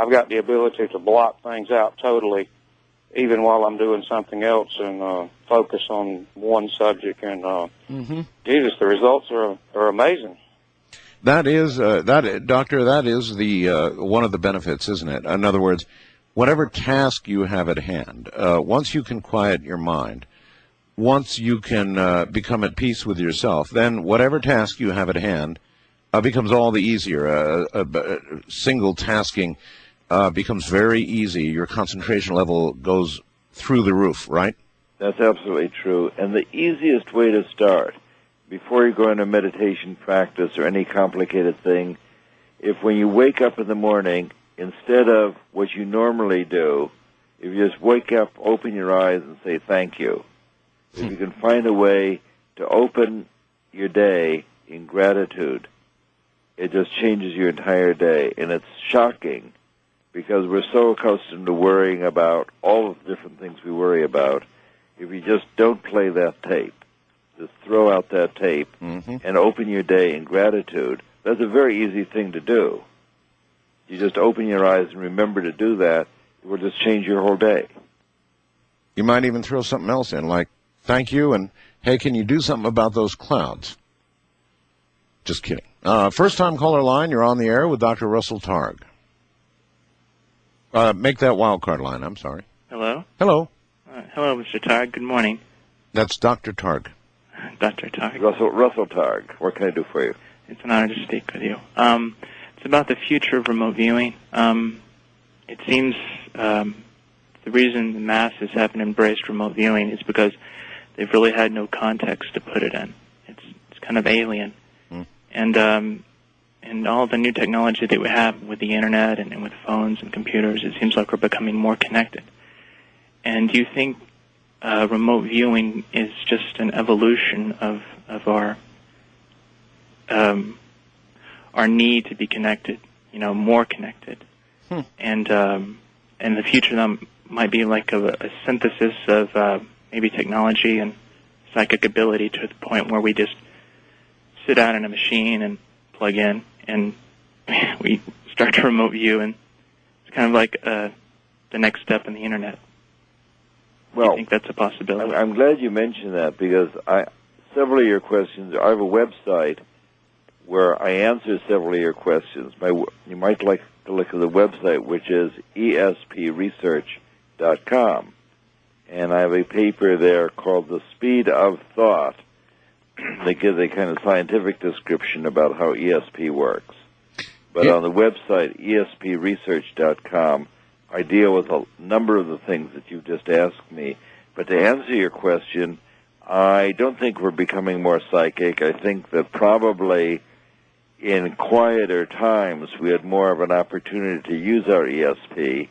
got the ability to block things out totally, even while I'm doing something else, and focus on one subject. And Jesus, the results are amazing. That is, Doctor, that is the one of the benefits, isn't it? In other words, whatever task you have at hand, once you can quiet your mind, once you can become at peace with yourself, then whatever task you have at hand becomes all the easier. Single tasking becomes very easy. Your concentration level goes through the roof, right? That's absolutely true. And the easiest way to start, before you go into meditation practice or any complicated thing, if when you wake up in the morning, instead of what you normally do, if you just wake up, open your eyes, and say thank you. If you can find a way to open your day in gratitude, it just changes your entire day. And it's shocking because we're so accustomed to worrying about all of the different things we worry about. If you just don't play that tape, just throw out that tape and open your day in gratitude, that's a very easy thing to do. You just open your eyes and remember to do that, it will just change your whole day. You might even throw something else in, like, thank you, and, hey, can you do something about those clouds? Just kidding. First-time caller line, you're on the air with Dr. Russell Targ. Make that wildcard line, I'm sorry. Hello? Hello. Hello, Mr. Targ. Good morning. That's Dr. Targ. Dr. Targ. Russell Targ. What can I do for you? It's an honor to speak with you. It's about the future of remote viewing. It seems the reason the masses haven't embraced remote viewing is because they've really had no context to put it in. It's kind of alien. And all the new technology that we have with the Internet and with phones and computers, it seems like we're becoming more connected. And do you think remote viewing is just an evolution of our need to be connected, more connected? And the future then might be like a synthesis of maybe technology and psychic ability to the point where we just sit down in a machine and plug in and we start to remote view, and it's kind of like the next step in the Internet. Well, I think that's a possibility. I'm glad you mentioned that because several of your questions, I have a website where I answer several of your questions. You might like to look at the website, which is espresearch.com. And I have a paper there called The Speed of Thought that gives a kind of scientific description about how ESP works. But on the website, espresearch.com, I deal with a number of the things that you just asked me. But to answer your question, I don't think we're becoming more psychic. I think that probably in quieter times we had more of an opportunity to use our ESP.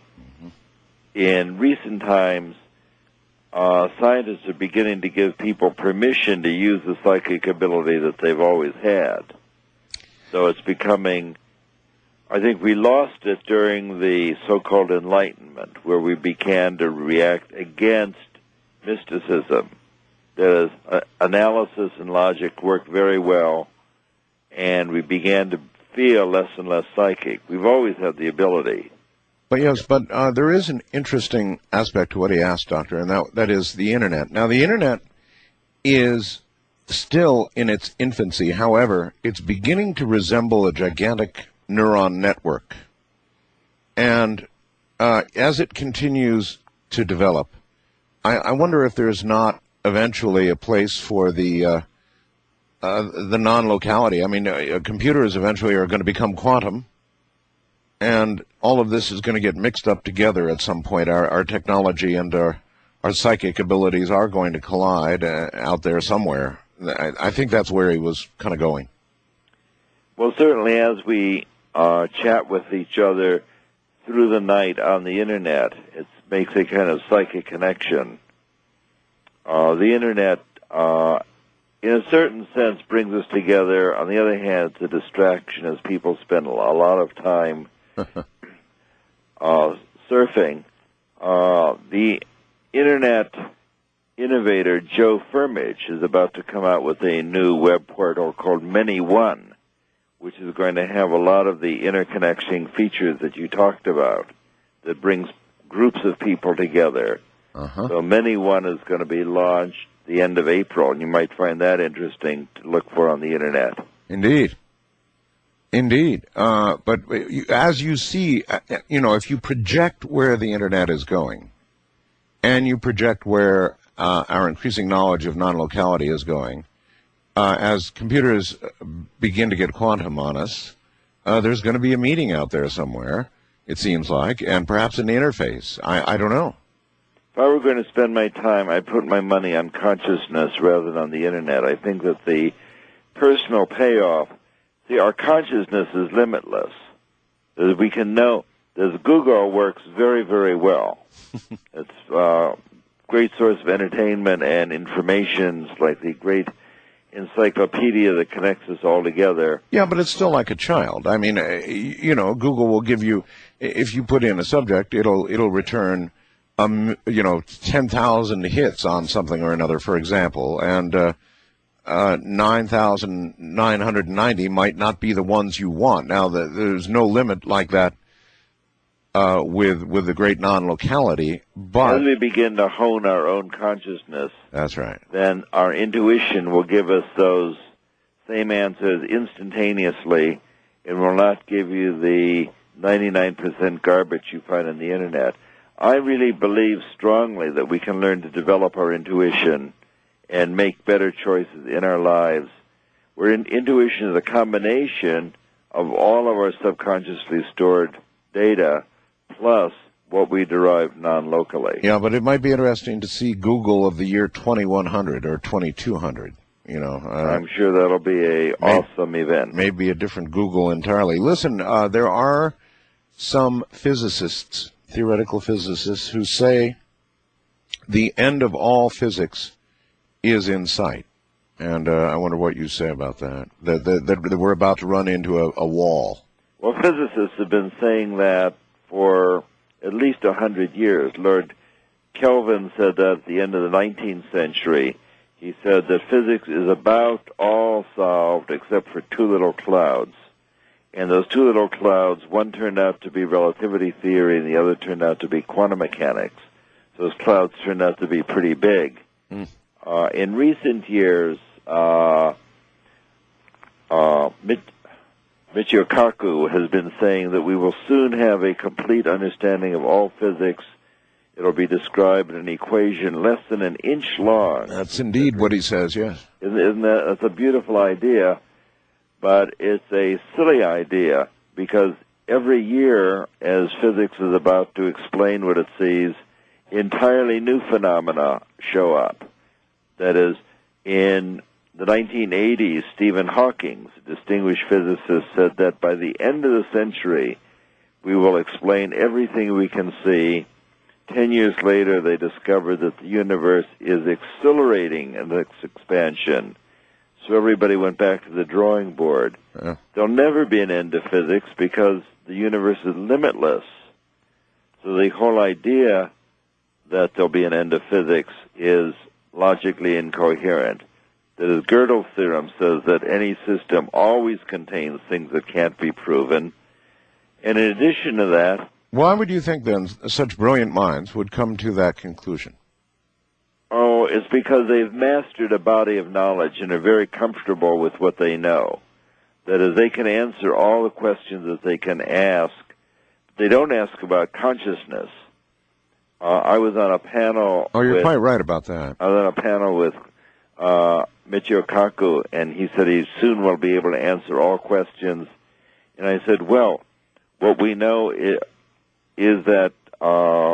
In recent times, scientists are beginning to give people permission to use the psychic ability that they've always had. So it's becoming... I think we lost it during the so-called Enlightenment, where we began to react against mysticism. That is, analysis and logic worked very well, and we began to feel less and less psychic. We've always had the ability. But yes, there is an interesting aspect to what he asked, Doctor, and that is the Internet. Now, the Internet is still in its infancy. However, it's beginning to resemble a gigantic neuron network. And as it continues to develop, I wonder if there's not eventually a place for the non-locality. I mean, computers eventually are going to become quantum, and all of this is going to get mixed up together at some point. Our technology and our psychic abilities are going to collide out there somewhere. I think that's where he was kind of going. Well, certainly as we chat with each other through the night on the Internet, it makes a kind of psychic connection. The Internet, in a certain sense, brings us together. On the other hand, it's a distraction as people spend a lot of time surfing. The Internet innovator Joe Firmage is about to come out with a new web portal called Many-One, which is going to have a lot of the interconnection features that you talked about, that brings groups of people together. So Many-One is going to be launched the end of April, and you might find that interesting to look for on the Internet. Indeed. Indeed. But as you see, if you project where the Internet is going, and you project where our increasing knowledge of non-locality is going, as computers begin to get quantum on us, there's going to be a meeting out there somewhere, it seems like, and perhaps an interface. I don't know. If I were going to spend my time, I'd put my money on consciousness rather than on the Internet. I think that the personal payoff, see, our consciousness is limitless. We can know, Google works very, very well. It's a great source of entertainment and information. It's like the great encyclopedia that connects us all together. Yeah, but it's still like a child. I mean, Google will give you, if you put in a subject, it'll return 10,000 hits on something or another, for example, and 9,990 might not be the ones you want. Now, there's no limit like that with the great non-locality, but as we begin to hone our own consciousness, that's right, then our intuition will give us those same answers instantaneously and will not give you the 99% garbage you find on the Internet. I really believe strongly that we can learn to develop our intuition and make better choices in our lives. Where intuition is a combination of all of our subconsciously stored data plus what we derive non-locally. Yeah, but it might be interesting to see Google of the year 2100 or 2200. I'm sure that'll be an awesome event. Maybe a different Google entirely. Listen, there are some physicists, theoretical physicists, who say the end of all physics is in sight. And I wonder what you say about that, that we're about to run into a wall. Well, physicists have been saying that for at least 100 years. Lord Kelvin said that at the end of the 19th century. He said that physics is about all solved except for two little clouds. And those two little clouds, one turned out to be relativity theory and the other turned out to be quantum mechanics. Those clouds turned out to be pretty big. In recent years, Michio Kaku has been saying that we will soon have a complete understanding of all physics. It'll be described in an equation less than an inch long. That's indeed what he says, yes. Isn't that? That's a beautiful idea, but it's a silly idea because every year, as physics is about to explain what it sees, entirely new phenomena show up. That is, in the 1980s, Stephen Hawking, a distinguished physicist, said that by the end of the century, we will explain everything we can see. 10 years later, they discovered that the universe is accelerating in its expansion. So everybody went back to the drawing board. Yeah. There'll never be an end to physics because the universe is limitless. So the whole idea that there'll be an end to physics is logically incoherent. That is, Gödel's theorem says that any system always contains things that can't be proven. And in addition to that, why would you think, then, such brilliant minds would come to that conclusion? Oh, it's because they've mastered a body of knowledge and are very comfortable with what they know. That is, they can answer all the questions that they can ask. They don't ask about consciousness. I was on a panel. Oh, you're quite right about that. I was on a panel with Michio Kaku, and he said he soon will be able to answer all questions. And I said, well, what we know is that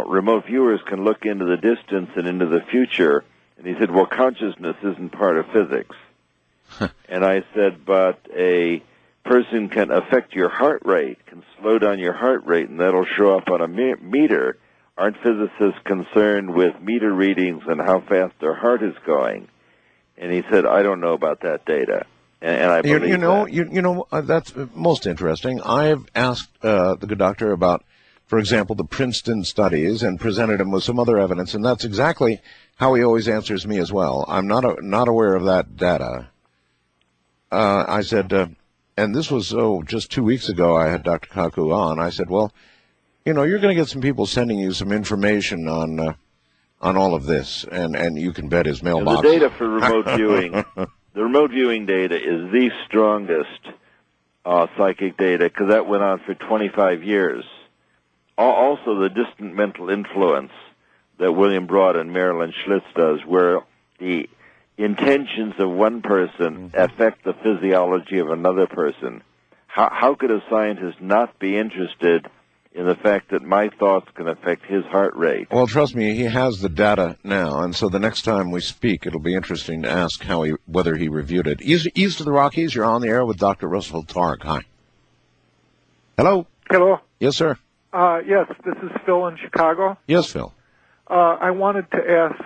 remote viewers can look into the distance and into the future. And he said, well, consciousness isn't part of physics. And I said, but a person can affect your heart rate, can slow down your heart rate, and that'll show up on a meter. Aren't physicists concerned with meter readings and how fast their heart is going? And he said, I don't know about that data. And I believe that. That's most interesting. I've asked the good doctor about, for example, the Princeton studies and presented him with some other evidence, and that's exactly how he always answers me as well. I'm not aware of that data. I said, and this was just 2 weeks ago I had Dr. Kaku on. I said, well, you're going to get some people sending you some information on all of this, and you can bet his mailbox. The data for remote viewing, the remote viewing data is the strongest psychic data, because that went on for 25 years. Also, the distant mental influence that William Broad and Marilyn Schlitz does, where the intentions of one person affect the physiology of another person. How could a scientist not be interested in the fact that my thoughts can affect his heart rate? Well, trust me, he has the data now, and so the next time we speak, it'll be interesting to ask whether he reviewed it. East of the Rockies, you're on the air with Dr. Russell Targ. Hi. Hello? Hello. Yes, sir. Yes, this is Phil in Chicago. Yes, Phil. I wanted to ask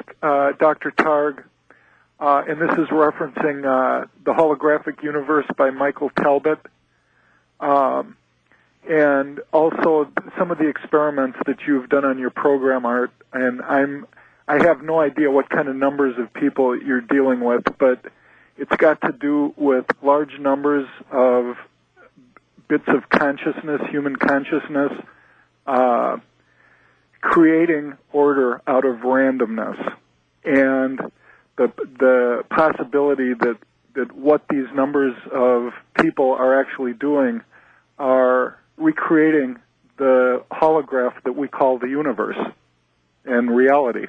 Dr. Targ, and this is referencing The Holographic Universe by Michael Talbot, and also some of the experiments that you've done on your program, Art. And I have no idea what kind of numbers of people you're dealing with, but it's got to do with large numbers of bits of consciousness, human consciousness, creating order out of randomness, and the possibility that what these numbers of people are actually doing are recreating the holograph that we call the universe and reality,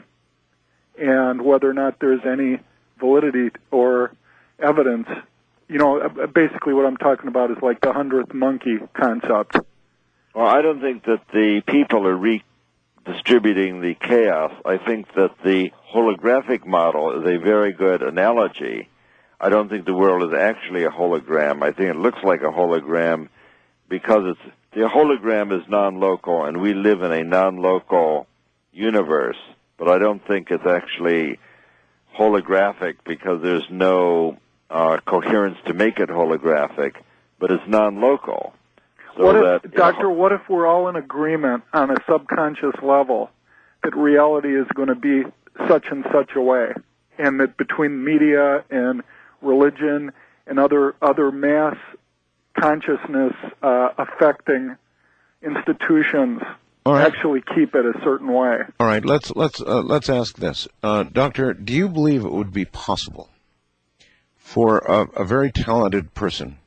and whether or not there's any validity or evidence. You know, basically what I'm talking about is like the 100th monkey concept. Well, I don't think that the people are redistributing the chaos. I think that the holographic model is a very good analogy. I don't think the world is actually a hologram. I think it looks like a hologram because the hologram is non-local, and we live in a non-local universe. But I don't think it's actually holographic because there's no coherence to make it holographic, but it's non-local. So what if we're all in agreement on a subconscious level that reality is going to be such and such a way, and that between media and religion and other mass consciousness affecting institutions actually keep it a certain way? All right, let's ask this, Doctor. Do you believe it would be possible for a very talented person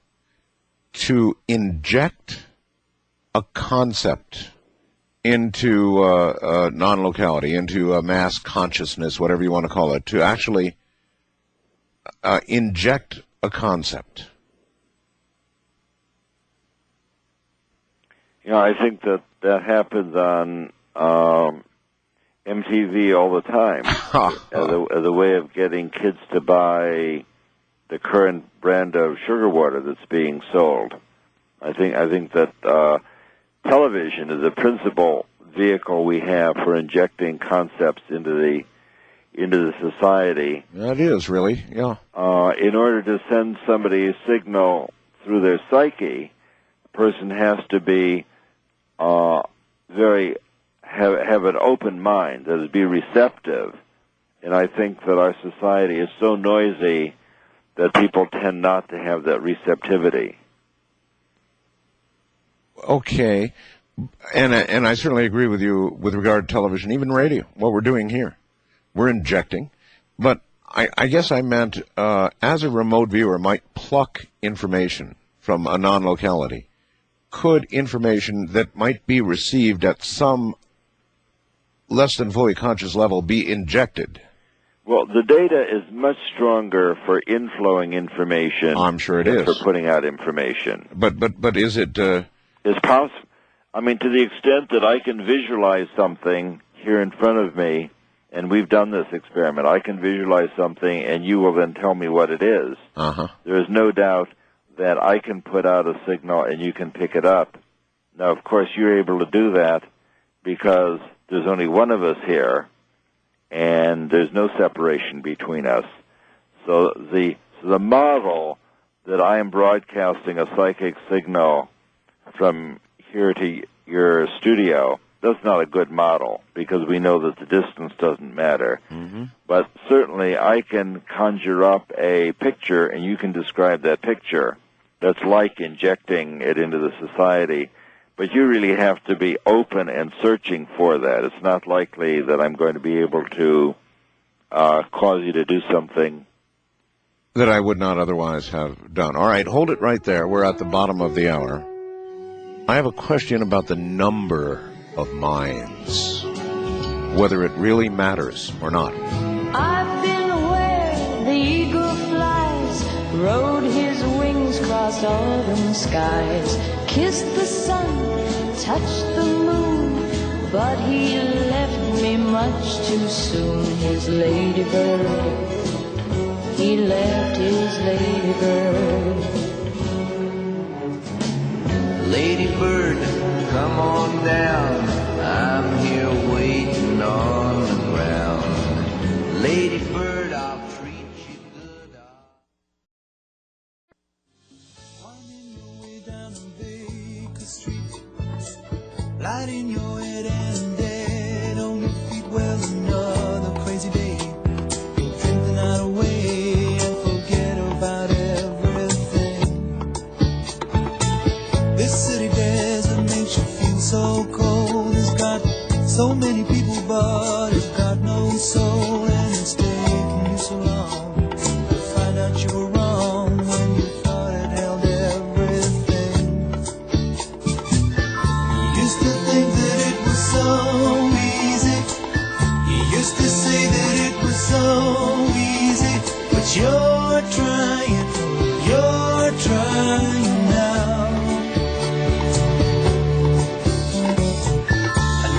to inject a concept into non-locality, into mass consciousness, whatever you want to call it, to actually inject a concept? You know, I think that happens on MTV all the time as a way of getting kids to buy the current brand of sugar water that's being sold. I think that television is a principal vehicle we have for injecting concepts into the society. That is really, yeah. In order to send somebody a signal through their psyche, a person has to be have an open mind, that is, be receptive. And I think that our society is so noisy that people tend not to have that receptivity. Okay, and I certainly agree with you with regard to television, even radio, what we're doing here. We're injecting, but I guess I meant as a remote viewer might pluck information from a non-locality, could information that might be received at some less than fully conscious level be injected? Well, the data is much stronger for inflowing information. I'm sure it than is. For putting out information. But is it? It's possible. I mean, to the extent that I can visualize something here in front of me, and we've done this experiment, I can visualize something, and you will then tell me what it is. There is no doubt that I can put out a signal, and you can pick it up. Now, of course, you're able to do that because there's only one of us here, and there's no separation between us. So the model that I am broadcasting a psychic signal from here to your studio, that's not a good model because we know that the distance doesn't matter. But certainly I can conjure up a picture, and you can describe that picture. That's like injecting it into the society. But you really have to be open and searching for that. It's not likely that I'm going to be able to cause you to do something that I would not otherwise have done. All right, hold it right there. We're at the bottom of the hour. I have a question about the number of minds, whether it really matters or not. I've been where the eagle flies, rode his wings across autumn skies, kissed the sun, touched the moon, but he left me much too soon. His ladybird, he left his ladybird. Ladybird, come on down, I'm here waiting on the ground. Ladybird, I'll treat you good. Winding your way down on Baker Street, lighting your head and dead on your feet. Well, another crazy day. You'll drink the night away and forget about everything. This city desert makes you feel so cold. It's got so many people, but it's got no soul. And it's taking you so long to find out you were wrong when you thought it held everything. You used to think that it was so easy. You used to say that it was so easy. But you're trying now.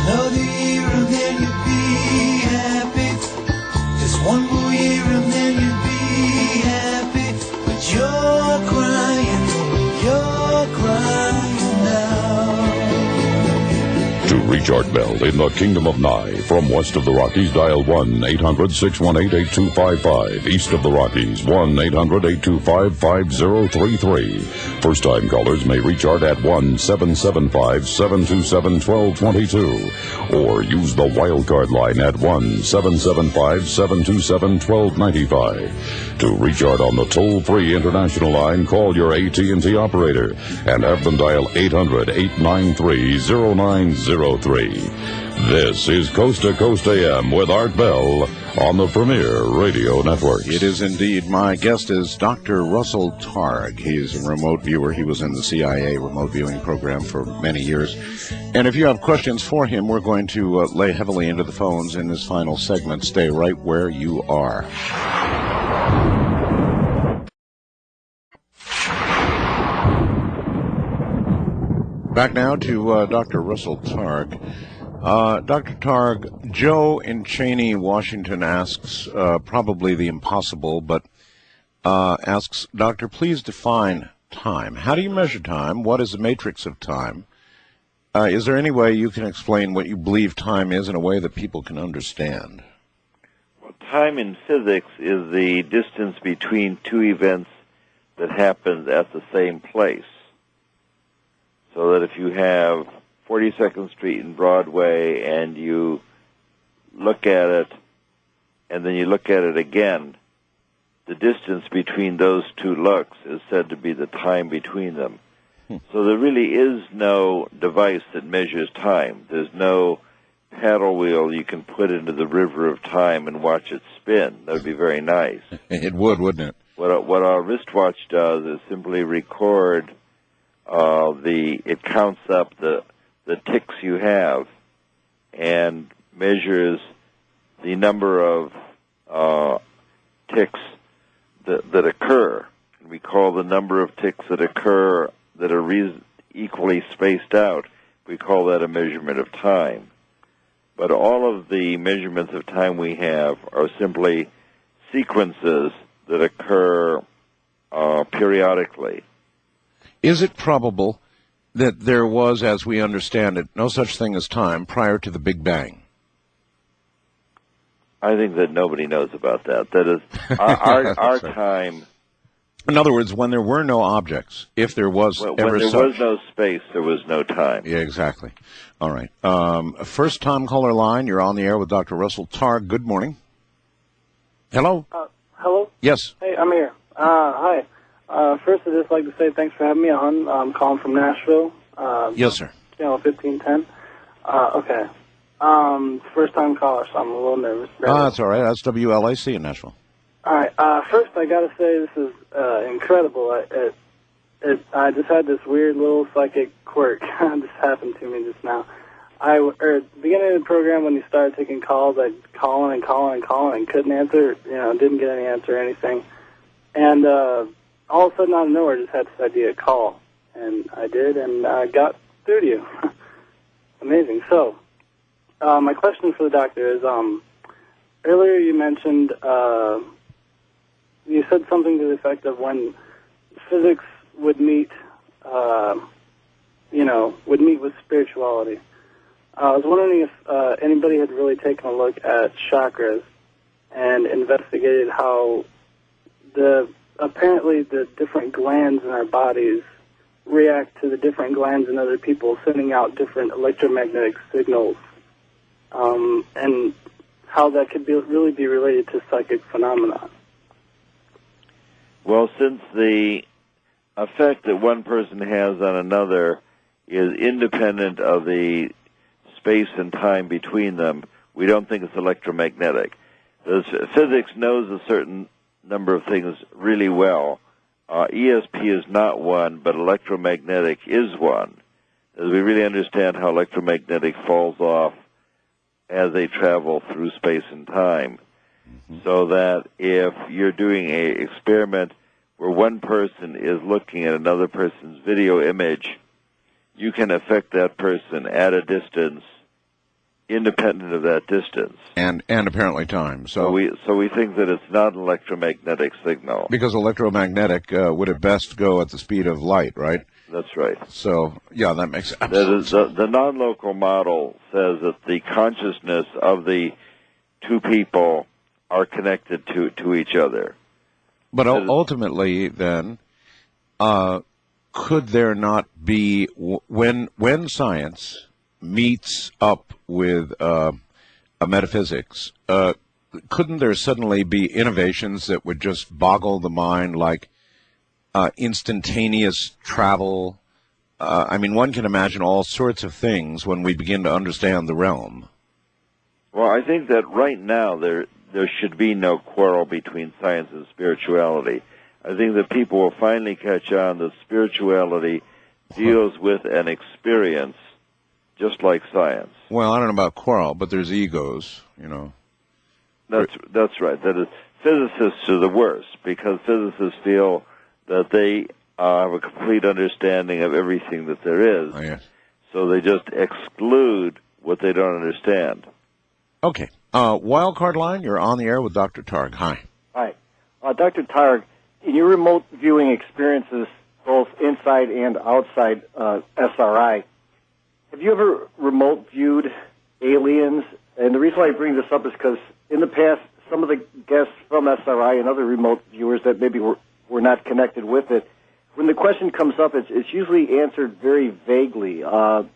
Another year and then you'd be happy. Just one more year and then you'd be happy. But you're crying now. To reach Art Bell in the Kingdom of Nye, from west of the Rockies, dial 1-800-618-8255. East of the Rockies, 1-800-825-5033. First-time callers may reach Art at 1-775-727-1222. Or use the wildcard line at 1-775-727-1295. To reach Art on the toll-free international line, call your AT&T operator and have them dial 800-893-0903. This is Coast to Coast AM with Art Bell on the Premier Radio Network. It is indeed. My guest is Dr. Russell Targ. He is a remote viewer. He was in the CIA remote viewing program for many years. And if you have questions for him, we're going to lay heavily into the phones in this final segment. Stay right where you are. Back now to Dr. Russell Targ. Dr. Targ, Joe in Cheney, Washington asks probably the impossible, but asks, Doctor, please define time. How do you measure time? What is the matrix of time? Is there any way you can explain what you believe time is in a way that people can understand? Well, time in physics is the distance between two events that happen at the same place. So that if you have 42nd Street and Broadway and you look at it and then you look at it again, the distance between those two looks is said to be the time between them. So there really is no device that measures time. There's no paddle wheel you can put into the river of time and watch it spin. That would be very nice. It would, wouldn't it? What our wristwatch does is simply record it counts up the ticks you have and measures the number of ticks that occur. And we call the number of ticks that occur that are equally spaced out, we call that a measurement of time. But all of the measurements of time we have are simply sequences that occur periodically. Is it probable that there was, as we understand it, no such thing as time prior to the Big Bang? I think that nobody knows about that. That is, our time... In other words, when there were no objects, if there was when ever there such... was no space, there was no time. Yeah, exactly. All right. First-time caller line, you're on the air with Dr. Russell Targ. Good morning. Hello? Hello? Yes. Hey, I'm here. Hi. First, I'd just like to say thanks for having me on. I'm calling from Nashville. Yes, sir. Channel 1510. Okay. First-time caller, so I'm a little nervous. That's all right. That's WLAC in Nashville. All right. First, I got to say this is incredible. I just had this weird little psychic quirk. This happened to me just now. At the beginning of the program, when you started taking calls, I'd call and couldn't answer. Didn't get any answer or anything. And all of a sudden, out of nowhere, just had this idea to call, and I did, and got through to you. Amazing. So, my question for the doctor is: earlier you mentioned you said something to the effect of when physics would meet, would meet with spirituality. I was wondering if anybody had really taken a look at chakras and investigated how apparently the different glands in our bodies react to the different glands in other people, sending out different electromagnetic signals, and how that could really be related to psychic phenomena. Well, since the effect that one person has on another is independent of the space and time between them, we don't think it's electromagnetic. Physics knows a certain number of things really well. ESP is not one, but electromagnetic is one. As we really understand how electromagnetic falls off as they travel through space and time. So that if you're doing an experiment where one person is looking at another person's video image, you can affect that person at a distance independent of that distance. And apparently time. So we think that it's not an electromagnetic signal. Because electromagnetic would at best go at the speed of light, right? That's right. So, yeah, that makes absolute sense. The non-local model says that the consciousness of the two people are connected to each other. But ultimately, then, could there not be, when science meets up with a metaphysics, couldn't there suddenly be innovations that would just boggle the mind, like instantaneous travel? One can imagine all sorts of things when we begin to understand the realm. Well, I think that right now there should be no quarrel between science and spirituality. I think that people will finally catch on that spirituality deals with an experience just like science. Well, I don't know about quarrel, but there's egos, That's right. That is, physicists are the worst, because physicists feel that they have a complete understanding of everything that there is. Oh, yes. So they just exclude what they don't understand. Okay. Wildcard line, you're on the air with Dr. Targ. Hi. Hi. Dr. Targ, in your remote viewing experiences, both inside and outside SRI, have you ever remote viewed aliens? And the reason why I bring this up is because in the past, some of the guests from SRI and other remote viewers that maybe were not connected with it, when the question comes up, it's usually answered very vaguely. So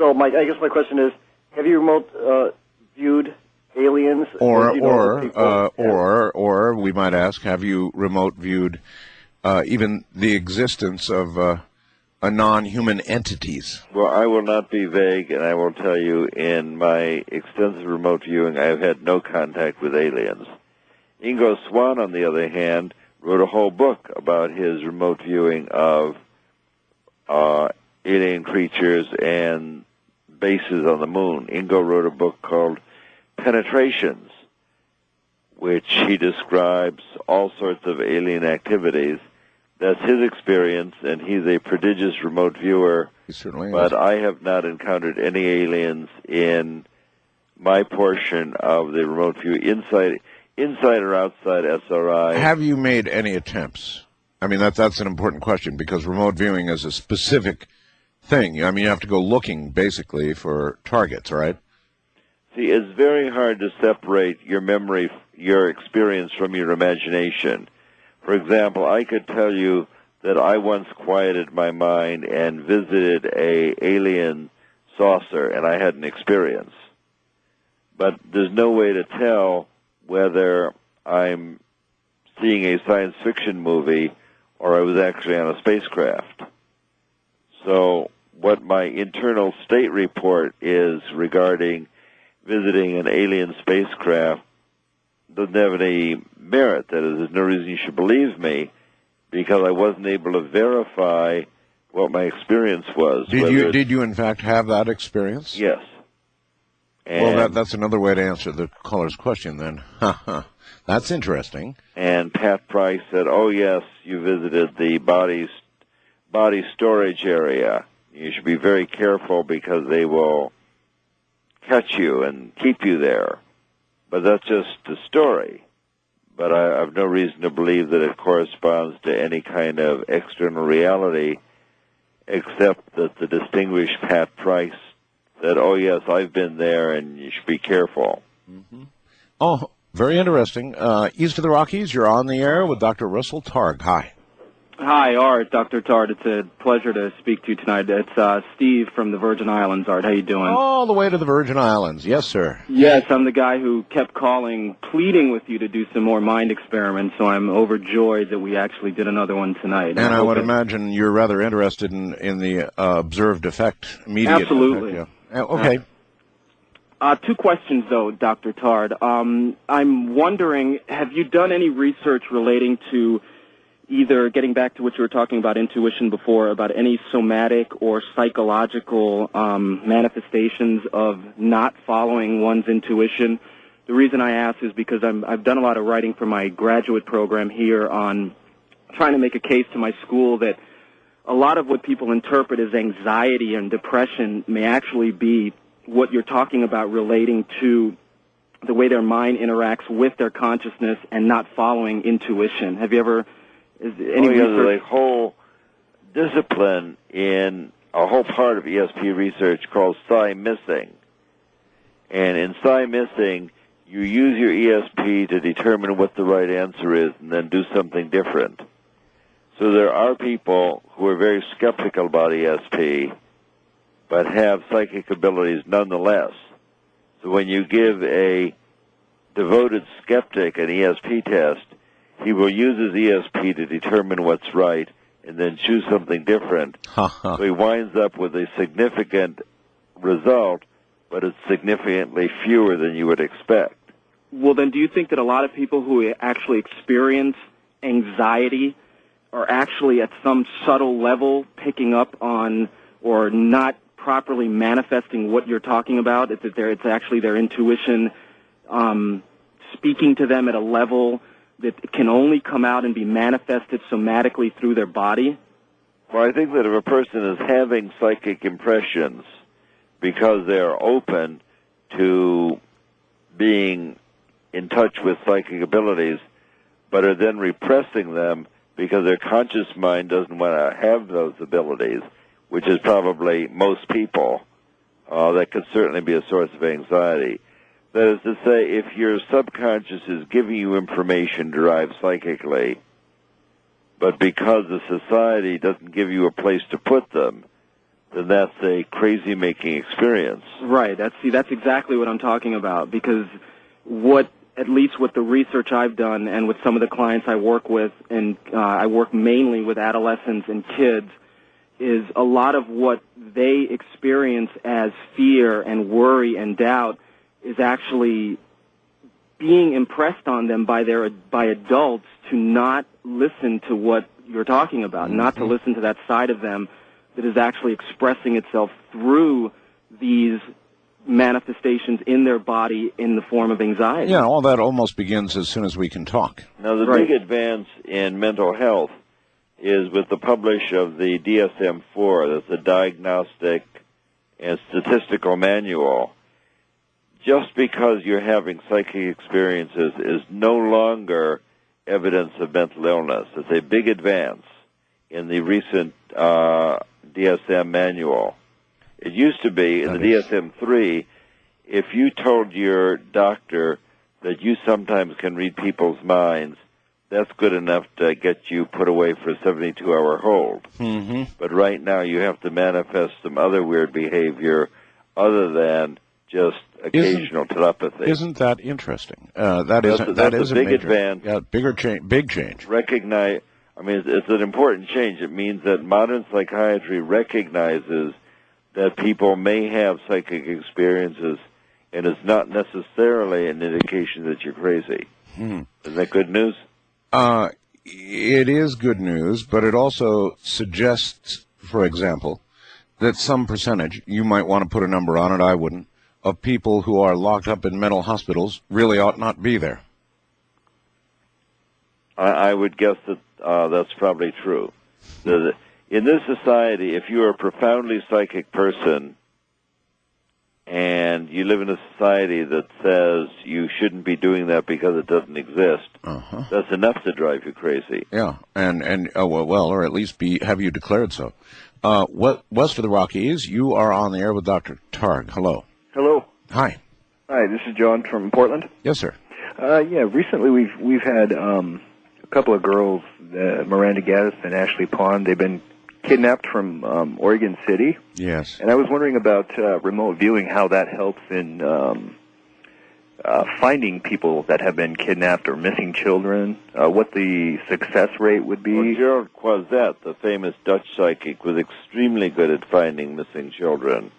I guess my question is, have you remote viewed aliens? Or we might ask, have you remote viewed even the existence of non-human entities? Well, I will not be vague, and I will tell you, in my extensive remote viewing, I have had no contact with aliens. Ingo Swann, on the other hand, wrote a whole book about his remote viewing of alien creatures and bases on the moon. Ingo wrote a book called Penetrations, which he describes all sorts of alien activities. That's his experience, and he's a prodigious remote viewer. He certainly is. But I have not encountered any aliens in my portion of the remote view, inside or outside SRI. Have you made any attempts? That's an important question, because remote viewing is a specific thing. You have to go looking, basically, for targets, right? See, it's very hard to separate your memory, your experience from your imagination. For example, I could tell you that I once quieted my mind and visited an alien saucer, and I had an experience. But there's no way to tell whether I'm seeing a science fiction movie or I was actually on a spacecraft. So what my internal state report is regarding visiting an alien spacecraft, doesn't have any merit. That is, there's no reason you should believe me because I wasn't able to verify what my experience was. Did you in fact have that experience? Yes. Well, that's another way to answer the caller's question then. That's interesting. And Pat Price said, oh, yes, you visited the body storage area. You should be very careful because they will catch you and keep you there. But that's just a story. But I have no reason to believe that it corresponds to any kind of external reality, except that the distinguished Pat Price said, oh, yes, I've been there, and you should be careful. Mm-hmm. Oh, very interesting. East of the Rockies, you're on the air with Dr. Russell Targ. Hi. Hi, Art. Dr. Targ. It's a pleasure to speak to you tonight. It's Steve from the Virgin Islands. Art, how you doing? All the way to the Virgin Islands. Yes, sir. Yes, I'm the guy who kept calling, pleading with you to do some more mind experiments, so I'm overjoyed that we actually did another one tonight. And I would imagine you're rather interested in the observed effect, immediate Absolutely. effect. Yeah. Okay. Two questions, though, Dr. Targ. I'm wondering, have you done any research relating to either getting back to what you were talking about intuition before, about any somatic or psychological manifestations of not following one's intuition? The reason I ask is because I've done a lot of writing for my graduate program here on trying to make a case to my school that a lot of what people interpret as anxiety and depression may actually be what you're talking about relating to the way their mind interacts with their consciousness and not following intuition. Have you ever... There's a whole discipline in a whole part of ESP research called psi-missing. And in psi-missing, you use your ESP to determine what the right answer is and then do something different. So there are people who are very skeptical about ESP, but have psychic abilities nonetheless. So when you give a devoted skeptic an ESP test, he will use his ESP to determine what's right and then choose something different. So he winds up with a significant result, but it's significantly fewer than you would expect. Well, then do you think that a lot of people who actually experience anxiety are actually at some subtle level picking up on or not properly manifesting what you're talking about? It's actually their intuition speaking to them at a level that can only come out and be manifested somatically through their body? Well, I think that if a person is having psychic impressions because they are open to being in touch with psychic abilities, but are then repressing them because their conscious mind doesn't want to have those abilities, which is probably most people, that could certainly be a source of anxiety. That is to say, if your subconscious is giving you information derived psychically, but because the society doesn't give you a place to put them, then that's a crazy-making experience. Right. That's exactly what I'm talking about, because at least with the research I've done and with some of the clients I work with, and I work mainly with adolescents and kids, is a lot of what they experience as fear and worry and doubt is actually being impressed on them by adults to not listen to what you're talking about, not to listen to that side of them that is actually expressing itself through these manifestations in their body in the form of anxiety. Yeah, all that almost begins as soon as we can talk. Now, the big advance in mental health is with the publish of the DSM-4, that's the Diagnostic and Statistical Manual. Just because you're having psychic experiences is no longer evidence of mental illness. It's a big advance in the recent DSM manual. It used to be, in the DSM-3, if you told your doctor that you sometimes can read people's minds, that's good enough to get you put away for a 72-hour hold. Mm-hmm. But right now you have to manifest some other weird behavior other than just occasional telepathy. Isn't that interesting? That is a big major advance. Yeah, big change. It's an important change. It means that modern psychiatry recognizes that people may have psychic experiences, and it's not necessarily an indication that you're crazy. Isn't that good news? It is good news, but it also suggests, for example, that some percentage, you might want to put a number on it, I wouldn't, of people who are locked up in mental hospitals really ought not be there. I would guess that that's probably true. In this society, if you are a profoundly psychic person and you live in a society that says you shouldn't be doing that because it doesn't exist, that's enough to drive you crazy. Yeah, and or at least have you declared so. West of the Rockies, you are on the air with Dr. Targ. Hello. Hello. Hi. Hi, this is John from Portland. Yes, sir. Recently we've had a couple of girls, Miranda Gaddis and Ashley Pond. They've been kidnapped from Oregon City. Yes. And I was wondering about remote viewing, how that helps in finding people that have been kidnapped or missing children, what the success rate would be. Well, Gerald Croiset, the famous Dutch psychic, was extremely good at finding missing children.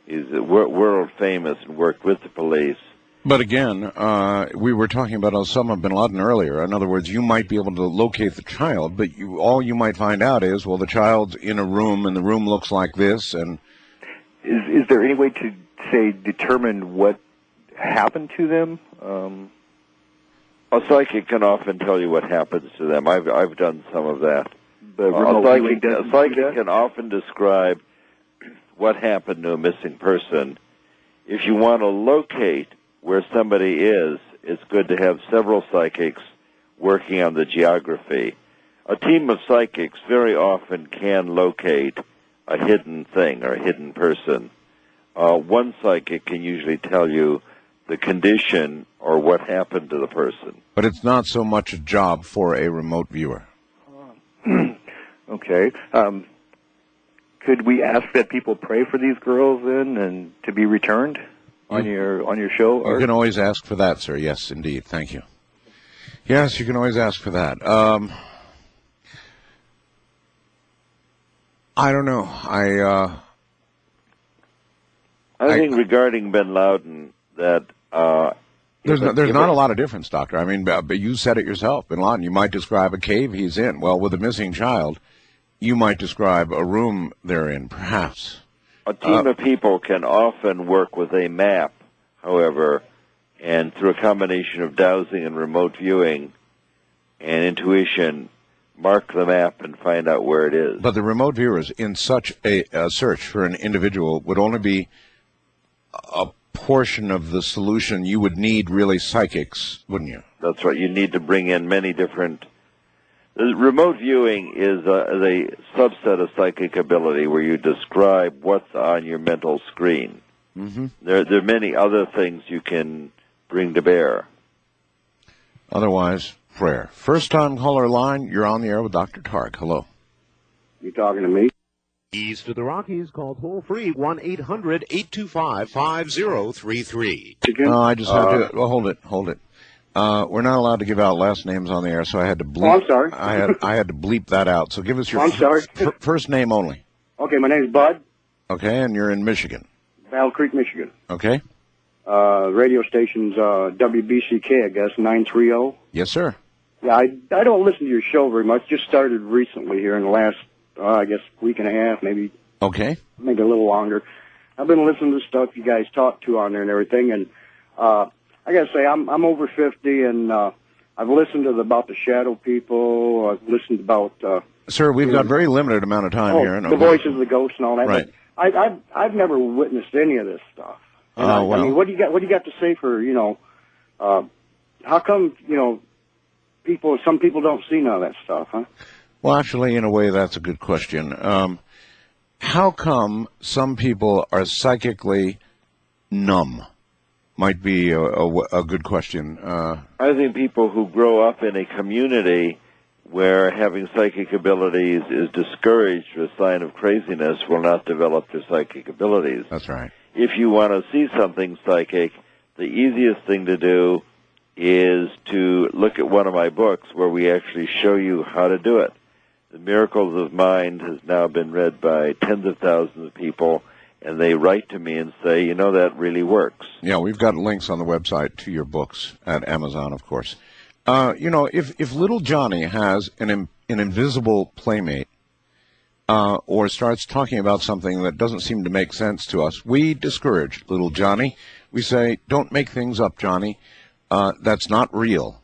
He's world famous and worked with the police. But again, we were talking about Osama bin Laden earlier. In other words, you might be able to locate the child, but all you might find out is, well, the child's in a room, and the room looks like this. And is there any way to, say, determine what happened to them? A psychic can often tell you what happens to them. I've done some of that. A psychic can often describe what happened to a missing person. If you want to locate where somebody is, it's good to have several psychics working on the geography. A team of psychics very often can locate a hidden thing or a hidden person. One psychic can usually tell you the condition or what happened to the person. But it's not so much a job for a remote viewer. Okay. Could we ask that people pray for these girls then and to be returned on your show? You can always ask for that, sir. Yes, indeed. Thank you. Yes, you can always ask for that. I don't know. I think regarding bin Laden that there's not a lot of difference, Doctor. I mean, but you said it yourself. Bin Laden, you might describe a cave he's in. Well, with a missing child, you might describe a room they're in, perhaps. A team of people can often work with a map, however, and through a combination of dowsing and remote viewing and intuition, mark the map and find out where it is. But the remote viewers in such a search for an individual would only be a portion of the solution. You would need really psychics, wouldn't you? That's right. You need to bring in many different... The remote viewing is a subset of psychic ability where you describe what's on your mental screen. Mm-hmm. There are many other things you can bring to bear. Otherwise, prayer. First-time caller line, you're on the air with Dr. Targ. Hello. You talking to me? East of the Rockies, call toll-free 1-800-825-5033. I just had to... Well, hold it. We're not allowed to give out last names on the air, so I had to bleep. Oh, I'm sorry. I had to bleep that out. So give us your first name only. Okay, my name's Bud. Okay, and you're in Michigan. Battle Creek, Michigan. Okay. Radio station's WBCK, I guess, 930. Yes, sir. Yeah, I don't listen to your show very much. Just started recently here in the last, I guess, week and a half, maybe. Okay. Maybe a little longer. I've been listening to the stuff you guys talk to on there and everything, and I gotta say, I'm over 50, and I've listened to about the shadow people. I've listened about. Sir, we've got very limited amount of time here. The voices of the ghosts and all that. Right. But I've never witnessed any of this stuff. And I mean, what do you got to say for how come some people don't see none of that stuff, huh? Well, actually, in a way, that's a good question. How come some people are psychically numb? Might be a good question. I think people who grow up in a community where having psychic abilities is discouraged or a sign of craziness will not develop their psychic abilities. That's right. If you want to see something psychic, the easiest thing to do is to look at one of my books where we actually show you how to do it. The Miracles of Mind has now been read by tens of thousands of people, and they write to me and say, that really works. Yeah, we've got links on the website to your books at Amazon, of course. If little Johnny has an invisible playmate, or starts talking about something that doesn't seem to make sense to us, we discourage little Johnny. We say, don't make things up, Johnny. That's not real.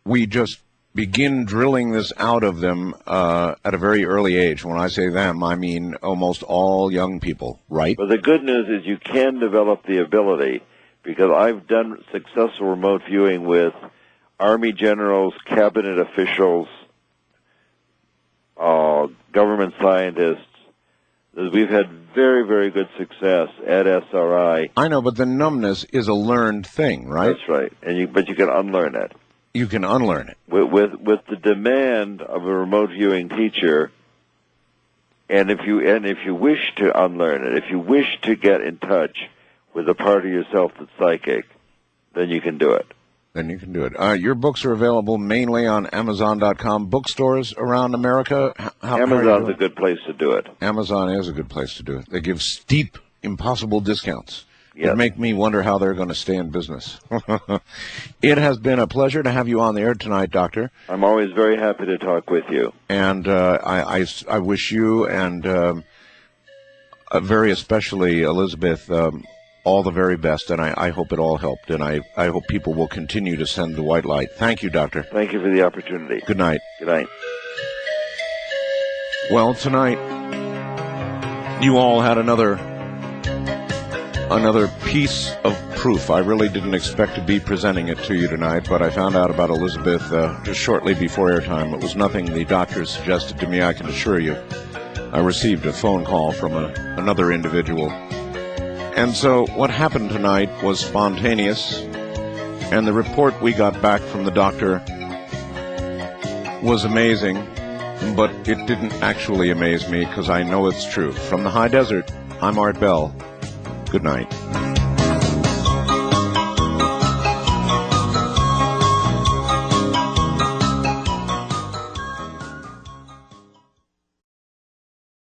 We just begin drilling this out of them at a very early age. When I say them, I mean almost all young people, right? But the good news is you can develop the ability, because I've done successful remote viewing with Army generals, cabinet officials, government scientists. We've had very, very good success at SRI. I know, but the numbness is a learned thing, right? That's right, but you can unlearn it. You can unlearn it. With the demand of a remote viewing teacher, and if you wish to unlearn it, if you wish to get in touch with a part of yourself that's psychic, then you can do it. Then you can do it. Your books are available mainly on Amazon.com. Bookstores around America? Amazon's a good place to do it. Amazon is a good place to do it. They give steep, impossible discounts. Yes. It make me wonder how they're going to stay in business. It has been a pleasure to have you on the air tonight, Doctor. I'm always very happy to talk with you. And I wish you and very especially Elizabeth all the very best, and I hope it all helped, and I hope people will continue to send the white light. Thank you, Doctor. Thank you for the opportunity. Good night. Good night. Well, tonight, you all had another piece of proof. I really didn't expect to be presenting it to you tonight, but I found out about Elizabeth just shortly before airtime. It was nothing the doctor suggested to me, I can assure you. I received a phone call from another individual. And so what happened tonight was spontaneous, and the report we got back from the doctor was amazing, but it didn't actually amaze me because I know it's true. From the high desert, I'm Art Bell. Good night.